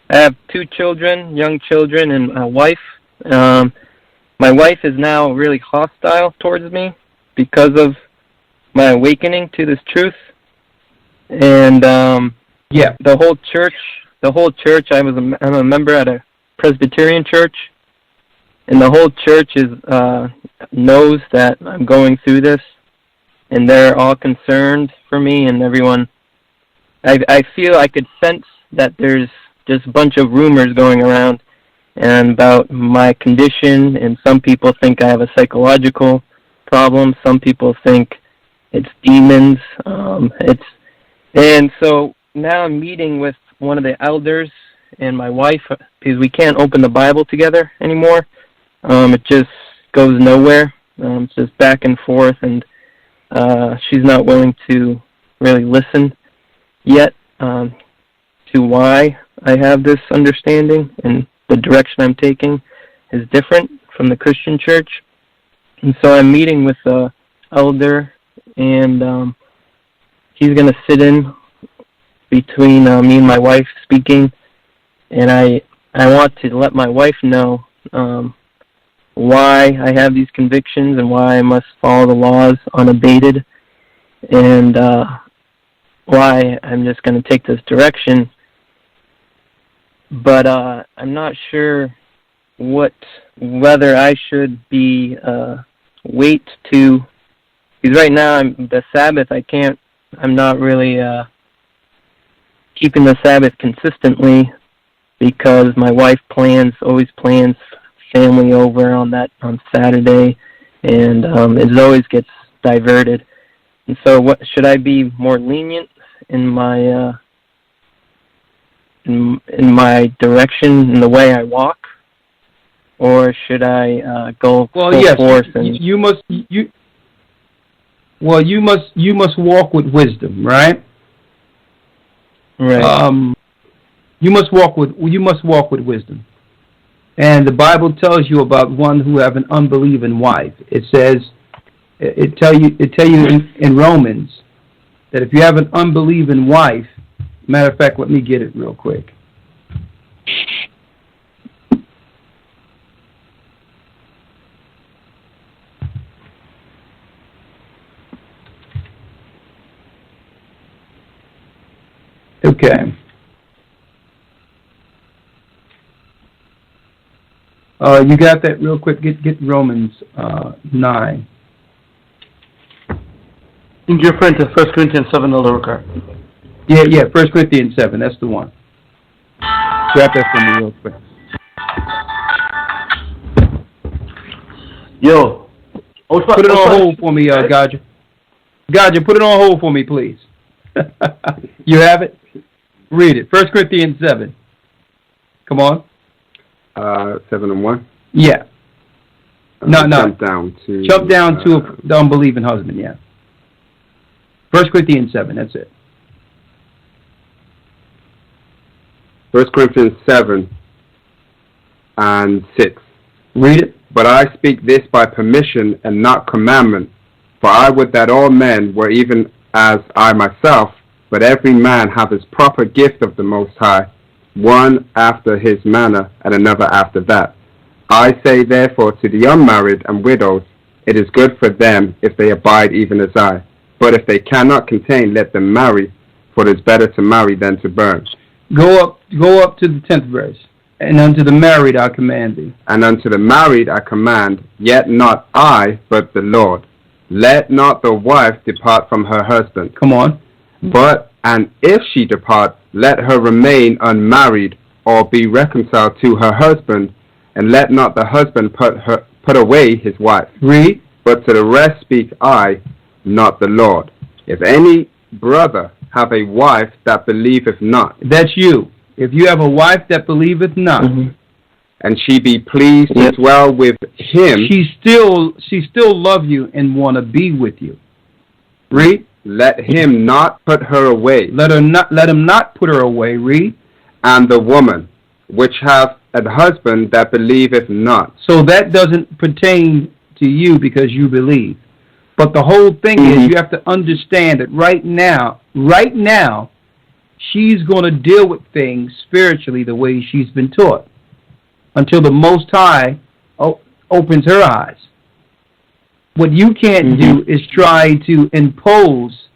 have 2 children, young children, and a wife. My wife is now really hostile towards me because of my awakening to this truth. And the whole church, I'm a member at a Presbyterian church, and the whole church knows that I'm going through this, and they're all concerned for me, and everyone. I feel I could sense that there's just a bunch of rumors going around and about my condition, and some people think I have a psychological problem. Some people think it's demons. And so now I'm meeting with one of the elders and my wife because we can't open the Bible together anymore. It just goes nowhere. It's just back and forth, and she's not willing to really listen yet to why I have this understanding, and the direction I'm taking is different from the Christian church. And so I'm meeting with the elder, and he's going to sit in between me and my wife speaking, and I want to let my wife know why I have these convictions and why I must follow the laws unabated, and why I'm just going to take this direction. But I'm not sure whether I should be wait to, because right now the Sabbath I'm not really keeping the Sabbath consistently because my wife always plans family over on Saturday, and it always gets diverted. And so, should I be more lenient in my in my direction in the way I walk, or should I go full force? You must walk with wisdom, right? Right. You must walk with wisdom. And the Bible tells you about one who have an unbelieving wife. It tell you in Romans that if you have an unbelieving wife, matter of fact, let me get it real quick. Okay. You got that real quick? Get Romans 9. You're referring to 1 Corinthians 7, Elder Rawchaa. Yeah, 1 Corinthians 7, that's the one. Grab that for me real quick. Yo. Put it on hold for me, Gadja. Gadja, put it on hold for me, please. You have it? Read it. 1 Corinthians 7. Come on. 7 and 1? Yeah. No. Jump down to the unbelieving husband, yeah. 1 Corinthians 7, that's it. 1 Corinthians 7 and 6. Read it. But I speak this by permission and not commandment, for I would that all men were even as I myself, but every man have his proper gift of the Most High, one after his manner, and another after that. I say therefore to the unmarried and widows, it is good for them if they abide even as I. But if they cannot contain, let them marry, for it is better to marry than to burn. Go up to the 10th verse. And unto the married I command thee. And unto the married I command, yet not I, but the Lord. Let not the wife depart from her husband. Come on. And if she depart, let her remain unmarried, or be reconciled to her husband, and let not the husband put away his wife. Read. But to the rest speak I, not the Lord. If any brother have a wife that believeth not. That's you. If you have a wife that believeth not, and she be pleased to dwell with him, she still love you and want to be with you. Read. let him not put her away. Let him not put her away. Read. And the woman, which hath a husband that believeth not. So that doesn't pertain to you because you believe. But the whole thing is you have to understand that right now, she's going to deal with things spiritually the way she's been taught until the Most High opens her eyes. What you can't do is try to impose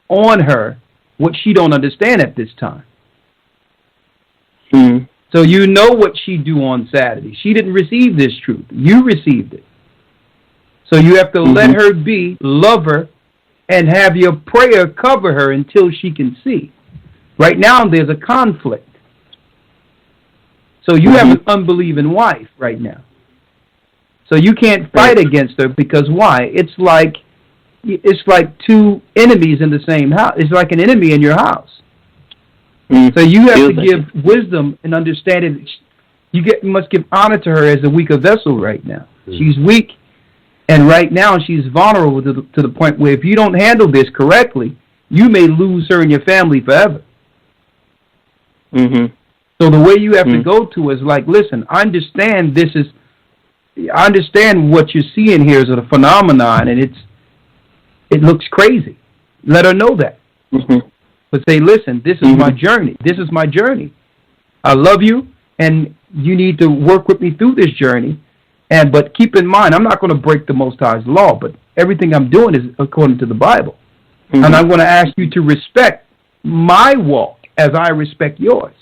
on her what she don't understand at this time. So you know what she do on Saturday. She didn't receive this truth. You received it. So you have to let her be, love her, and have your prayer cover her until she can see. Right now there's a conflict. So you have an unbelieving wife right now. So you can't fight against her because why? It's like two enemies in the same house. It's like an enemy in your house. So you have to give wisdom and understanding. You must give honor to her as a weaker vessel right now. She's weak, and right now she's vulnerable to the point where if you don't handle this correctly, you may lose her and your family forever. So the way you have to go to is like, listen, I understand what you're seeing here is a phenomenon, and it looks crazy. Let her know that. But say, listen, this is my journey. This is my journey. I love you, and you need to work with me through this journey. But keep in mind, I'm not going to break the Most High's law, but everything I'm doing is according to the Bible. And I'm going to ask you to respect my walk as I respect yours.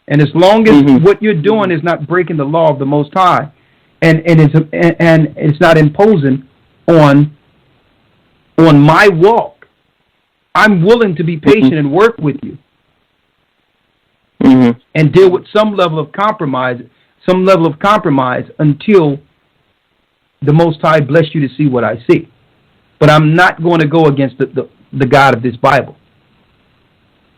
And as long as what you're doing is not breaking the law of the Most High, and it's not imposing on my walk, I'm willing to be patient and work with you, and deal with some level of compromise until the Most High bless you to see what I see. But I'm not going to go against the God of this Bible.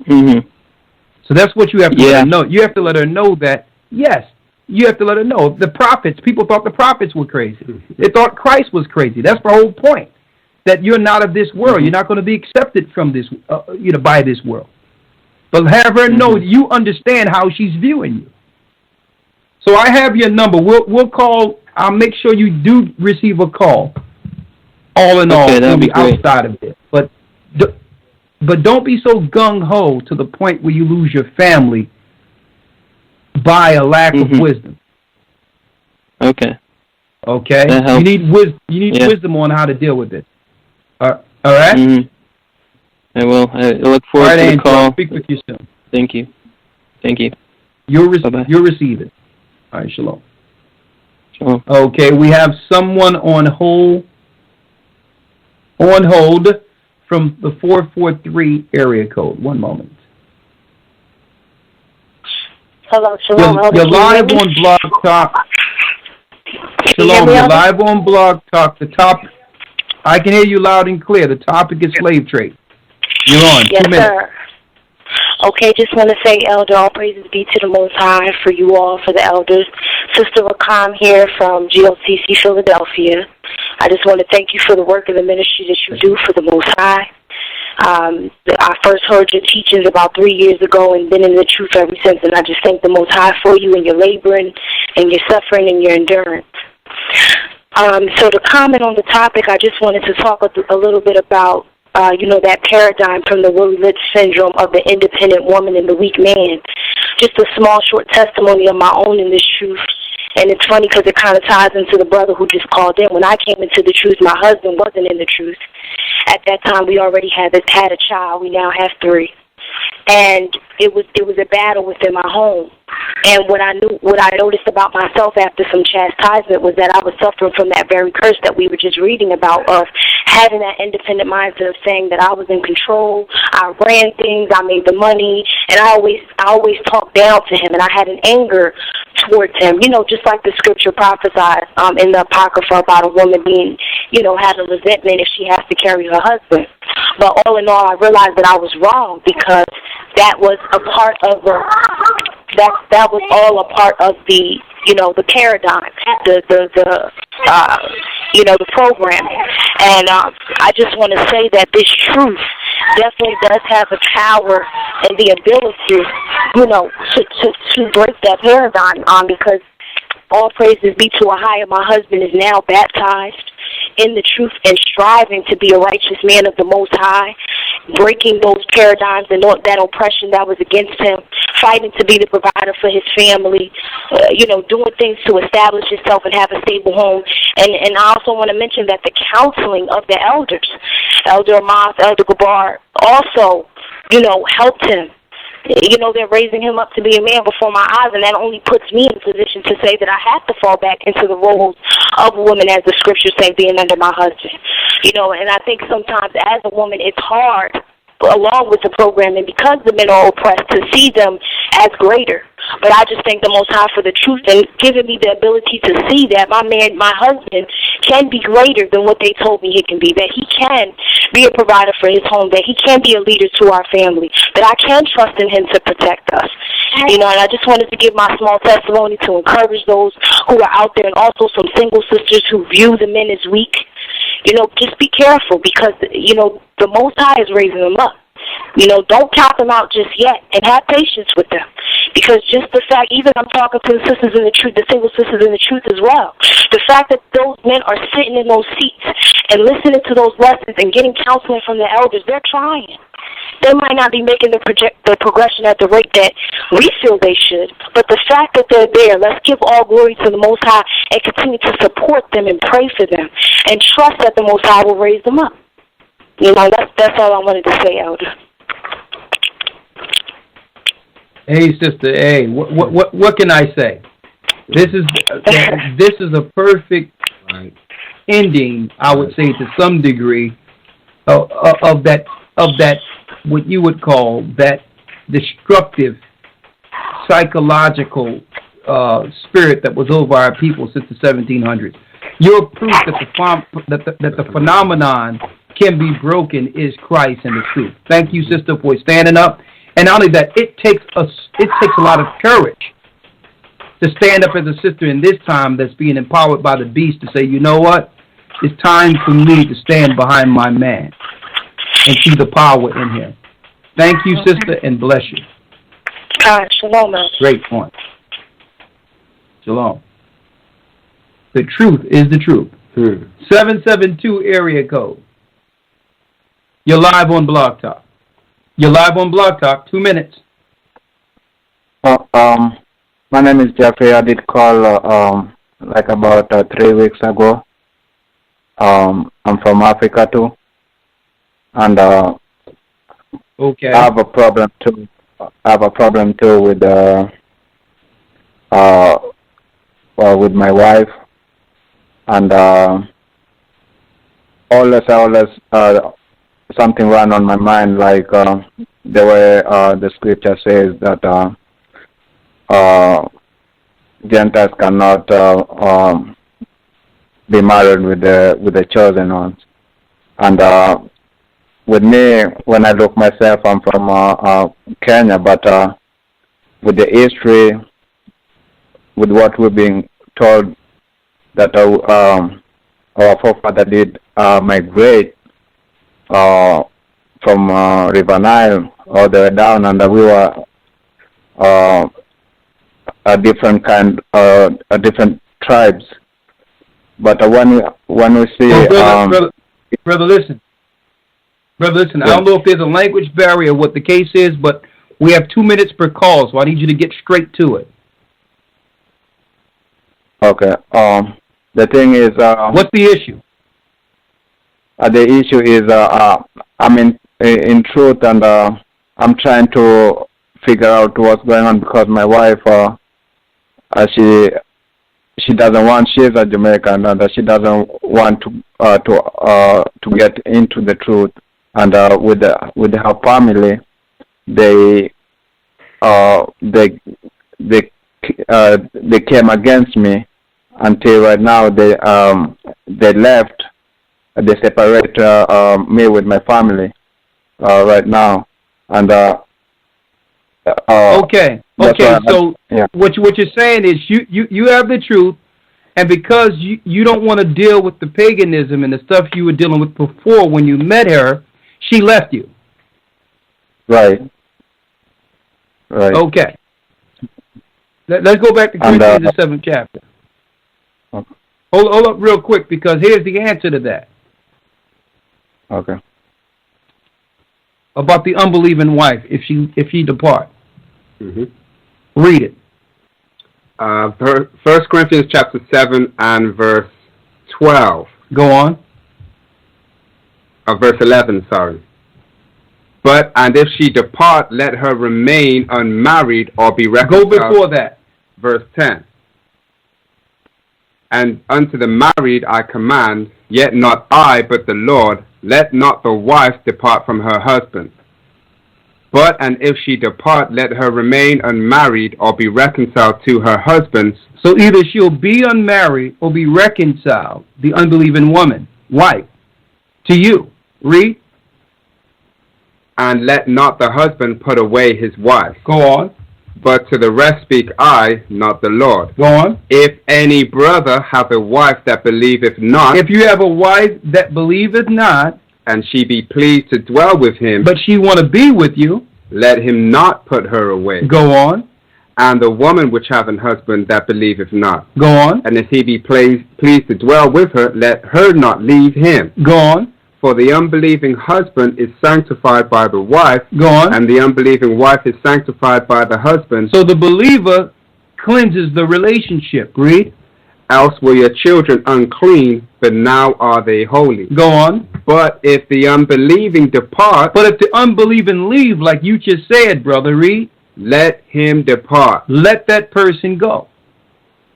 So that's what you have to let her know. You have to let her know that, yes, you have to let her know. The prophets, people thought the prophets were crazy. They thought Christ was crazy. That's the whole point, that you're not of this world. You're not going to be accepted from this, by this world. But have her know that you understand how she's viewing you. So I have your number. We'll call. I'll make sure you do receive a call. All in all, it'll be outside of it. But don't be so gung-ho to the point where you lose your family by a lack of wisdom. Okay? You need wisdom on how to deal with it. All right? I will. I look forward to the call. I'll speak with you soon. Thank you. You'll receive it. All right, shalom. Shalom. Okay, we have someone on hold from the 443 area code. One moment. Hello, shalom. You're live on Blog Talk. Shalom, you're live on Blog Talk. The topic, I can hear you loud and clear. The topic is slave trade. You're on. Yes, 2 minutes. sir. Okay, just want to say, Elder, all praises be to the Most High for you all, for the elders. Sister Rawchaa here from GOCC, Philadelphia. I just want to thank you for the work of the ministry that you do for the Most High. I first heard your teachings about 3 years ago and been in the truth ever since, and I just thank the Most High for you and your laboring and your suffering and your endurance. So to comment on the topic, I just wanted to talk a little bit about that paradigm from the Willie Lynch syndrome of the independent woman and the weak man. Just a small, short testimony of my own in this truth. And it's funny because it kind of ties into the brother who just called in. When I came into the truth, my husband wasn't in the truth. At that time, we already had a child. We now have 3. And it was a battle within my home. And what I noticed about myself after some chastisement was that I was suffering from that very curse that we were just reading about, of having that independent mindset of saying that I was in control, I ran things, I made the money, and I always talked down to him, and I had an anger towards him, just like the scripture prophesies in the Apocrypha about a woman being, having resentment if she has to carry her husband. But all in all, I realized that I was wrong, because that was a part of that was all a part of the the paradigm, the program. And I just want to say that this truth definitely does have the power and the ability, to break that paradigm because all praises be to a higher. My husband is now baptized in the truth and striving to be a righteous man of the Most High, breaking those paradigms and that oppression that was against him, fighting to be the provider for his family, doing things to establish himself and have a stable home. And I also want to mention that the counseling of the elders, Elder Rawchaa, Elder Gabar, also, helped him. They're raising him up to be a man before my eyes, and that only puts me in a position to say that I have to fall back into the roles of a woman, as the scriptures say, being under my husband. And I think sometimes as a woman it's hard, along with the program, and because the men are oppressed, to see them as greater. But I just thank the Most High for the truth and giving me the ability to see that my husband, can be greater than what they told me he can be, that he can be a provider for his home, that he can be a leader to our family, that I can trust in him to protect us. And I just wanted to give my small testimony to encourage those who are out there, and also some single sisters who view the men as weak. Just be careful because, the Most High is raising them up. Don't count them out just yet, and have patience with them. Because just the fact, even I'm talking to the sisters in the truth, the single sisters in the truth as well, the fact that those men are sitting in those seats and listening to those lessons and getting counseling from the elders, they're trying. They might not be making the progression at the rate that we feel they should, but the fact that they're there, let's give all glory to the Most High and continue to support them and pray for them and trust that the Most High will raise them up. That's all I wanted to say, Elder. Hey, sister. Hey, what can I say? This is a perfect ending, I would say, to some degree, of that what you would call that destructive psychological spirit that was over our people since the 1700s. Your proof that the phenomenon can be broken is Christ and the truth. Thank you, sister, for standing up. And not only that, it takes a lot of courage to stand up as a sister in this time that's being empowered by the beast to say, you know what? It's time for me to stand behind my man and see the power in him. Thank you, sister, and bless you. Shalom, man. Great point. Shalom. The truth is the truth. 772 area code. You're live on Blog Talk. 2 minutes. My name is Jeffrey. I did call about 3 weeks ago. I'm from Africa too, and okay. I have a problem too. With my wife, and always something ran on my mind, like the way the scripture says that Gentiles cannot be married with the chosen ones. And with me, when I look myself, I'm from Kenya, but with the history, with what we're being told that our forefather did migrate from River Nile all the way down, and we were a different tribes. But when we see, brother, listen. I don't know if there's a language barrier, what the case is, but we have 2 minutes per call, so I need you to get straight to it. Okay. The thing is, what's the issue? The issue is, I'm in truth, and I'm trying to figure out what's going on, because my wife, she doesn't want. She's a Jamaican, and she doesn't want to get into the truth. And with her family, they came against me until right now. They left. They separate me with my family right now, and okay. So yeah. What you're saying is you have the truth, And because you don't want to deal with the paganism and the stuff you were dealing with before when you met her, she left you. Right. Right. Okay. Let's go back to Corinthians, the 7th chapter. Okay. Hold up real quick, because here's the answer to that. Okay. About the unbelieving wife, if she depart. Mm-hmm. Read it. 1 Corinthians chapter 7 and verse 12. Go on. Verse 11, sorry. And if she depart, let her remain unmarried or be reconciled. Go before that. Verse 10. And unto the married I command, yet not I, but the Lord, let not the wife depart from her husband. And if she depart, let her remain unmarried or be reconciled to her husband. So either she'll be unmarried or be reconciled, the unbelieving woman, wife, to you. Read. And let not the husband put away his wife. Go on. But to the rest speak I, not the Lord. Go on. If any brother have a wife that believeth not. If you have a wife that believeth not. And she be pleased to dwell with him. But she want to be with you. Let him not put her away. Go on. And the woman which have an husband that believeth not. Go on. And if he be pleased to dwell with her, let her not leave him. Go on. For the unbelieving husband is sanctified by the wife. Go on. And the unbelieving wife is sanctified by the husband. So the believer cleanses the relationship. Read. Else were your children unclean, but now are they holy. Go on. But if the unbelieving depart. But if the unbelieving leave, like you just said, brother, read. Let him depart. Let that person go.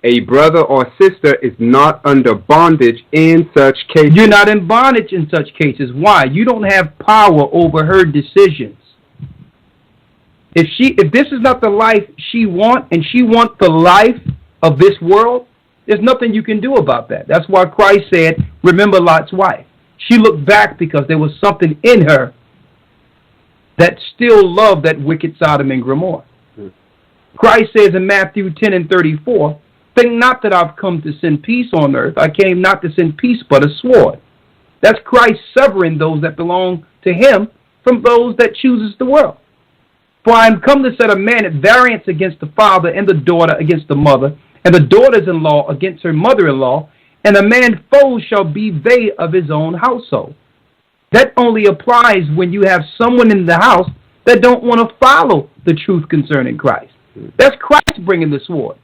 A brother or sister is not under bondage in such cases. You're not in bondage in such cases. Why? You don't have power over her decisions. If this is not the life she wants, and she wants the life of this world, there's nothing you can do about that. That's why Christ said, remember Lot's wife. She looked back because there was something in her that still loved that wicked Sodom and Gomorrah. Christ says in Matthew 10 and 34, think not that I've come to send peace on earth. I came not to send peace, but a sword. That's Christ severing those that belong to him from those that chooses the world. For I am come to set a man at variance against the father, and the daughter against the mother, and the daughters-in-law against her mother-in-law, and a man's foes shall be they of his own household. That only applies when you have someone in the house that don't want to follow the truth concerning Christ. That's Christ bringing the sword.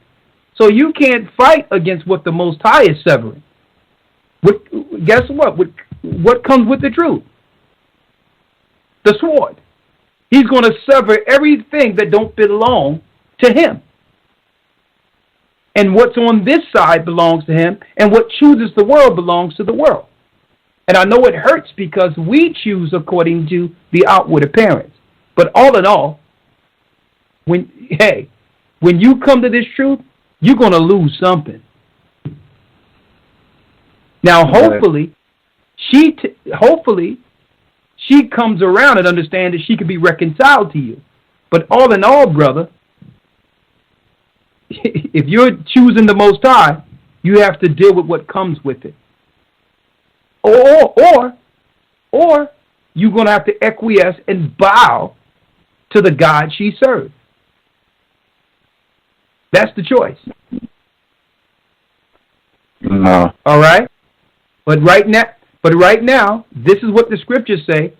So you can't fight against what the Most High is severing. Guess what? What comes with the truth? The sword. He's going to sever everything that don't belong to him. And what's on this side belongs to him, and what chooses the world belongs to the world. And I know it hurts because we choose according to the outward appearance. But all in all, when you come to this truth, you're going to lose something. Now, hopefully, she comes around and understands that she can be reconciled to you. But all in all, brother, if you're choosing the Most High, you have to deal with what comes with it. Or you're going to have to acquiesce and bow to the God she serves. That's the choice. No. All right? But right now, this is what the scriptures say.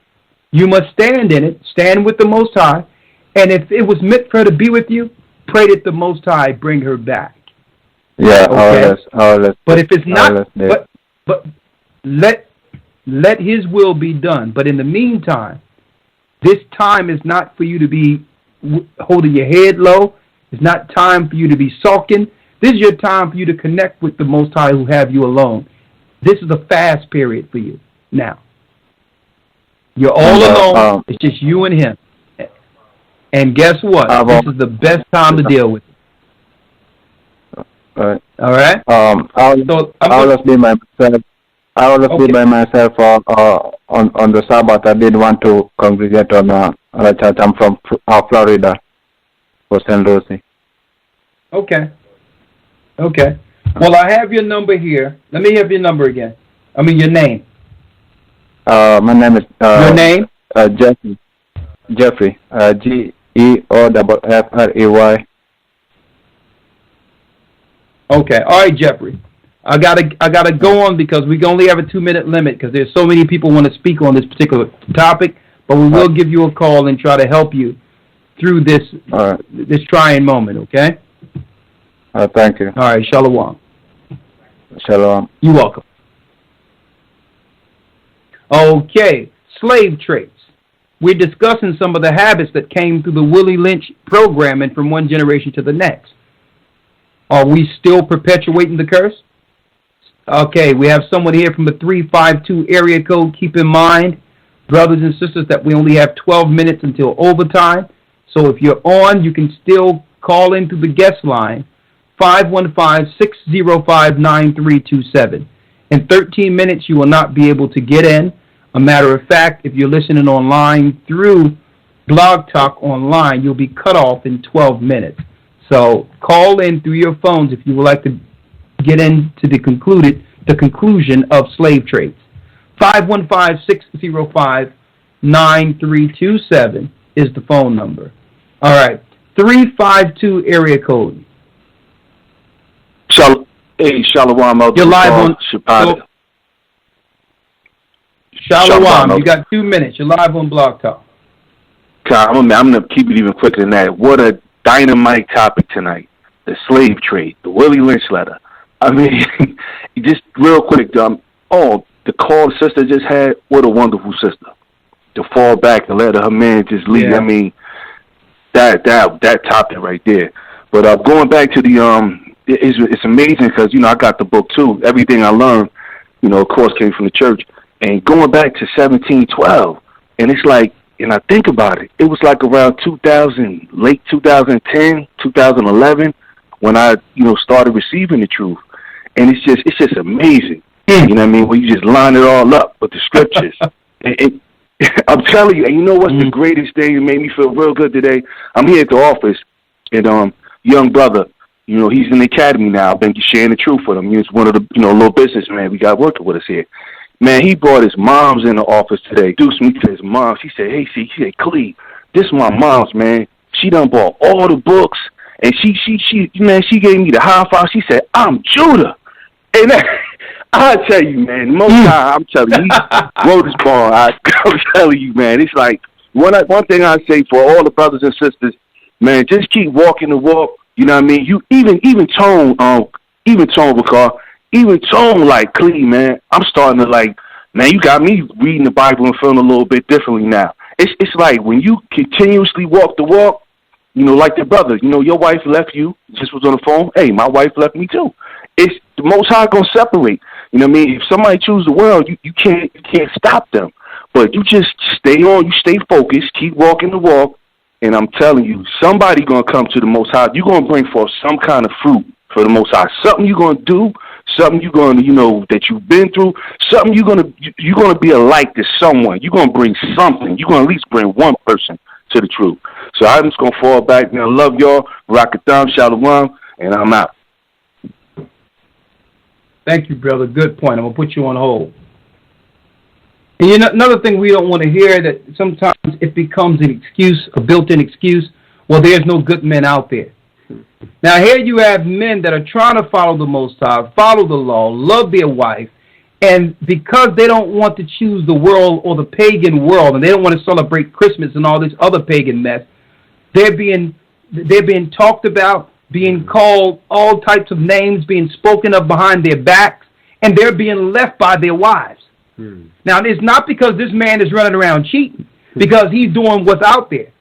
You must stand in it, stand with the Most High, and if it was meant for her to be with you, pray that the Most High bring her back. Yeah, okay? all less. But if it's not, but let his will be done. But in the meantime, this time is not for you to be holding your head low. It's not time for you to be sulking. This is your time for you to connect with the Most High who have you alone. This is a fast period for you now. You're all alone. It's just you and him. And guess what? This is the best time to deal with it. All right. I'll just be myself. I always be by myself on the Sabbath. I didn't want to congregate on a church. I'm from Florida, for St. Lucie. Okay. Well, I have your number here. Let me have your number again. I mean, your name. My name is your name? Jeffrey. Jeffrey. Geoffrey. Okay. All right, Jeffrey. I gotta go on because we only have a 2-minute limit because there's so many people want to speak on this particular topic. But we will give you a call and try to help you through this this trying moment. Okay. Thank you. All right. Shalom. Shalom. You're welcome. Okay. Slave traits. We're discussing some of the habits that came through the Willie Lynch programming from one generation to the next. Are we still perpetuating the curse? Okay, we have someone here from the 352 area code. Keep in mind, brothers and sisters, that we only have 12 minutes until overtime. So if you're on, you can still call into the guest line, 515-605-9327. In 13 minutes, you will not be able to get in. A matter of fact, if you're listening online through Blog Talk Online, you'll be cut off in 12 minutes. So call in through your phones if you would like to get into the conclusion of slave trades. 515-605-9327 is the phone number. All right. 352 area code. Shalom. You're live on Shalom. You got 2 minutes. You're live on Blog Talk. I'm going to keep it even quicker than that. What a dynamite topic tonight. The slave trade, the Willie Lynch letter. I mean, just real quick, the call the sister just had, what a wonderful sister. To fall back and let her man just leave. Yeah. I mean, that topic right there. But going back to the, it's amazing because, I got the book too. Everything I learned, of course, came from the church. And going back to 1712, and it's like, and I think about it, it was like around 2000, late 2010, 2011, when I, started receiving the truth. And it's just amazing. You know what I mean? When you just line it all up with the scriptures. I'm telling you, and you know what's the greatest thing that made me feel real good today? I'm here at the office, and young brother, he's in the academy now. I've been sharing the truth with him. He's one of the, little businessmen we got working with us here. Man, he brought his moms in the office today. Introduced me to his mom. She said, hey, see, she said, Clee, this is my mom's, man. She done bought all the books, and she gave me the high five. She said, I'm Judah. And I tell you, man, most time, I'm telling you, he wrote his ball. I'm telling you, man, it's like, one thing I say for all the brothers and sisters, man, just keep walking the walk. You know what I mean? You even tone, Rawchaa, even tone like Clee, man. I'm starting to like, man, you got me reading the Bible and feeling a little bit differently now. It's like when you continuously walk the walk, like the brother, your wife left you, just was on the phone. Hey, my wife left me too. It's the Most High gonna separate. You know what I mean? If somebody chooses the world, you can't stop them. But you just stay on, you stay focused, keep walking the walk, and I'm telling you, somebody gonna come to the Most High. You're gonna bring forth some kind of fruit for the Most High. Something you're gonna do, something you're gonna, that you've been through, something you're gonna be a light to someone. You're gonna bring something. You're gonna at least bring one person to the truth. So I'm just gonna fall back. Now, love y'all. Rawchaa, Shalom, and I'm out. Thank you, brother. Good point. I'm going to put you on hold. And another thing we don't want to hear, that sometimes it becomes an excuse, a built-in excuse. Well, there's no good men out there. Now, here you have men that are trying to follow the Most High, follow the law, love their wife, and because they don't want to choose the world or the pagan world, and they don't want to celebrate Christmas and all this other pagan mess, they're being talked about, being called all types of names, being spoken of behind their backs, and they're being left by their wives. Now, it's not because this man is running around cheating, because he's doing what's out there.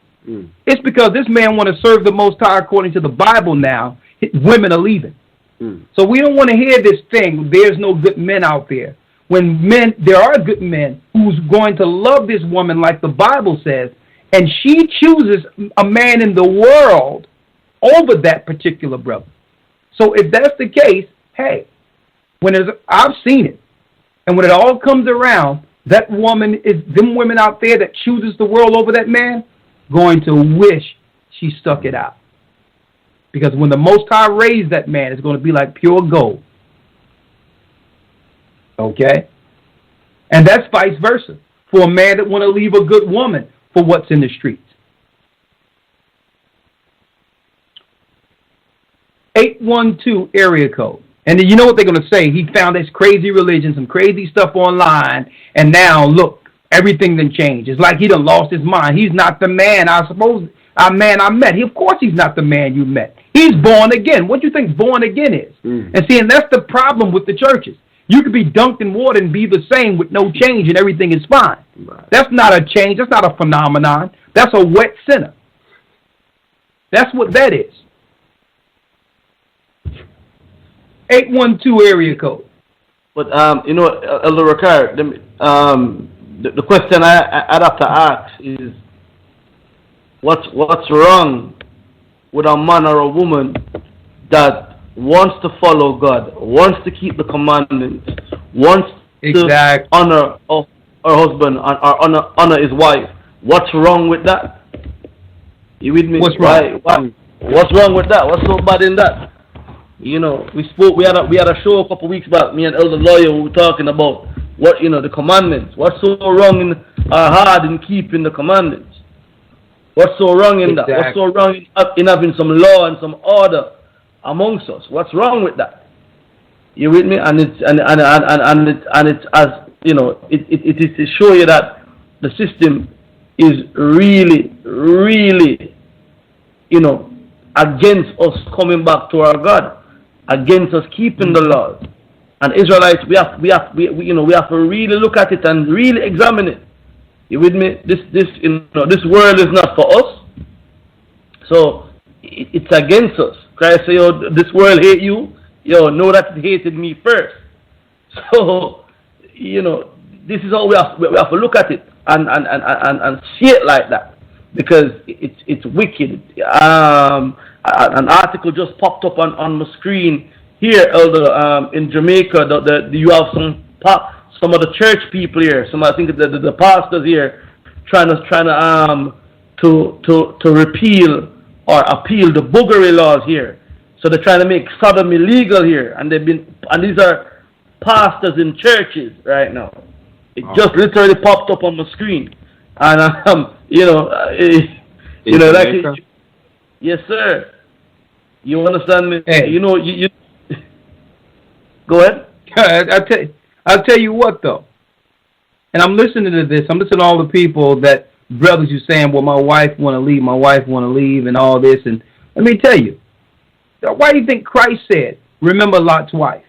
It's because this man want to serve the Most High according to the Bible now. Women are leaving. So we don't want to hear this thing, there's no good men out there. When there are good men who's going to love this woman like the Bible says, and she chooses a man in the world over that particular brother. So if that's the case, hey, I've seen it. And when it all comes around, them women out there that chooses the world over that man, going to wish she stuck it out. Because when the Most High raised that man, it's going to be like pure gold. Okay? And that's vice versa. For a man that want to leave a good woman for what's in the streets. 812 area code. And then you know what they're going to say? He found this crazy religion, some crazy stuff online, and now, look, everything done changed. It's like he done lost his mind. He's not the man I met. Of course he's not the man you met. He's born again. What do you think born again is? And see, and that's the problem with the churches. You could be dunked in water and be the same with no change and everything is fine. Right. That's not a change. That's not a phenomenon. That's a wet sinner. That's what that is. 812 area code. But you know, Elder Rawchaa, the question I'd have to ask is, what's wrong with a man or a woman that wants to follow God, wants to keep the commandments, wants to honor her husband or honor his wife? What's wrong with that? You with me? What's wrong? What's wrong with that? What's so bad in that? You know, we had a show a couple of weeks back. Me and Elder Lawya, we were talking about the commandments. What's so wrong in hard in keeping the commandments? What's so wrong in that? What's so wrong in having some law and some order amongst us? What's wrong with that? You with me? And it's as you know, it is to show you that the system is really, really, against us coming back to our God, against us keeping the laws. And Israelites, we have to really look at it and really examine it. You with me? This world is not for us. So it's against us. Christ say, this world hate you. Know that it hated me first. So, this is how we have to look at it and see it like that, because it's wicked. An article just popped up on my screen here, Elder, in Jamaica. You have some of the church people here. I think the pastors here trying to repeal or appeal the boogery laws here. So they're trying to make sodomy illegal here, and these are pastors in churches right now. It just literally popped up on the screen, and yes, sir. You understand me? Hey. You go ahead. I'll tell you what though, and I'm listening to this. I'm listening to all the people that brothers you saying, well, my wife want to leave, and all this. And let me tell you, why do you think Christ said, "Remember Lot's wife"?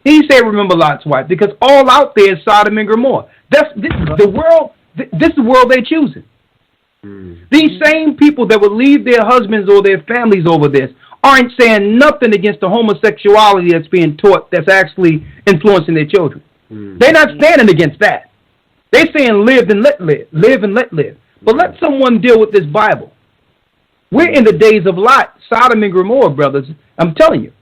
He said, "Remember Lot's wife," because all out there is Sodom and Gomorrah. The world. This is the world they're choosing. These same people that would leave their husbands or their families over this aren't saying nothing against the homosexuality that's being taught, that's actually influencing their children. They're not standing against that. They're saying live and let live, live and let live. But let someone deal with this Bible. We're in the days of Lot, Sodom and Gomorrah, brothers. I'm telling you.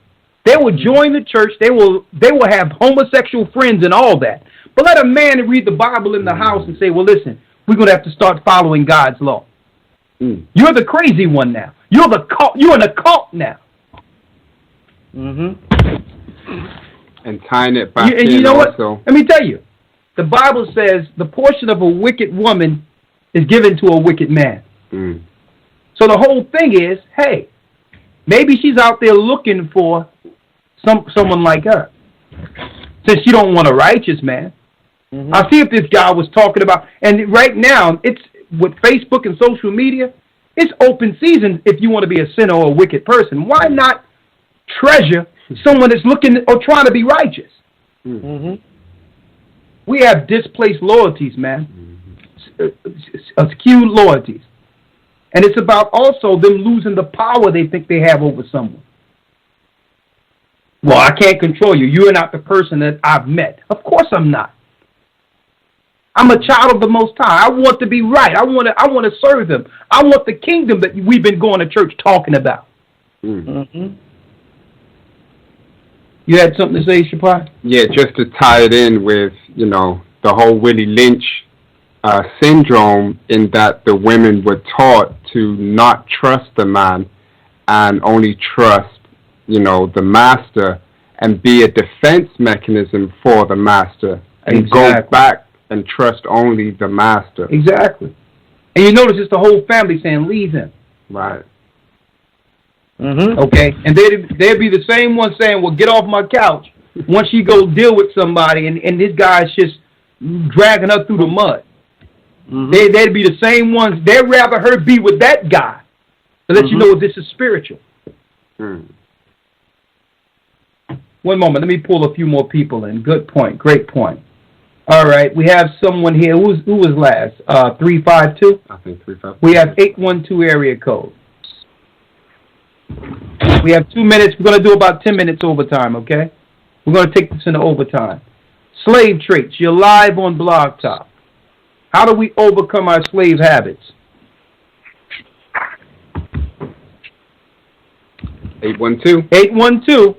They will join the church. They will have homosexual friends and all that. But let a man read the Bible in the house and say, well, listen, we're going to have to start following God's law. You're the crazy one now. You're in a cult now. And tying it back and in you know also. What? Let me tell you. The Bible says the portion of a wicked woman is given to a wicked man. So the whole thing is, hey, maybe she's out there looking for someone like her. Since you don't want a righteous man. I see if this guy was talking about, and right now, it's with Facebook and social media, it's open season if you want to be a sinner or a wicked person. Why not treasure someone that's looking or trying to be righteous? We have displaced loyalties, man. Skewed loyalties. And it's about also them losing the power they think they have over someone. Well, I can't control you. You're not the person that I've met. Of course I'm not. I'm a child of the Most High. I want to be right. I want to serve Him. I want the kingdom that we've been going to church talking about. You had something to say, Shapai? Yeah, just to tie it in with, the whole Willie Lynch syndrome in that the women were taught to not trust the man and only trust, the master, and be a defense mechanism for the master, and go back and trust only the master. Exactly. And you notice it's the whole family saying, leave him. Right. Mm-hmm. Okay, and they'd be the same one saying, well, get off my couch. Once she go deal with somebody, and this guy's just dragging her through the mud. Mm-hmm. They'd be the same ones. They'd rather her be with that guy to let you know this is spiritual. Mm. One moment. Let me pull a few more people in. Good point. Great point. All right. We have someone here. Who was last? 352? I think 352. We have 812 area code. We have 2 minutes. We're going to do about 10 minutes overtime, okay? We're going to take this into overtime. Slave traits. You're live on Blog Talk. How do we overcome our slave habits? 812. 812.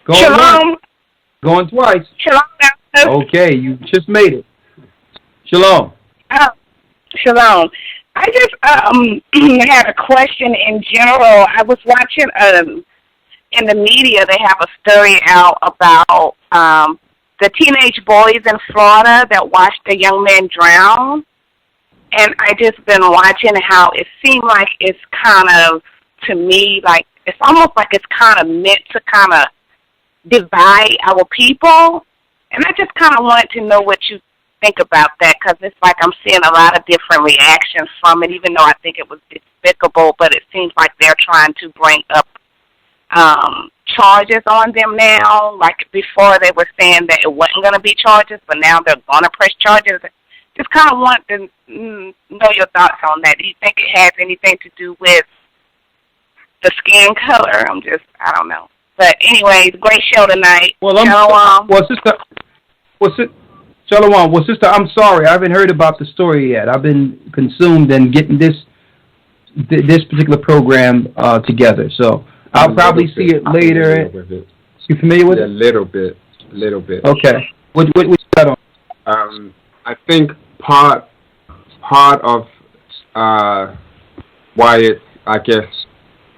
Going Shalom. once. Going twice. Shalom. Okay, you just made it. Shalom. Shalom. I just had a question in general. I was watching in the media, they have a story out about the teenage boys in Florida that watched a young man drown. And I just been watching how it seemed like it's kind of, to me, like it's almost like it's kind of meant to kind of divide our people. And I just kind of wanted to know what you think about that, because it's like I'm seeing a lot of different reactions from it, even though I think it was despicable, but it seems like they're trying to bring up charges on them now. Like before they were saying that it wasn't going to be charges, but now they're going to press charges. Just kind of want to know your thoughts on that. Do you think it has anything to do with the skin color? I don't know. But anyways, great show tonight. Well, Shalom. Shalom. Well, sister, I'm sorry. I haven't heard about the story yet. I've been consumed in getting this particular program together. So I'll probably see it later. You familiar with it? A little bit. Okay. What you got on? I think part of why it's, I guess,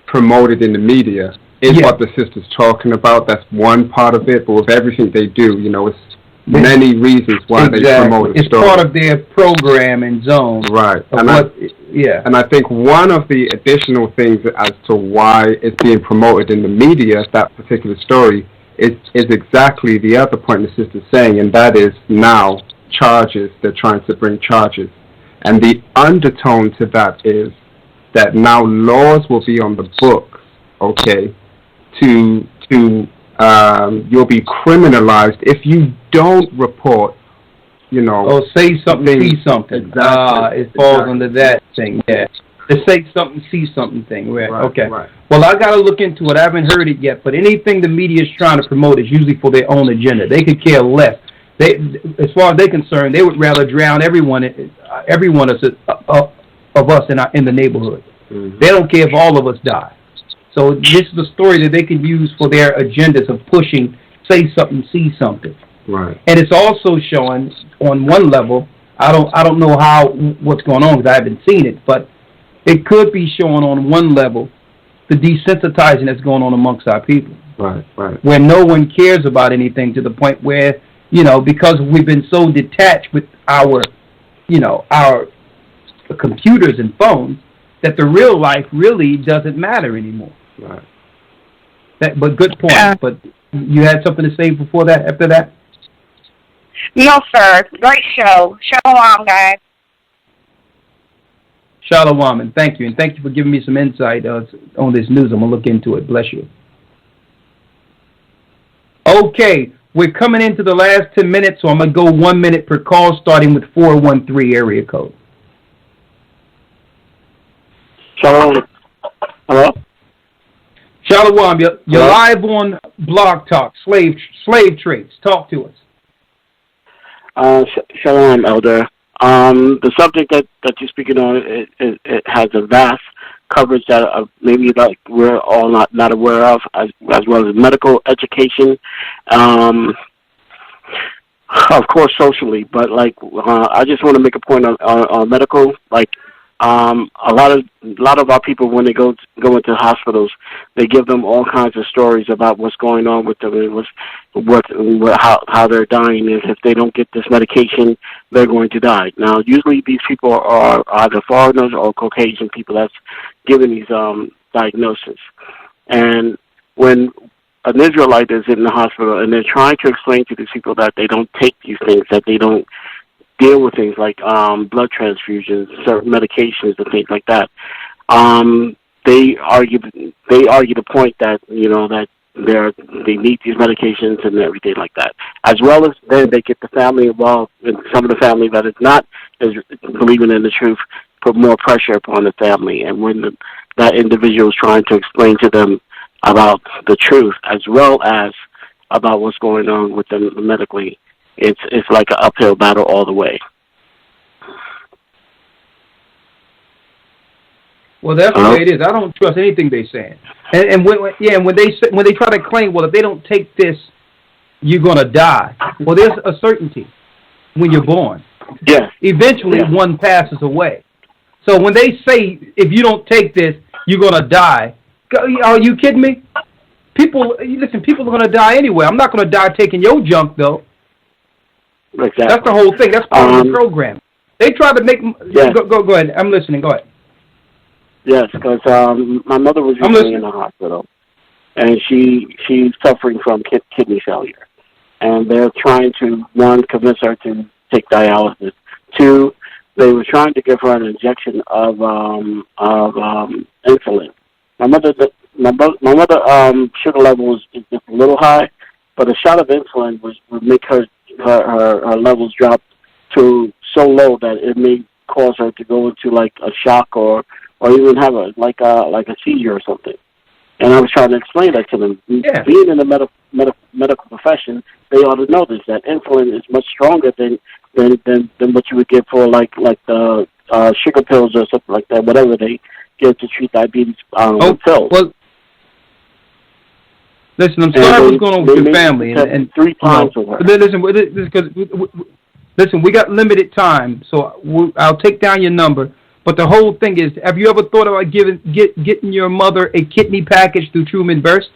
promoted in the media is what the sister's talking about. That's one part of it. But with everything they do, it's many reasons why they promote a story. It's part of their program and zone. Right. And I think one of the additional things as to why it's being promoted in the media, that particular story, is exactly the other point the sister's saying, and that is now charges. They're trying to bring charges. And the undertone to that is that now laws will be on the books, okay, you'll be criminalized if you don't report, say something, see something. Exactly. It falls under that thing, yeah. The say something, see something thing, right? Okay. Right. Well, I got to look into it. I haven't heard it yet, but anything the media is trying to promote is usually for their own agenda. They could care less. As far as they're concerned, they would rather drown every one of us in the neighborhood. Mm-hmm. They don't care if all of us die. So this is a story that they can use for their agendas of pushing, say something, see something. Right. And it's also showing on one level, I don't know what's going on because I haven't seen it, but it could be showing on one level the desensitizing that's going on amongst our people. Right. Where no one cares about anything to the point where, because we've been so detached with our computers and phones that the real life really doesn't matter anymore. Right. But good point. But you had something to say before that, after that? No, sir. Great show. Shalom, guys. Shalom, and thank you. And thank you for giving me some insight on this news. I'm going to look into it. Bless you. Okay, we're coming into the last 10 minutes, so I'm going to go 1 minute per call, starting with 413 area code. Shalom. Hello? Shalom, you're live on Blog Talk, slave traits. Talk to us. Shalom, Elder. The subject that you're speaking on, it has a vast coverage that maybe like we're all not aware of, as well as medical education. of course, socially, but like I just want to make a point on medical. Like a lot of our people, when they go into hospitals, they give them all kinds of stories about what's going on with them and how they're dying. And if they don't get this medication, they're going to die. Now, usually these people are either foreigners or Caucasian people that's giving these diagnoses. And when an Israelite is in the hospital and they're trying to explain to these people that they don't take these things, that they don't deal with things like blood transfusions, certain medications, and things like that, they argue the point that that they need these medications and everything like that. As well as then they get the family involved, and some of the family that is not believing in the truth put more pressure upon the family. And when that individual is trying to explain to them about the truth as well as about what's going on with them medically, it's like an uphill battle all the way. Well, that's the way it is. I don't trust anything they're saying. And when they try to claim, well, if they don't take this, you're gonna die. Well, there's a certainty when you're born. Yes. Eventually, one passes away. So when they say if you don't take this, you're gonna die. Are you kidding me? People are gonna die anyway. I'm not gonna die taking your junk though. Exactly. That's the whole thing. That's part of the program. They try to make. Yes. Go ahead. I'm listening. Go ahead. Yes, because my mother was recently in the hospital, and she's suffering from kidney failure, and they're trying to, one, convince her to take dialysis. Two, they were trying to give her an injection of insulin. My mother sugar level was just a little high, but a shot of insulin would make her levels drop to so low that it may cause her to go into like a shock or even have a seizure or something. And I was trying to explain that to them. Yeah. Being in the medical profession, they ought to know this, that insulin is much stronger than what you would get for like the sugar pills or something like that, whatever they give to treat diabetes pills. Well, listen, I'm sorry what's going on with your family. And 3 pounds listen, we got limited time, so I'll take down your number. But the whole thing is, have you ever thought about getting your mother a kidney package through Truman Burst?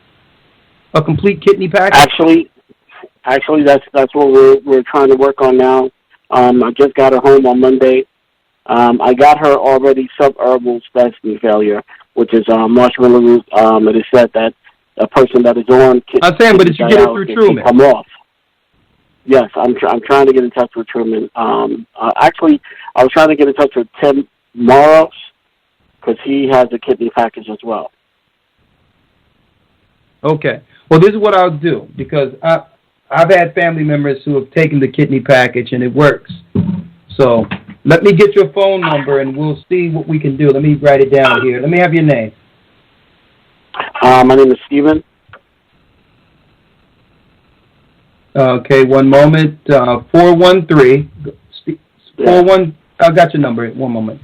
A complete kidney package? Actually, that's what we're trying to work on now. I just got her home on Monday. I got her already subherbal spastic failure, which is marshmallow root. It is said that a person that is on kidney I'm saying, but did you get it through Truman? Come off. Yes, I'm trying to get in touch with Truman. Actually, I was trying to get in touch with Tim Morrows, because he has a kidney package as well. Okay. Well, this is what I'll do, because I've had family members who have taken the kidney package, and it works. So let me get your phone number, and we'll see what we can do. Let me write it down here. Let me have your name. My name is Stephen. Okay, one moment. 413. 41. I got your number. One moment.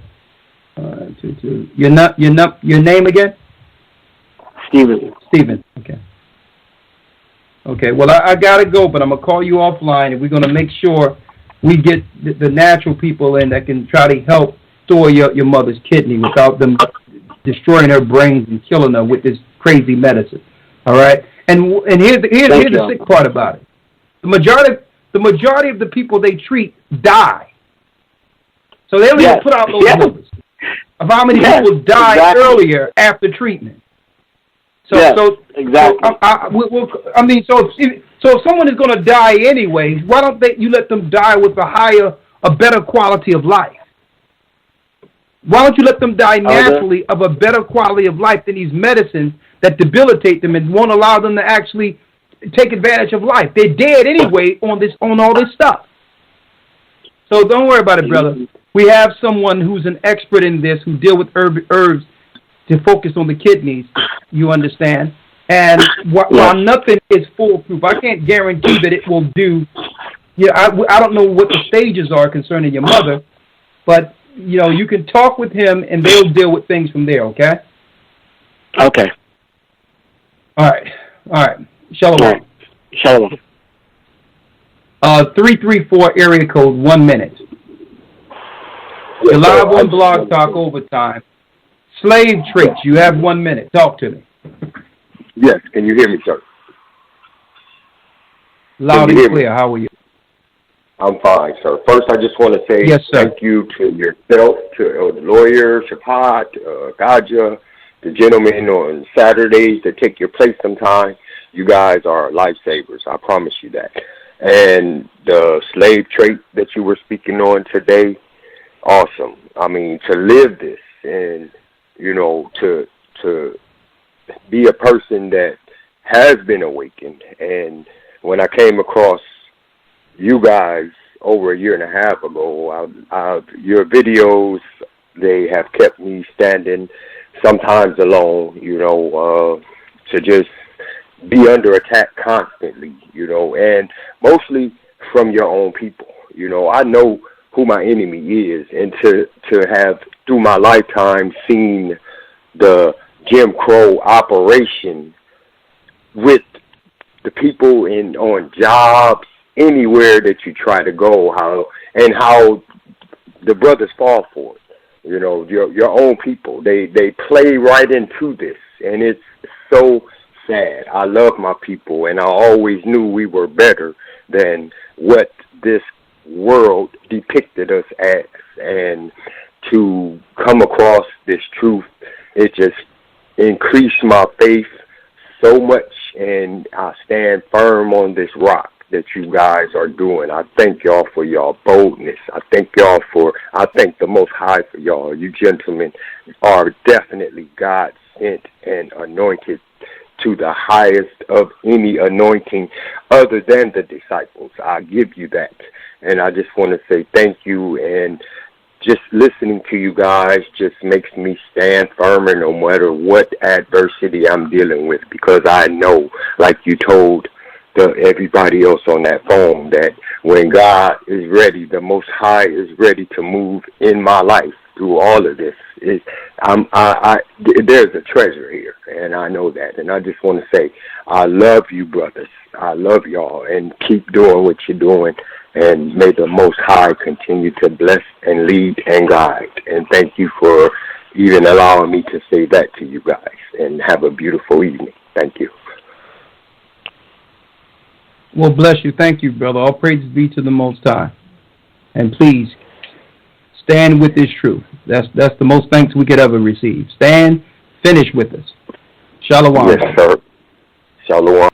22. Your name again? Stephen. Okay. Okay. Well, I gotta go, but I'm gonna call you offline, and we're gonna make sure we get the natural people in that can try to help store your mother's kidney without them destroying her brains and killing her with this crazy medicine. All right. And here's the sick part about it. The majority of the people they treat die. So they don't even put out those numbers of how many people died earlier after treatment. So exactly. So if someone is going to die anyway, why don't you let them die with a better quality of life? Why don't you let them die naturally of a better quality of life than these medicines that debilitate them and won't allow them to actually take advantage of life? They're dead anyway on all this stuff. So don't worry about it, brother. We have someone who's an expert in this, who deal with herbs to focus on the kidneys, you understand? And while nothing is foolproof, I can't guarantee that it will do. I don't know what the stages are concerning your mother, but, you can talk with him, and they'll deal with things from there, okay? Okay. All right. Shalom. All right. Shalom. 334 area code, 1 minute. You're live on Blog Talk Overtime. Slave traits, you have 1 minute. Talk to me. Yes, can you hear me, sir? Loud and clear. How are you? I'm fine, sir. First, I just want to say thank you to yourself, to the Lawya, Rawchaa, GOCC, the gentlemen on Saturdays that take your place sometime. You guys are lifesavers. I promise you that. And the slave trait that you were speaking on today, awesome. I mean, to live this and, you know, to be a person that has been awakened. And when I came across you guys over a year and a half ago, your videos, they have kept me standing, sometimes alone, you know, to just be under attack constantly, you know, and mostly from your own people. You know, I know who my enemy is, and to have, through my lifetime, seen the Jim Crow operation with the people on jobs, anywhere that you try to go, how the brothers fall for it. You know, your own people, they play right into this, and it's so sad. I love my people, and I always knew we were better than what this world depicted us as. And to come across this truth, it just increased my faith so much, and I stand firm on this rock that you guys are doing. I thank y'all for y'all boldness. I thank the Most High for y'all. You gentlemen are definitely God sent and anointed to the highest of any anointing other than the disciples. I give you that. And I just want to say thank you, and just listening to you guys just makes me stand firmer no matter what adversity I'm dealing with, because I know, like you told everybody else on that phone, that when God is ready, the Most High is ready to move in my life through all of this. There's a treasure here, and I know that. And I just want to say, I love you, brothers. I love y'all, and keep doing what you're doing. And may the Most High continue to bless and lead and guide. And thank you for even allowing me to say that to you guys. And have a beautiful evening. Thank you. Well, bless you. Thank you, brother. All praises be to the Most High. And please, stand with this truth. That's the most thanks we could ever receive. Stand, finish with us. Shalom. Yes, sir. Shalom.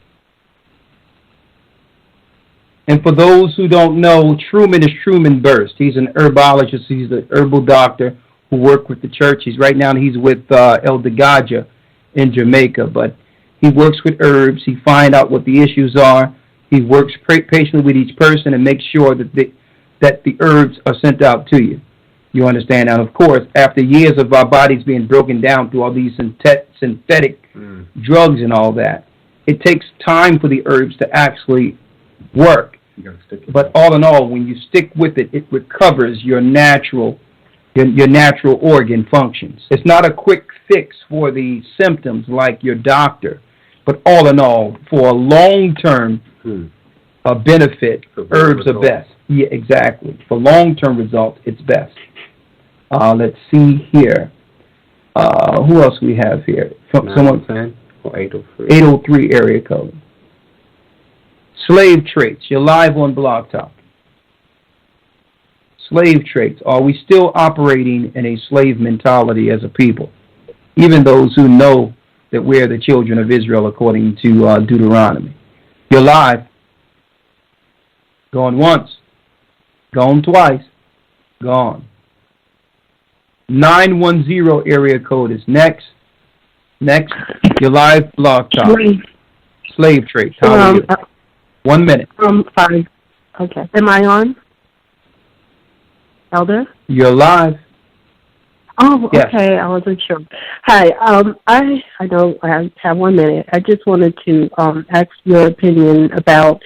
And for those who don't know, Truman is Truman Burst. He's an herbologist. He's an herbal doctor who worked with the church. He's with Elder Rawchaa in Jamaica. But he works with herbs. He finds out what the issues are. He works patiently with each person and makes sure that the herbs are sent out to you. You understand? And of course, after years of our bodies being broken down through all these synthetic drugs and all that, it takes time for the herbs to actually work. But all in all, when you stick with it, it recovers your natural organ functions. It's not a quick fix for the symptoms like your doctor, but all in all, for a long-term benefit, herbs are best. Yeah, exactly. For long-term results, it's best. Let's see here. Who else we have here? Someone 803 area code. Slave traits. You're live on Blog Talk. Slave traits. Are we still operating in a slave mentality as a people? Even those who know that we're the children of Israel according to Deuteronomy. You're live. Going once. Going twice. Gone. 910 area code is next. Next. You're live, Blog Talk. Slave traits. How are you? 1 minute. Fine. Okay. Am I on? Elder? You're live. Oh, yes. Okay. I wasn't sure. Hi. I know I have 1 minute. I just wanted to ask your opinion about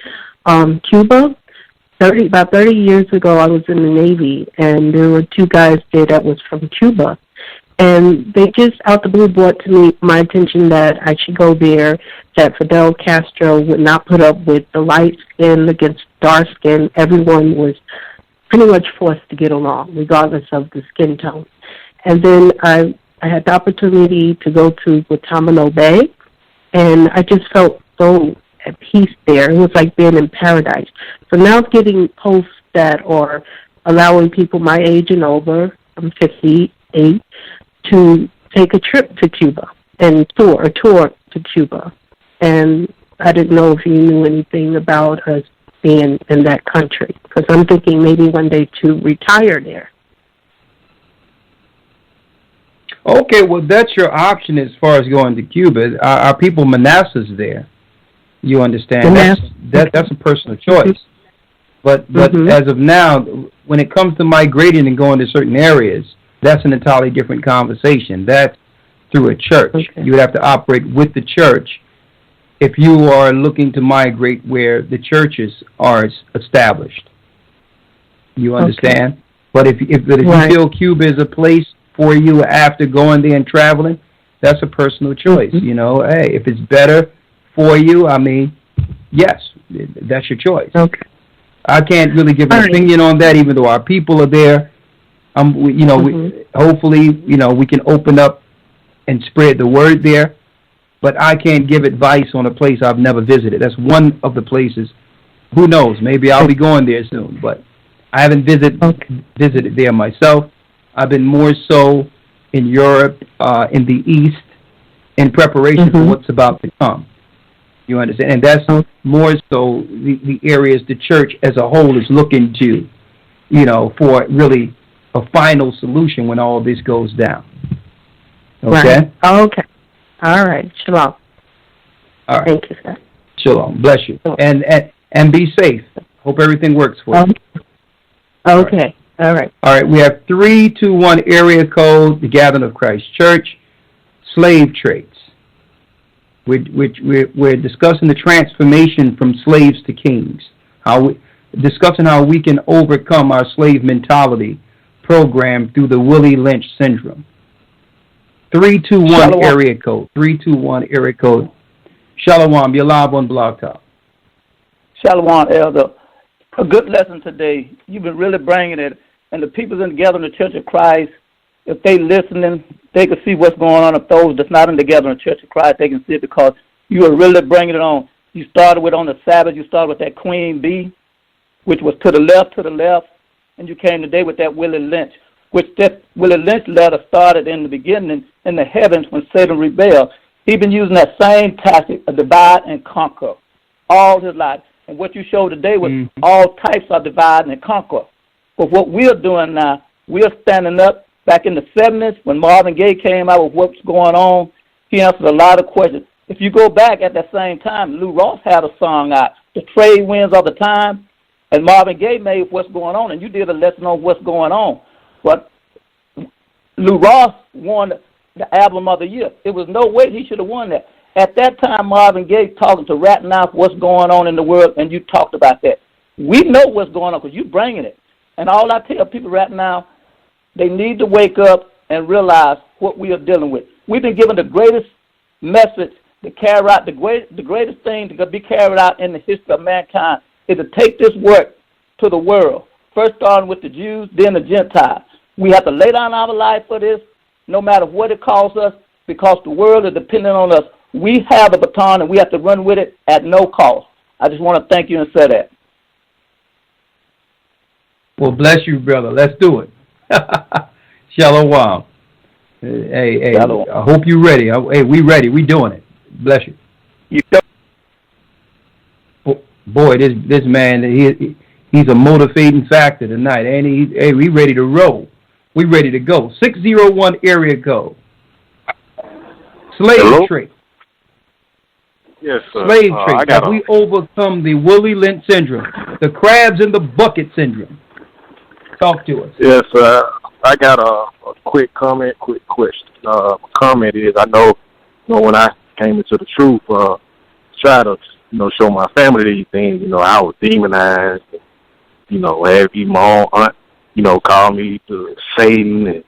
Cuba. About 30 years ago, I was in the Navy, and there were two guys there that was from Cuba. And they just out the blue brought to my attention that I should go there, that Fidel Castro would not put up with the light skin against dark skin, everyone was pretty much forced to get along, regardless of the skin tone. And then I had the opportunity to go to Guantanamo Bay, and I just felt so at peace there. It was like being in paradise. So now getting posts that are allowing people my age and over, I'm 58, to take a trip to Cuba and tour to Cuba. And I didn't know if you knew anything about us being in that country, because I'm thinking maybe one day to retire there. Okay, well, that's your option as far as going to Cuba. Our people Manassas there. You understand? That's a personal choice. But as of now, when it comes to migrating and going to certain areas, that's an entirely different conversation. That's through a church. Okay. You would have to operate with the church if you are looking to migrate where the churches are established. You understand? Okay. But if you feel Cuba is a place for you after going there and traveling, that's a personal choice. You know, hey, if it's better for you, I mean, yes, that's your choice. Okay. I can't really give an opinion on that, even though our people are there. Hopefully, we can open up and spread the word there. But I can't give advice on a place I've never visited. That's one of the places. Who knows? Maybe I'll be going there soon. But I haven't visited there myself. I've been more so in Europe, in the East, in preparation for what's about to come. You understand? And that's more so the areas the church as a whole is looking to, for really a final solution when all this goes down. Okay? Right. Okay. All right. Shalom. All right. Thank you, sir. Shalom. Bless you. And be safe. Hope everything works for you. Okay. All right. All right. We have 321 area code, the Gathering of Christ Church, slave trades. We're discussing the transformation from slaves to kings. Discussing how we can overcome our slave mentality program through the Willie Lynch syndrome. 321 Shalom. Area code. 321 area code. Shalom. You're live on Blog Talk. Shalom, Elder. A good lesson today. You've been really bringing it. And the people in the Gathering Church of Christ, if they listening, they can see what's going on. If those that's not in the Gathering Church of Christ, they can see it because you are really bringing it on. You started with on the Sabbath, you started with that Queen Bee, which was to the left, and you came today with that Willie Lynch, which that Willie Lynch letter started in the beginning in the heavens when Satan rebelled. He's been using that same tactic of divide and conquer all his life. And what you showed today was all types of divide and conquer. But what we're doing now, we're standing up. Back in the 70s, when Marvin Gaye came out with what's going on, he answered a lot of questions. If you go back at that same time, Lou Ross had a song out, The Trade Winds of the Time, and Marvin Gaye made what's going on, and you did a lesson on what's going on. But Lou Ross won the Album of the Year. It was no way he should have won that. At that time, Marvin Gaye talking to Ratting Out what's going on in the world, and you talked about that. We know what's going on because you're bringing it. And all I tell people right now, they need to wake up and realize what we are dealing with. We've been given the greatest message to carry out, the greatest thing to be carried out in the history of mankind is to take this work to the world. First starting with the Jews, then the Gentiles. We have to lay down our life for this, no matter what it costs us, because the world is dependent on us. We have a baton and we have to run with it at no cost. I just want to thank you and say that. Well, bless you, brother. Let's do it. Shalom. Hey, Shalom. I hope you're ready. Hey, we ready. We doing it. Bless you. Boy, this man, he's a motivating factor tonight, and we ready to roll. We ready to go. 601 area code. Slave trade. Yes, sir. Slave trade. Have we overcome the Willie Lynch syndrome, the crabs in the bucket syndrome? Talk to us. Yes, I got a quick comment, quick question. Comment is, I know when I came into the truth, try to, show my family these things, I was demonized, have even my own aunt, call me to Satan, and,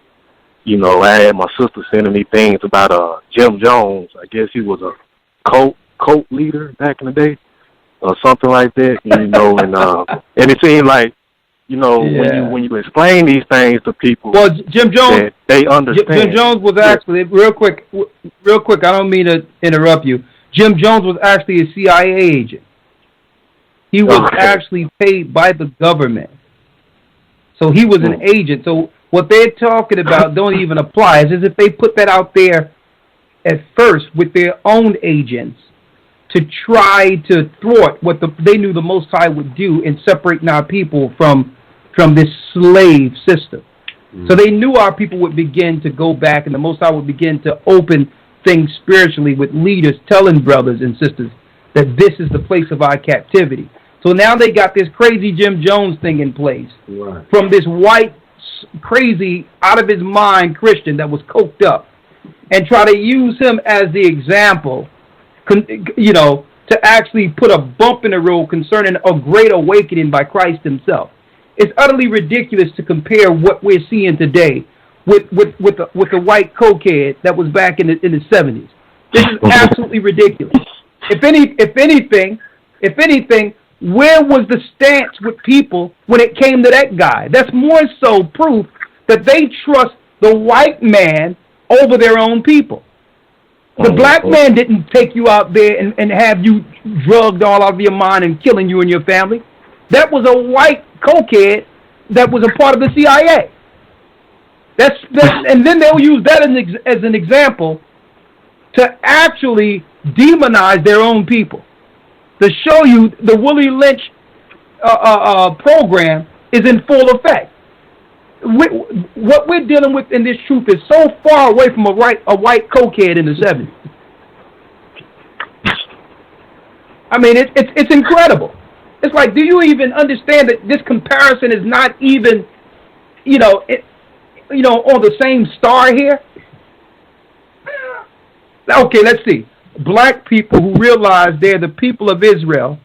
I had my sister sending me things about Jim Jones. I guess he was a cult leader back in the day. or something like that, and it seemed like, when you explain these things to people, well, Jim Jones, they understand. Jim Jones was actually real quick. I don't mean to interrupt you. Jim Jones was actually a CIA agent. He was actually paid by the government, so he was an agent. So what they're talking about don't even apply. It's as if they put that out there at first with their own agents to try to thwart what they knew the Most High would do in separating our people from this slave system. So they knew our people would begin to go back, and the Most High would begin to open things spiritually with leaders telling brothers and sisters that this is the place of our captivity. So now they got this crazy Jim Jones thing in place from this white, crazy, out of his mind Christian that was coked up, and try to use him as the example, to actually put a bump in the road concerning a great awakening by Christ himself. It's utterly ridiculous to compare what we're seeing today with the white cokehead that was back in the 70s. This is absolutely ridiculous. If anything, where was the stance with people when it came to that guy? That's more so proof that they trust the white man over their own people. The black man didn't take you out there and have you drugged all out of your mind and killing you and your family. That was a white cokehead that was a part of the CIA. And then they'll use that as an example to actually demonize their own people, to show you the Willie Lynch program is in full effect. What we're dealing with in this truth is so far away from a white cokehead in the 70s. I mean, it's incredible. It's like, do you even understand that this comparison is not even, on the same star here? Okay, let's see. Black people who realize they're the people of Israel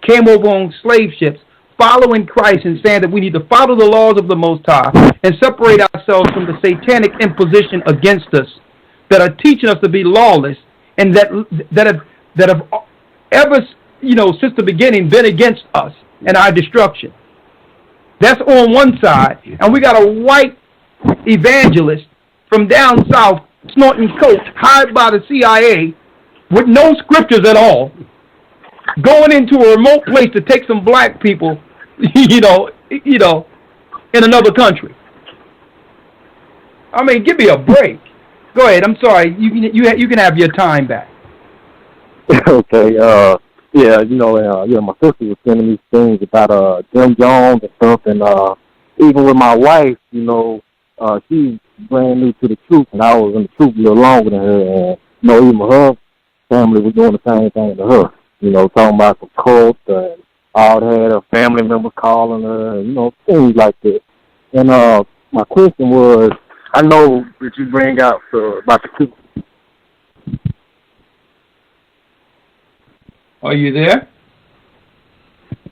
came over on slave ships, following Christ and saying that we need to follow the laws of the Most High and separate ourselves from the satanic imposition against us that are teaching us to be lawless, and that have ever, since the beginning been against us and our destruction. That's on one side. And we got a white evangelist from down south snorting coke, hired by the CIA, with no scriptures at all, going into a remote place to take some black people, in another country. I mean, give me a break. Go ahead. I'm sorry. You can have your time back. Okay. My sister was sending me things about Jim Jones and stuff, and even with my wife, she's brand new to the truth, and I was in the truth a little longer than her, and even her family was doing the same thing to her, talking about some cults and all that, her family members calling her, and, things like that. And my question was, I know that you bring out about the truth. Are you there?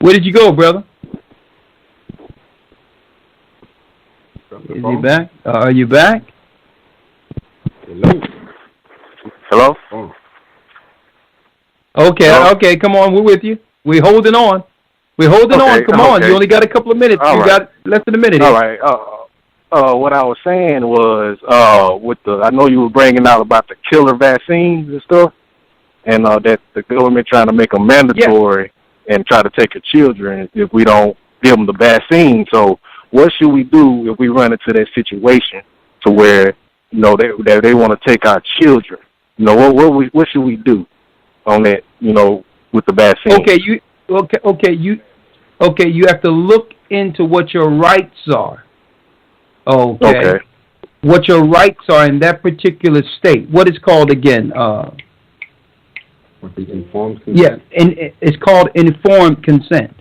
Where did you go, brother? Is he back? Are you back? Hello? Okay, come on, we're with you. We're holding on. Come on, you only got a couple of minutes. You got less than a minute. All right. What I was saying was, I know you were bringing out about the killer vaccines and stuff, and that the government trying to make them mandatory and try to take your children if we don't give them the vaccine. So what should we do if we run into that situation to where, they want to take our children? What should we do on that, with the vaccine? You have to look into what your rights are. Okay. What your rights are in that particular state. What is called again? What the informed consent? Yeah, and it's called informed consent.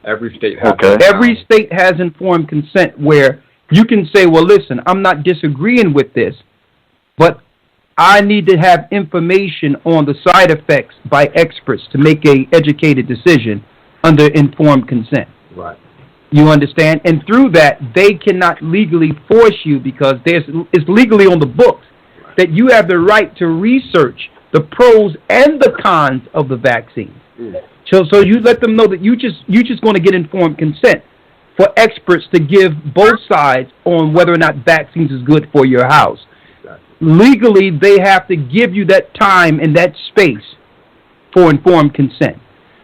Every state has Every state has informed consent where you can say, well, listen, I'm not disagreeing with this, but I need to have information on the side effects by experts to make a educated decision under informed consent. Right. You understand? And through that, they cannot legally force you because it's legally on the books that you have the right to research the pros and the cons of the vaccine. So you let them know that you just going to get informed consent for experts to give both sides on whether or not vaccines is good for your house. Legally, they have to give you that time and that space for informed consent.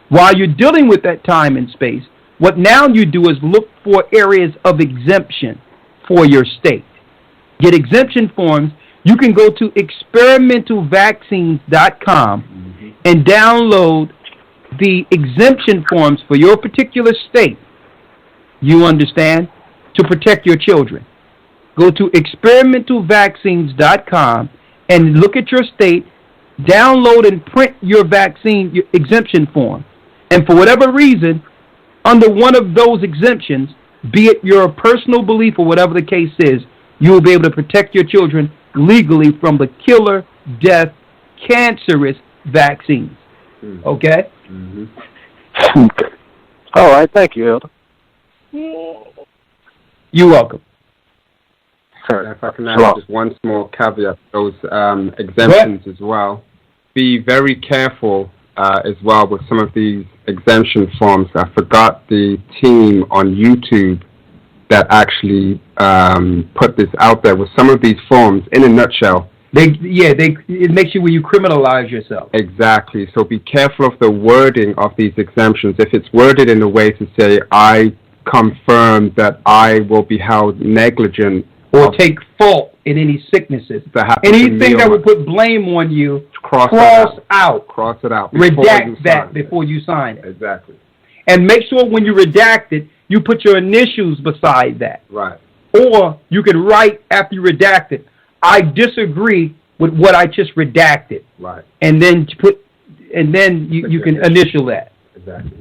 While you're dealing with that time and space, what now you do is look for areas of exemption for your state. Get exemption forms. You can go to experimentalvaccines.com and download the exemption forms for your particular state, you understand, to protect your children. Go to experimentalvaccines.com and look at your state, download and print your vaccine your exemption form. And for whatever reason, under one of those exemptions, be it your personal belief or whatever the case is, you will be able to protect your children legally from the killer, death, cancerous vaccines. Okay? All right, thank you, Elder. You're welcome. Sorry, if I can add just one small caveat, those exemptions as well. Be very careful as well with some of these exemption forms. I forgot the team on YouTube that actually put this out there with some of these forms in a nutshell. It makes you where you criminalize yourself. Exactly. So be careful of the wording of these exemptions. If it's worded in a way to say, I confirm that I will be held negligent or take fault in any sicknesses. Anything that would put blame on you, cross out. Cross it out. Redact that before you sign it. Exactly. And make sure when you redact it, you put your initials beside that. Right. Or you could write after you redact it, I disagree with what I just redacted. Right. And then you can initial that. Exactly.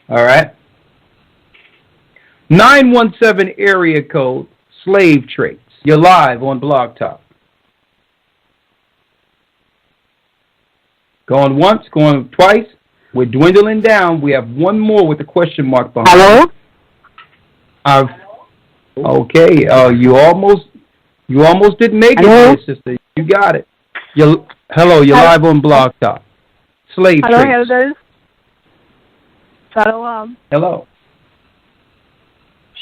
All right. 917 area code, slave traits. You're live on Blog Talk. Going once, going twice. We're dwindling down. We have one more with a question mark behind. Hello? Okay. You almost didn't make it, sister. You got it. Hello, you're live on Blog Talk. Slave traits. Hello, elders. Shalom. Hello.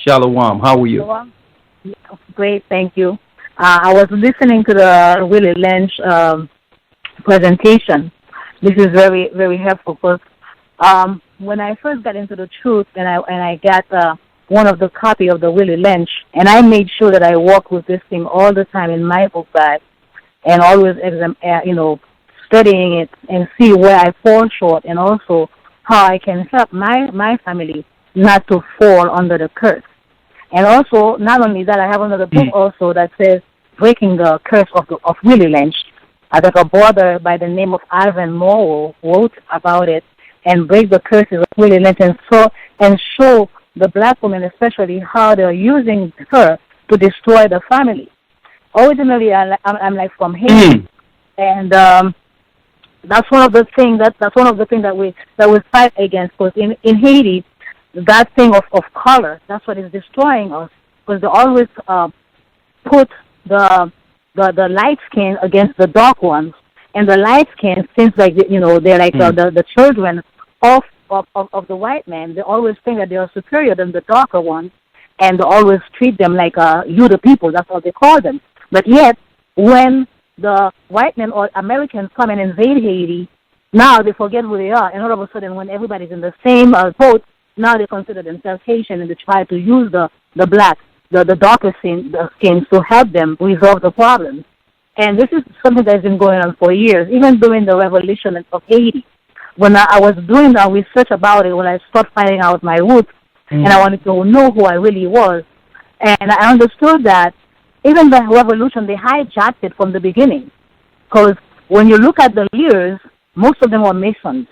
Shalom. How are you? Shalom. Great, thank you. I was listening to the Willie Lynch presentation. This is very, very helpful because when I first got into the truth and I got one of the copy of the Willie Lynch, and I made sure that I work with this thing all the time in my book bag and always studying it and see where I fall short and also how I can help my family not to fall under the curse. And also, not only that, I have another book also that says Breaking the Curse of Willie Lynch. I think a brother by the name of Ivan Morrow wrote about it and break the curses of Willie Lynch and show the black women especially how they're using her to destroy the family. Originally, I'm like from Haiti, and that's one of the things that we fight against. Because in Haiti, that thing of color, that's what is destroying us. Because they always put the light skin against the dark ones, and the light skin seems like they're like the children of the white man. They always think that they are superior than the darker ones, and they always treat them like you the people. That's what they call them. But yet, when the white men or Americans come and invade Haiti, now they forget who they are, and all of a sudden, when everybody's in the same boat, now they consider themselves Haitian, and they try to use the black, the darker skins to help them resolve the problems. And this is something that's been going on for years, even during the revolution of Haiti. When I was doing the research about it, when I started finding out my roots, and I wanted to know who I really was, and I understood that even the revolution, they hijacked it from the beginning. Because when you look at the leaders, most of them were Masons.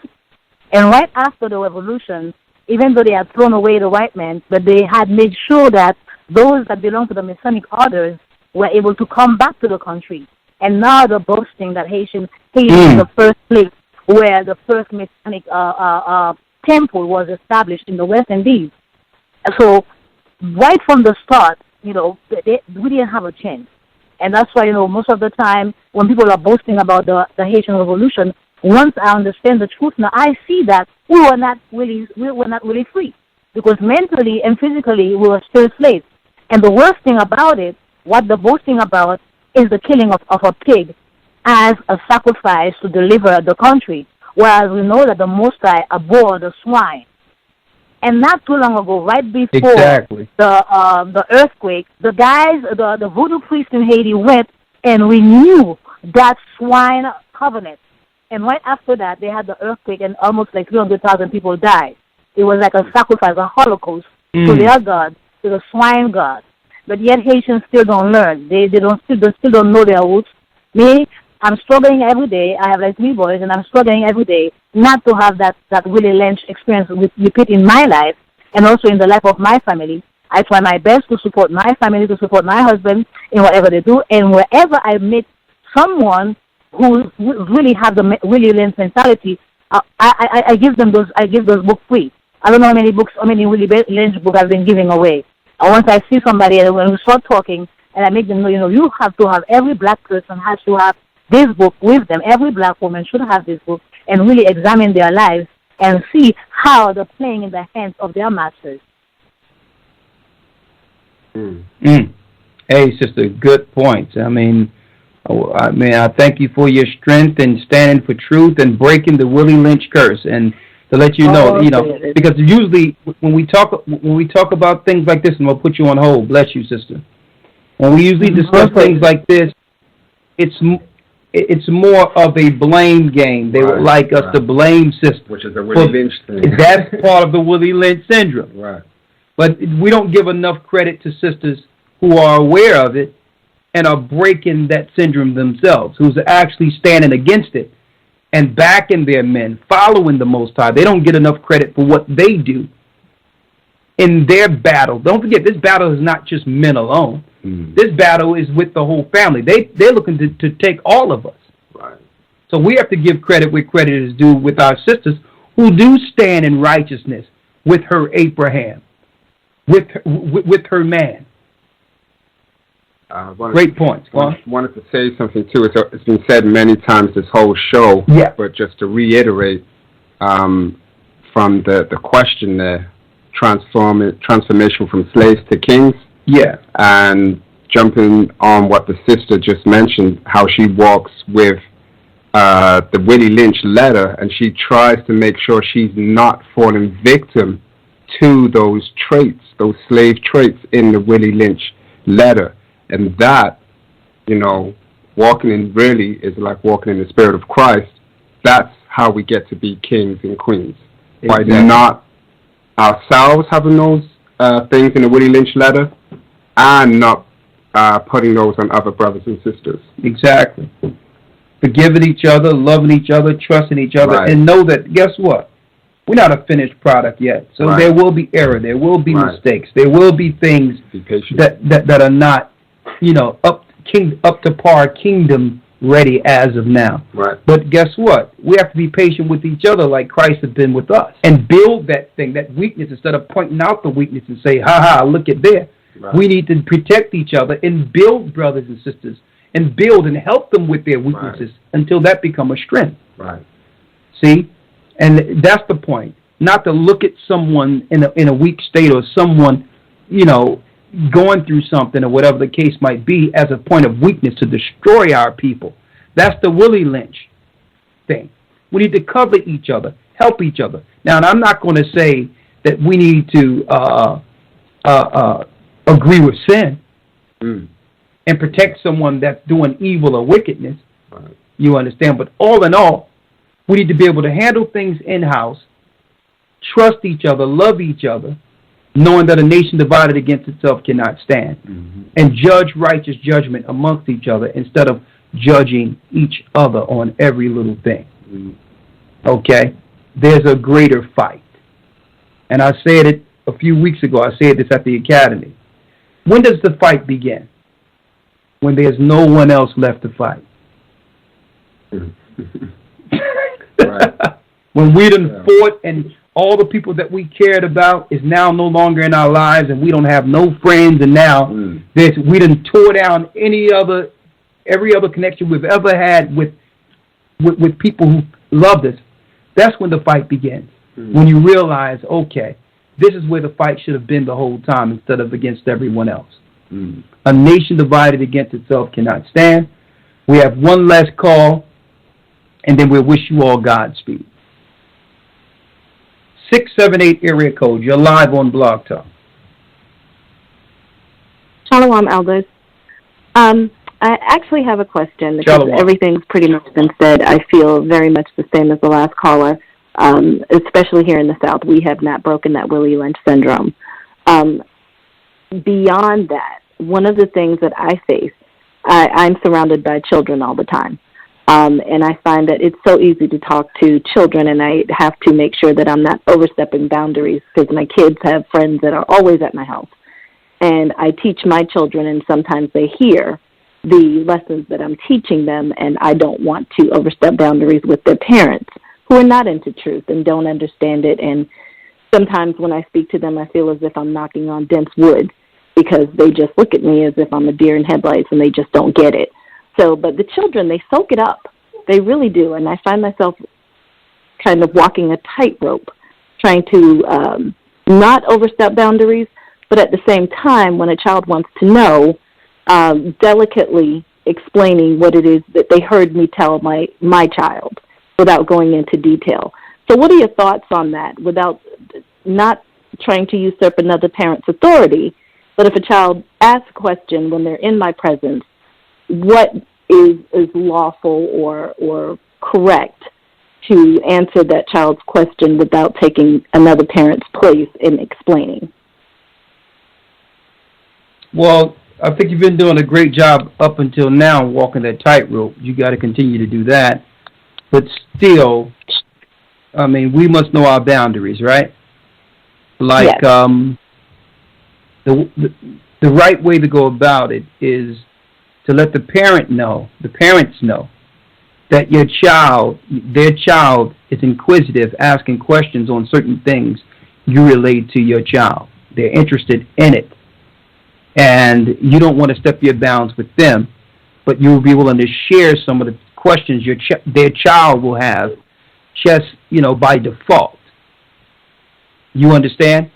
And right after the revolution, even though they had thrown away the white men, but they had made sure that those that belonged to the Masonic orders were able to come back to the country. And now they're boasting that Haiti is the first place where the first Masonic temple was established in the West Indies. So right from the start, we didn't have a chance. And that's why, most of the time when people are boasting about the Haitian Revolution, once I understand the truth now, I see that we were not really free, because mentally and physically we were still slaves. And the worst thing about it, what they're boasting about, is the killing of a pig as a sacrifice to deliver the country, whereas we know that the Most High abhorred the swine. And not too long ago, right before the earthquake, the guys, the voodoo priests in Haiti went and renewed that swine covenant. And right after that, they had the earthquake, and almost like 300,000 people died. It was like a sacrifice, a holocaust to their god, to the swine god. But yet Haitians still don't learn. They still don't know their roots. Me, I'm struggling every day. I have like 3 boys, and I'm struggling every day not to have that Willie Lynch experience repeat in my life and also in the life of my family. I try my best to support my family, to support my husband in whatever they do, and wherever I meet someone who really have the Willie Lynch mentality, I give them those books free. I don't know how many Willie Lynch books I've been giving away. And once I see somebody, and when we start talking, and I make them know, you have to have, every black person has to have this book with them. Every black woman should have this book and really examine their lives and see how they're playing in the hands of their masters. Hey, sister, good points. I mean, I thank you for your strength and standing for truth and breaking the Willie Lynch curse. And to let you know, because usually when we talk about things like this, and we'll put you on hold. Bless you, sister. When we usually discuss things like this, it's more of a blame game. They would like us to blame sisters, which is the Willie Lynch thing. That's part of the Willie Lynch syndrome. Right. But we don't give enough credit to sisters who are aware of it and are breaking that syndrome themselves, who's actually standing against it and backing their men, following the Most High. They don't get enough credit for what they do in their battle. Don't forget, this battle is not just men alone. This battle is with the whole family. They're looking to take all of us. Right. So we have to give credit where credit is due with our sisters who do stand in righteousness with her Abraham, with her man. Great points. Wanted to say something too. It's been said many times this whole show. Yeah. But just to reiterate, from the question there, transformation from slaves to kings. Yeah. And jumping on what the sister just mentioned, how she walks with the Willie Lynch letter, and she tries to make sure she's not falling victim to those traits, those slave traits in the Willie Lynch letter. And that, walking in really is like walking in the spirit of Christ. That's how we get to be kings and queens. Exactly. By not ourselves having those things in the Willie Lynch letter, and not putting those on other brothers and sisters. Exactly. Forgiving each other, loving each other, trusting each other, and know that, guess what? We're not a finished product yet. So there will be error. There will be mistakes. There will be things that are not, up to par, kingdom ready as of now. Right. But guess what? We have to be patient with each other like Christ has been with us, and build that thing, that weakness, instead of pointing out the weakness and say, look at there. Right. We need to protect each other and build brothers and sisters, and build and help them with their weaknesses until that become a strength. Right. See? And that's the point. Not to look at someone in a weak state, or someone, going through something or whatever the case might be, as a point of weakness to destroy our people. That's the Willie Lynch thing. We need to cover each other, help each other. Now, and I'm not going to say that we need to agree with sin and protect someone that's doing evil or wickedness. Right. You understand? But all in all, we need to be able to handle things in-house, trust each other, love each other, knowing that a nation divided against itself cannot stand, and judge righteous judgment amongst each other instead of judging each other on every little thing. Okay? There's a greater fight. And I said it a few weeks ago. I said this at the academy. When does the fight begin? When there's no one else left to fight. When we done fought, and all the people that we cared about is now no longer in our lives, and we don't have no friends, and now we done tore down every other connection we've ever had with people love this. That's when the fight begins. When you realize, okay, this is where the fight should have been the whole time instead of against everyone else. A nation divided against itself cannot stand. We have one last call, and then we'll wish you all Godspeed. 678 area code. You're live on Blog Talk. Shalom, elders. I actually have a question because everything's pretty much been said. I feel very much the same as the last caller, especially here in the South. We have not broken that Willie Lynch syndrome. Beyond that, one of the things that I face, I'm surrounded by children all the time. And I find that it's so easy to talk to children, and I have to make sure that I'm not overstepping boundaries because my kids have friends that are always at my house. And I teach my children, and sometimes they hear the lessons that I'm teaching them, and I don't want to overstep boundaries with their parents who are not into truth and don't understand it. And sometimes when I speak to them, I feel as if I'm knocking on dense wood because they just look at me as if I'm a deer in headlights and they just don't get it. So, but the children, they soak it up. They really do. And I find myself kind of walking a tightrope, trying to not overstep boundaries, but at the same time, when a child wants to know, delicately explaining what it is that they heard me tell my child without going into detail. So what are your thoughts on that without not trying to usurp another parent's authority? But if a child asks a question when they're in my presence, what is lawful or correct to answer that child's question without taking another parent's place in explaining? Well, I think you've been doing a great job up until now walking that tightrope. You got to continue to do that. But still, I mean, we must know our boundaries, right? Like, yes. The right way to go about it is to let the parents know that their child is inquisitive, asking questions on certain things you relate to your child. They're interested in it. And you don't want to step your bounds with them, but you will be willing to share some of the questions their child will have just, by default. You understand?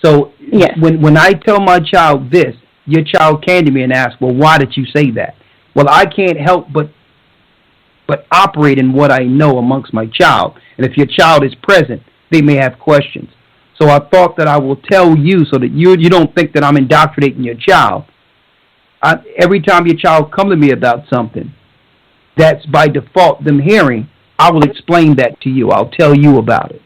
So yes. When I tell my child this, your child came to me and asked, well, why did you say that? Well, I can't help but operate in what I know amongst my child. And if your child is present, they may have questions. So I thought that I will tell you so that you don't think that I'm indoctrinating your child. Every time your child comes to me about something, that's by default them hearing, I will explain that to you. I'll tell you about it.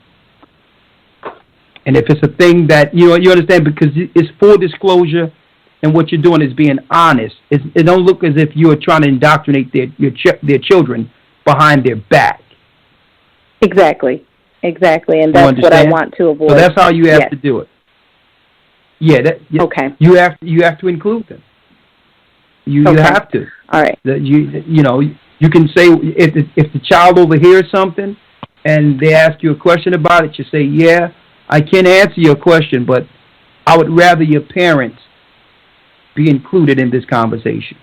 And if it's a thing that, you understand, because it's full disclosure and what you're doing is being honest. It don't look as if you are trying to indoctrinate their children behind their back. Exactly, and that's what I want to avoid. So that's how you have to do it. Yeah. Okay. You have to include them. You have to. All right. You can say if the child overhears something and they ask you a question about it, you say, yeah, I can answer your question, but I would rather your parents be included in this conversation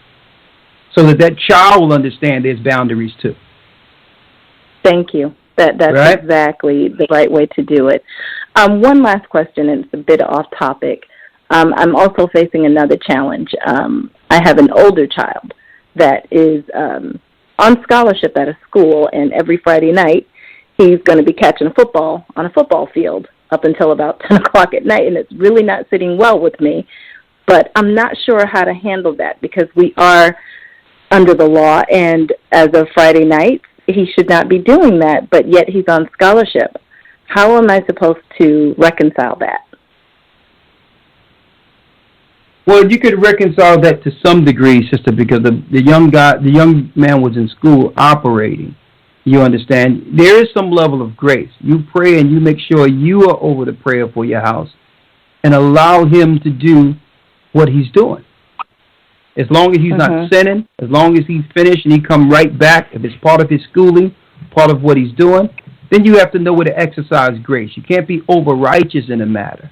so that child will understand there's boundaries too. Thank you. That's right? Exactly the right way to do it. One last question, and it's a bit off topic. I'm also facing another challenge. I have an older child that is on scholarship at a school, and every Friday night he's going to be catching a football on a football field up until about 10 o'clock at night, and it's really not sitting well with me. But I'm not sure how to handle that because we are under the law, and as of Friday night, he should not be doing that, but yet he's on scholarship. How am I supposed to reconcile that? Well, you could reconcile that to some degree, sister, because the young man was in school operating. You understand? There is some level of grace. You pray and you make sure you are over the prayer for your house and allow him to do what he's doing. As long as he's not sinning, as long as he's finished and he come right back, if it's part of his schooling, part of what he's doing, then you have to know where to exercise grace. You can't be over-righteous in a matter.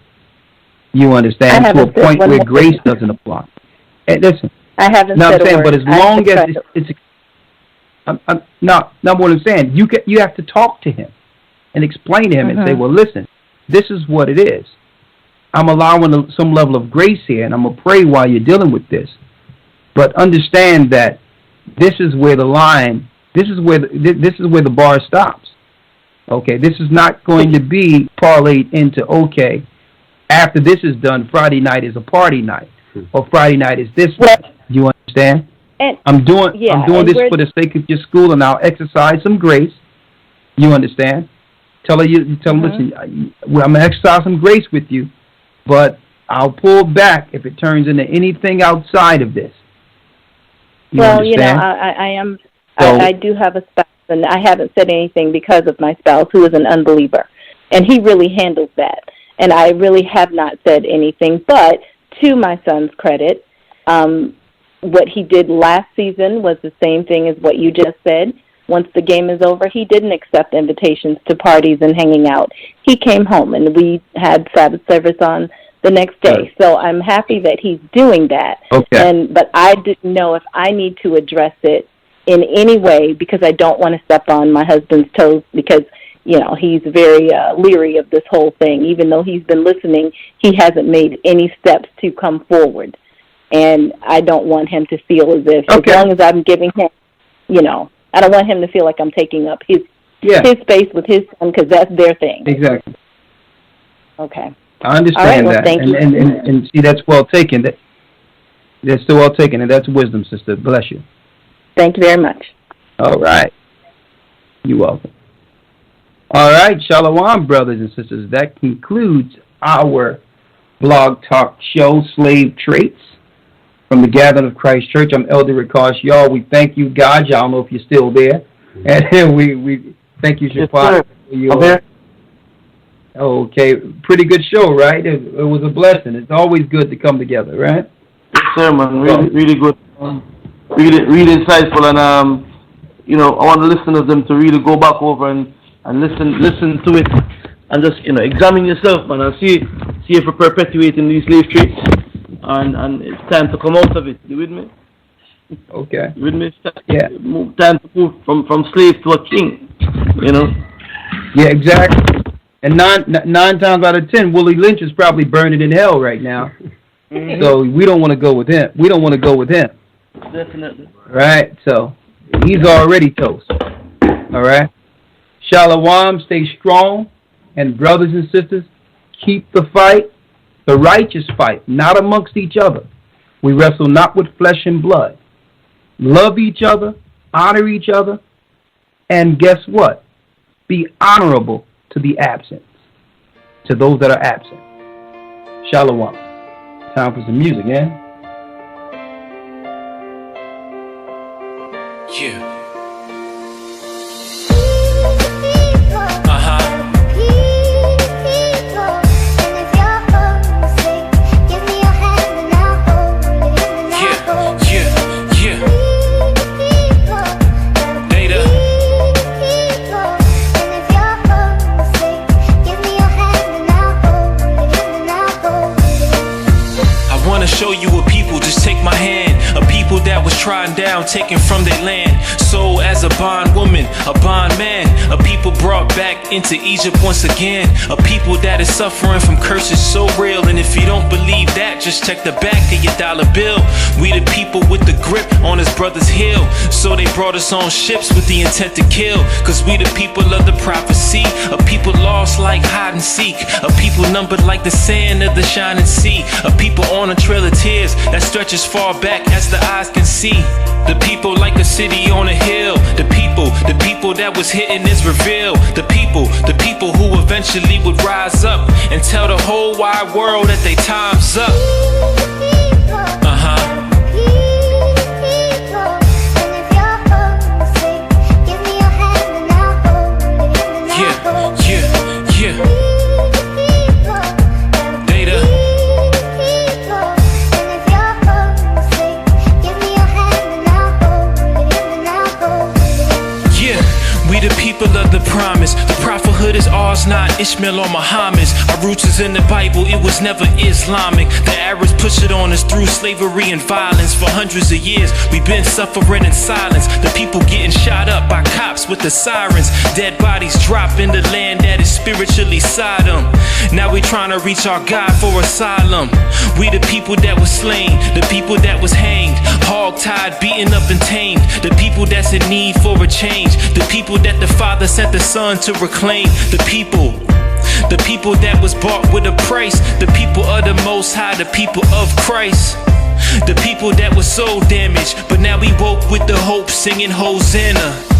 You understand? To a point where grace doesn't apply. And listen, I haven't said a word. But as long as Not what I'm saying. You have to talk to him and explain to him and say, well, listen, this is what it is. I'm allowing some level of grace here, and I'm going to pray while you're dealing with this. But understand that this is where the line, this is where the bar stops. Okay, this is not going to be parlayed into, okay, after this is done, Friday night is a party night, or Friday night is this. Do you understand? And, I'm doing this for the sake of your school, and I'll exercise some grace. You understand? Tell him, listen, I'm going to exercise some grace with you, but I'll pull back if it turns into anything outside of this. I do have a spouse, and I haven't said anything because of my spouse, who is an unbeliever, and he really handles that. And I really have not said anything, but to my son's credit, what he did last season was the same thing as what you just said. Once the game is over, he didn't accept invitations to parties and hanging out. He came home, and we had Sabbath service on the next day. So I'm happy that he's doing that. Okay. But I didn't know if I need to address it in any way, because I don't want to step on my husband's toes, because, you know, he's very leery of this whole thing. Even though he's been listening, he hasn't made any steps to come forward. And I don't want him to feel as if, as long as I'm giving him, you know, I don't want him to feel like I'm taking up his space with his son, because that's their thing. Exactly. Okay. I understand that. Thank you. And see, that's well taken. That's still well taken, and that's wisdom, sister. Bless you. Thank you very much. All right. You're welcome. All right, Shalom, brothers and sisters. That concludes our blog talk show, Slave Traits, from the Gathering of Christ Church. I'm Elder Rawchaa. Y'all, we thank you, God. I don't know if you're still there. And we thank you, Shafat. Yes, okay, pretty good show, right? It was a blessing. It's always good to come together, right? Yes, sir, man. Really good. Really insightful, and you know, I want the listeners them to really go back over and listen to it, and just, you know, examine yourself, man, and see if you're perpetuating these slave traits, and it's time to come out of it. You with me? Okay. You with me? Yeah. Time to move from slave to a king. You know. Yeah, exactly. And nine times out of 10, Willie Lynch is probably burning in hell right now. So we don't want to go with him. Definitely. Right? So he's already toast. All right? Shalom, stay strong. And brothers and sisters, keep the fight, the righteous fight, not amongst each other. We wrestle not with flesh and blood. Love each other, honor each other, and guess what? Be honorable to the absent, to those that are absent. Shalom. Time for some music, yeah? Yeah. Show you a people, just take my hand. A people that was trodden down, taken from their land. Sold as a bondwoman, a bondman. A people brought back into Egypt once again. A people that is suffering from curses so real. And if you don't believe that, just check the back of your dollar bill. We the people with the grip on his brother's heel. So they brought us on ships with the intent to kill. Cause we the people of the prophecy. A people lost like hide and seek. A people numbered like the sand of the shining sea. A people on a trail of tears that stretches far back as the eyes can see. The people like a city on a hill. The people that was hidden is revealed. The people who eventually would rise up and tell the whole wide world that they time's up. The people of the promise, the prophet neighborhood is ours, not Ishmael or Muhammad's. Our roots is in the Bible, it was never Islamic. The Arabs push it on us through slavery and violence. For hundreds of years, we've been suffering in silence. The people getting shot up by cops with the sirens. Dead bodies drop in the land that is spiritually Sodom. Now we trying to reach our God for asylum. We the people that was slain, the people that was hanged, hog-tied, beaten up and tamed. The people that's in need for a change. The people that the Father sent the Son to reclaim. The people that was bought with a price. The people of the Most High, the people of Christ. The people that was so damaged, but now we woke with the hope, singing Hosanna.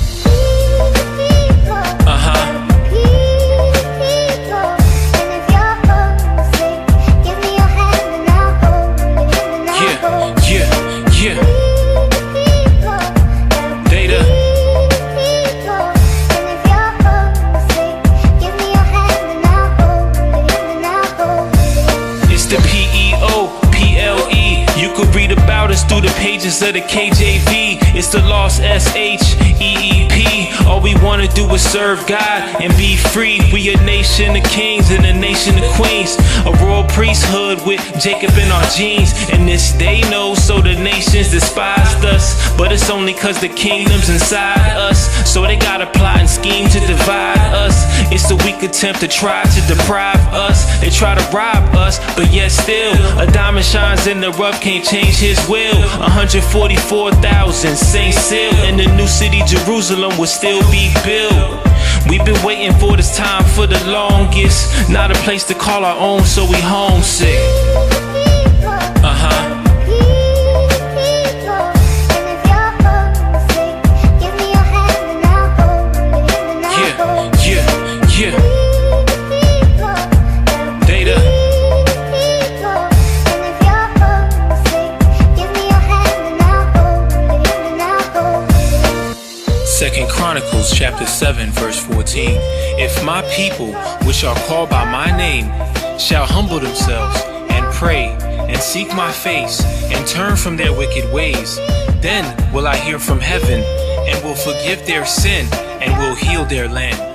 Through the pages of the KJV, it's the lost SHEEP. All we wanna do is serve God and be free. We a nation of kings and a nation of queens, a royal priesthood with Jacob in our genes. And this they know, so the nations despised us, but it's only cause the kingdom's inside us. So they got a plot and scheme to divide us. It's a weak attempt to try to deprive us. They try to rob us, but yet still a diamond shines in the rough, can't change his will. 144,000 saints sealed, and the new city Jerusalem will still be built. We've been waiting for this time for the longest. Not a place to call our own, so we homesick. Chronicles chapter 7 verse 14. If my people, which are called by my name, shall humble themselves and pray and seek my face and turn from their wicked ways, then will I hear from heaven and will forgive their sin and will heal their land.